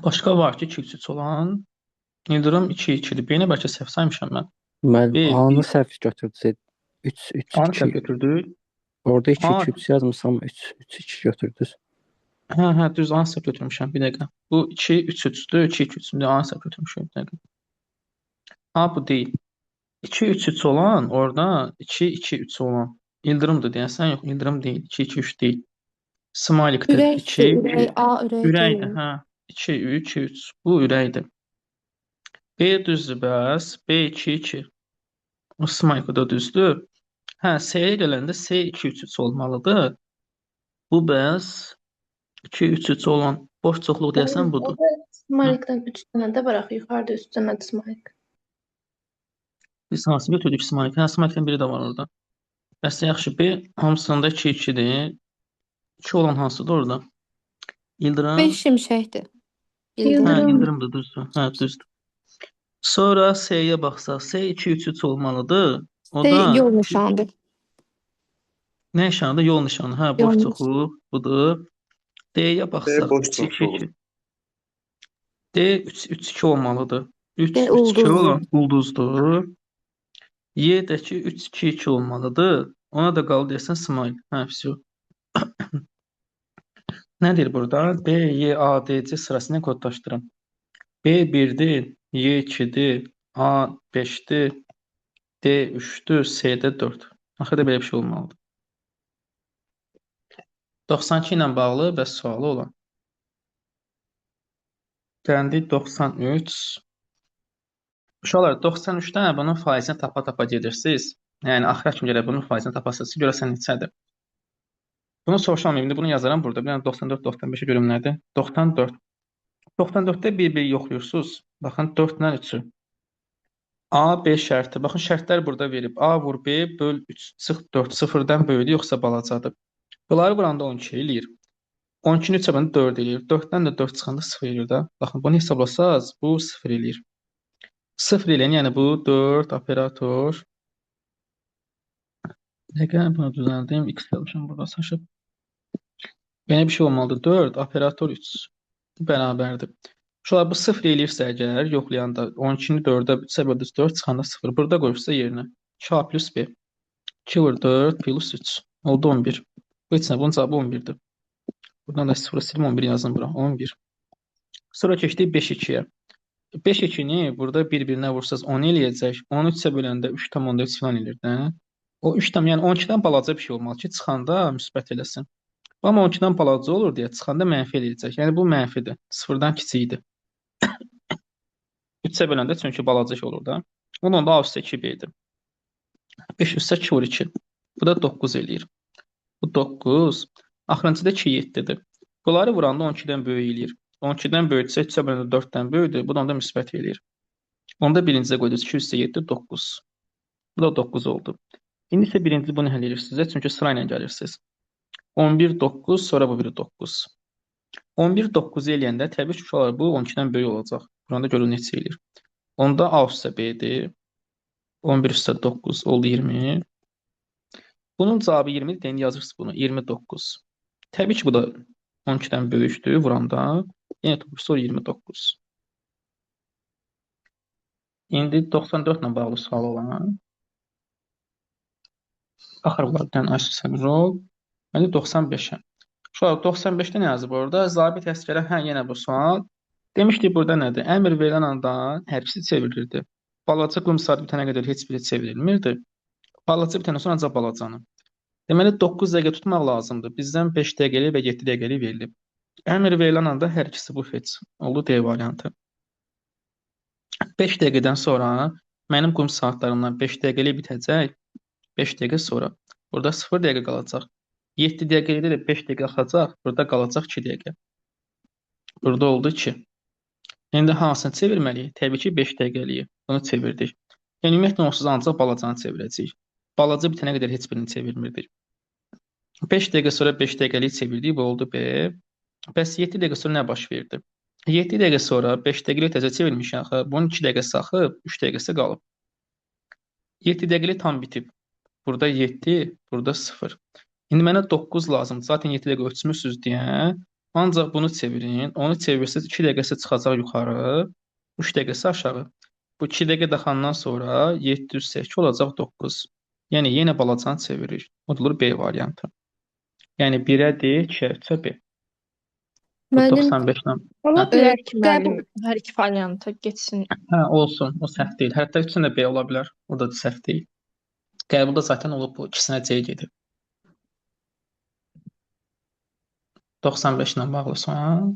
Başqa var ki, 2, 3, 3 olan. Yıldırım 2, 2-dir. B-ni bəlkə səhv saymışam mən.
Müəllim, A-nı səhv götürdü. 3, 3,
A-nı
2.
səhv götürdük.
Orada 2,
A,
2, 3 yazmışam, 3, 3, 2 götürdünüz.
hə, düz A-nı səhv götürmüşəm. Bir dəqiqə. Bu 2, 3, 3-dür. 2, 2, 3-dür. A-nı səhv götürmüşəm. Bir dəqiqə. A, bu deyil. 2, 3, 3 olan, orada 2, 2, 3 olan. Yıldırımdır deyəsən, yox, yıldırım deyil. 2, 2, 3 deyil. Smalikdir. 2,
Ürək, A ürək
ürəkdir,
deyil.
hə. 2, 3, 3. Bu ürəkdir. B düzdür bəs. B 2, 2. O smalik da düzdür. Hə, C-yə gələndə C 2, 3, 3 olmalıdır. Bu bəs 2, 3, 3 olan boş çoxluq deyəsən budur.
Smalikdən 3 dənə də var axı, yuxarıda 3 dənə də smalik.
Biz hansı götürdük smalik? Hə, smalikdən biri də var orada. Bəs yaxşı, B hamısında 2, 2-dir. 2 olan hansıdır orada? Yıldırım.
5 şimşəkdir.
Hə,
Yıldırım.
yıldırımdır, düzdür. Hə, düzdür. Sonra C-yə baxsaq, C 2, 3, 3 olmalıdır. O
C
da
yol nişanıdır.
nə nişanıdır? Yol nişanı. Hə, boş
Yol
çoxluq budur. D-yə baxsaq,
boş
3, 2,
çoxluğu.
2. D 3, 3, 2 olmalıdır. 3,
D
3, 2
ulduzdur.
olan ulduzdur. Y-dəki 3, 2, 2 olmalıdır. Ona da qaldı deyəsən smile. Hə, vəsə. Nədir burada? B, Y, A, D, C sırasını kodlaşdırın. B 1-dir, Y 2-dir, A 5-dir, D 3-dür, C də 4. Axırda belə bir şey olmalıdır. 92 ilə bağlı bəs sualı olan. Gəldik 93. Uşaqlar, 93-dən bunun faizini tapa-tapa gedirsiniz. Yəni, axıra kimi gərək bunun faizini tapasınız ki, görəsən neçədir. Bunu soruşamayım. İndi bunu yazaram burada. Bir dənə 94-95-ə görüm nədir? 94. 94-də 1-1 yoxluyursunuz. Baxın 4-lə 3-ü. A, B şərti. Baxın şərtlər burada verib. A vur B böl 3 çıx 4. Sıfırdan böyükdür yoxsa balacadır. Bunları vuranda 12 eləyir. 12-ni 3-ə bölündə 4 eləyir. 4-dən də 4 çıxanda 0 eləyir də. Baxın bunu hesablasaz bu 0 eləyir. 0 eləyən yəni bu 4 operator. Dəqiqə bunu düzəldim. X yazmışam burada saçıb. Belə bir şey olmalıdır. 4 operator 3 bərabərdir. Şurada bu 0 eləyirsə əgər yoxlayanda 12-ni 4-ə 3-ə bölündə 4 çıxanda 0. Burada qoyursa yerinə 2A plus B. 2 vur 4 plus 3. Oldu 11. Bu içinə bunun cavabı 11'dir. Buradan da 0 silim 11 yazın bura. 11. Sonra keçdik 5-2-yə. 5-2-ni burada bir-birinə vursaz 10 eləyəcək. 10 3-ə böləndə 3,3 falan eləyir də. O 3 tam yəni 12-dən balaca bir şey olmalı ki, çıxanda müsbət eləsin. Amma 12-dən balaca olur deyə çıxanda mənfi eləyəcək. Yəni bu mənfidir. 0-dan kiçikdir. 3-ə böləndə çünki balaca şey olur da. Onun da A üstə 2B-dir. 5 üstə 2 vur 2. Bu da 9 eləyir. Bu 9. Axırıncıda 2 7-dir. Bunları vuranda 12-dən böyük eləyir. 12-dən böyüksə 3-ə böləndə 4-dən böyükdür. Bu da onda müsbət eləyir. Onda birinciyə qoydunuz 2 üstə 7 9. Bu da 9 oldu. İndi isə birinci bunu həll edirsiniz. Çünki sırayla gəlirsiniz. 11 9 sonra bu biri 9. 11 9 eləyəndə təbii ki, uşaqlar bu 12-dən böyük olacaq. Burada görün neçə eləyir. Onda A üstə B-dir. 11 üstə 9 oldu 20. Bunun cavabı 20 deyən yazırsınız bunu. 29. Təbii ki, bu da 12-dən böyükdür vuranda. Yəni sonra 29. İndi 94 ilə bağlı sual olan. Axırlardan açsın rol. Məndə 95-ə. Şu an 95-də nə yazıb orada? Zabit əsgərə hə yenə bu sual. Demişdik burada nədir? Əmr verilən anda hər ikisi çevrilirdi. Balaca qım saat bitənə qədər heç biri çevrilmirdi. Balaca bitəndən sonra ancaq balacanı. Deməli 9 dəqiqə tutmaq lazımdır. Bizdən 5 dəqiqəlik və 7 dəqiqəlik verilib. Əmr verilən anda hər ikisi bu heç oldu D variantı. 5 dəqiqədən sonra mənim qum saatlarımdan 5 dəqiqəlik bitəcək. 5 dəqiqə sonra. Burada 0 dəqiqə qalacaq. 7 dəqiqədə də 5 dəqiqə axacaq. Burada qalacaq 2 dəqiqə. Burada oldu 2. İndi hansını çevirməliyik? Təbii ki 5 dəqiqəliyi. Bunu çevirdik. Yəni ümumiyyətlə onsuz ancaq balacanı çevirəcəyik. Balaca bitənə qədər heç birini çevirmirdik. 5 dəqiqə sonra 5 dəqiqəliyi çevirdik. Bu oldu B. Bəs 7 dəqiqə sonra nə baş verdi? 7 dəqiqə sonra 5 dəqiqəlik təzə çevirmişik axı. Bunun 2 dəqiqəsi axıb, 3 dəqiqəsi qalıb. 7 dəqiqəlik tam bitib. Burada 7, burada 0. İndi mənə 9 lazımdır. Zaten 7 dəqiqə ölçmüsünüz deyə. Ancaq bunu çevirin. Onu çevirsiniz 2 dəqiqəsi çıxacaq yuxarı, 3 dəqiqəsi aşağı. Bu 2 dəqiqə daxandan sonra 7 üstə 2 olacaq 9. Yəni yenə balacanı çeviririk. O da olur B variantı. Yəni 1-ə D, 2-ə 3-ə B.
Müəllim,
95-lə.
Ola
Hə?
bilər ki, müəllim hər iki varianta getsin.
Hə, olsun. O səhv deyil. Hətta üçün də B ola bilər. O da səhv deyil. Qəbulda zaten olub bu ikisinə C gedib. 95 ilə bağlı sual.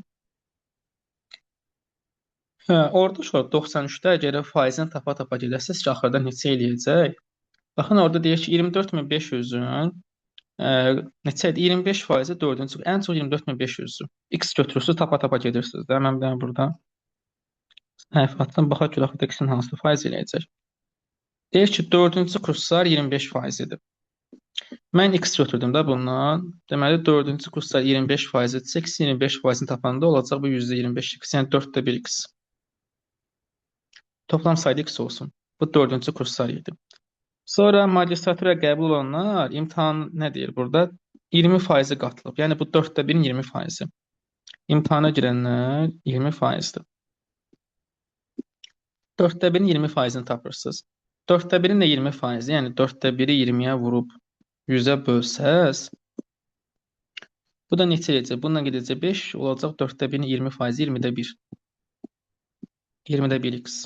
Hə, orada şu 93-də əgər faizini tapa-tapa gedəsiniz ki, axırda neçə eləyəcək? Baxın orada deyir ki, 24500-ün neçə idi? 25 faizi 4-cü. Ən çox 24500-dür. X götürürsüz, tapa-tapa gedirsiniz də. Mən bir burada səhv atdım. Baxaq görək axırda X-in hansı faiz eləyəcək. Deyir ki, 4-cü kurslar 25 faizidir. Mən X götürdüm də bundan. Deməli 4-cü kurslar 25 faizidirsə, X 25 faizini tapanda olacaq bu %25 X, yəni 4-də 1 X. Toplam sayda X olsun. Bu 4-cü kurslar idi. Sonra magistratura qəbul olanlar imtahan nə deyir burada? 20 faizi qatılıb. Yəni bu 4-də 1-in 20 faizi. İmtahana girənlər 20 faizdir. 4-də 1-in 20 faizini tapırsınız. 4-də 1-in də 20 faizi, yəni 4-də 1-i 20-yə vurub 100-ə bölsəz, bu da neçə eləyəcək? Bununla gedəcək 5, olacaq 4-də 1-in 20 faizi 20-də 1. 20-də 1x.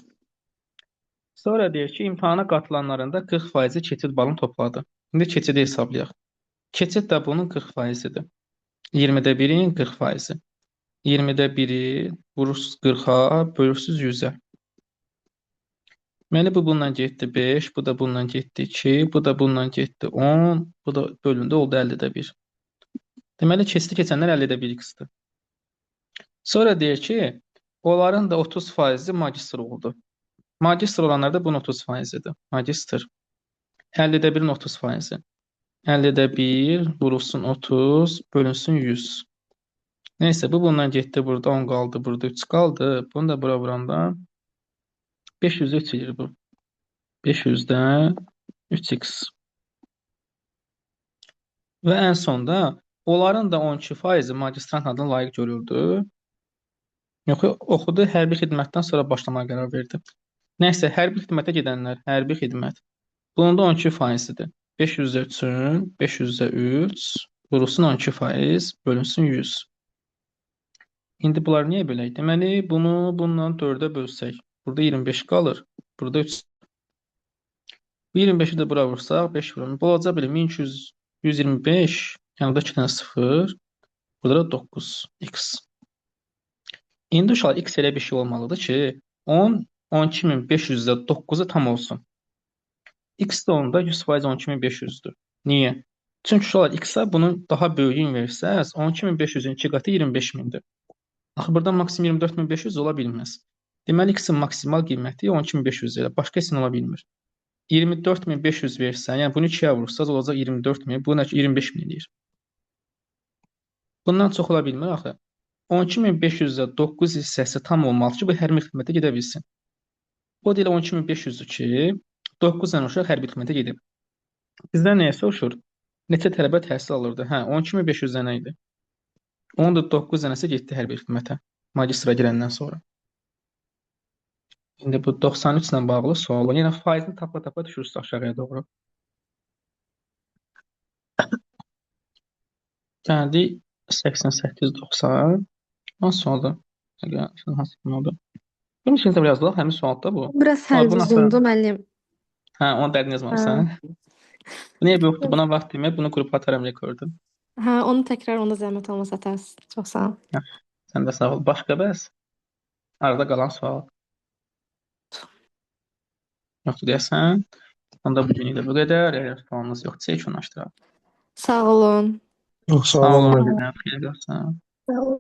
Sonra deyir ki, imtahana qatılanların da 40 faizi keçid balını topladı. İndi keçidi hesablayaq. Keçid də bunun 40 faizidir. 20-də 1-in 40 faizi. 20-də 1-i vurursunuz 40-a, bölürsünüz 100-ə. Deməli, bu bununla getdi 5, bu da bununla getdi 2, bu da bununla getdi 10, bu da bölündü oldu 50-də 1. Deməli, keçdi keçənlər 50/1x-dir. Sonra deyir ki, onların da 30% magistr oldu. Magistr olanlar da bunun 30%-dir. Magistr 50/1-in 30%. 50/1 vurulsun 30, bölünsün 100. Neyse, bu bundan getdi, burada 10 qaldı, burada 3 qaldı. Bunu da bura vuranda 500-də 3 edir bu. 500-də 3x. Və ən sonda onların da 12% magistrant adına layiq görüldü. Yox, oxudu, hərbi xidmətdən sonra başlamağa qərar verdi. Nəysə, hərbi xidmətə gedənlər, hərbi xidmət. Bunun da 12%-dir. 500-də 3-ün, 500-də 3, vurulsun 12%, bölünsün 100. İndi bunlar niyə bölək? Deməli, bunu bundan 4-ə bölsək, burada 25 qalır, burada 3. Bu 25-i də bura vursaq, 5 vurum. Bu olacaq belə 1225, yəni da 2 dənə 0, burada da 9x. İndi uşaqlar x elə bir şey olmalıdır ki, 12500-də 9-u tam olsun. X də onda 100% 12500-dür. Niyə? Çünki uşaqlar x-ə bunun daha böyüyün versəz, 12500-ün 2 qatı 25000-dir. Axı burada maksimum 24500 ola bilməz. Deməli, x-in maksimal qiyməti 12500 ilə, başqa heç nə ola bilmir. 24500 versən, yəni bunu 2-yə vursaz olacaq 24000, bu 25000 eləyir. Bundan çox ola bilmir axı. 12500-də 9 hissəsi tam olmalı ki, bu hərbi xidmətə gedə bilsin. O da elə 12500-dür ki, 9 dənə uşaq hərbi xidmətə gedib. Bizdən nəyə soruşur? Neçə tələbə təhsil alırdı? Hə, 12500 dənə idi. Onun da 9 dənəsi getdi hərbi xidmətə, magistra girəndən sonra. İndi bu 93 ilə bağlı sual. Yəni faizini tapa-tapa düşürürsünüz aşağıya doğru. Gəldik 88-90. Hansı sualdır? Hansı sualdır? Bunun içində biraz yazılaq, həmin sualda bu.
Biraz həll uzundur müəllim.
Hə, onu dərin yazmamısan. Bu niyə yoxdur? Buna vaxt demək, bunu qrupa ataram rekordu.
Hə, onu təkrar onda zəhmət olmasa atarsın. Çox sağ ol.
Sən də sağ ol. Başqa bəs? Arada qalan sual. Yoxdur deyəsən. Onda bu günlük də bu qədər. Əgər sualınız yoxdursa, heç onu açdıraq.
Sağ olun.
Yox, sağ olun.
Xeyir olsun.
Sağ ol.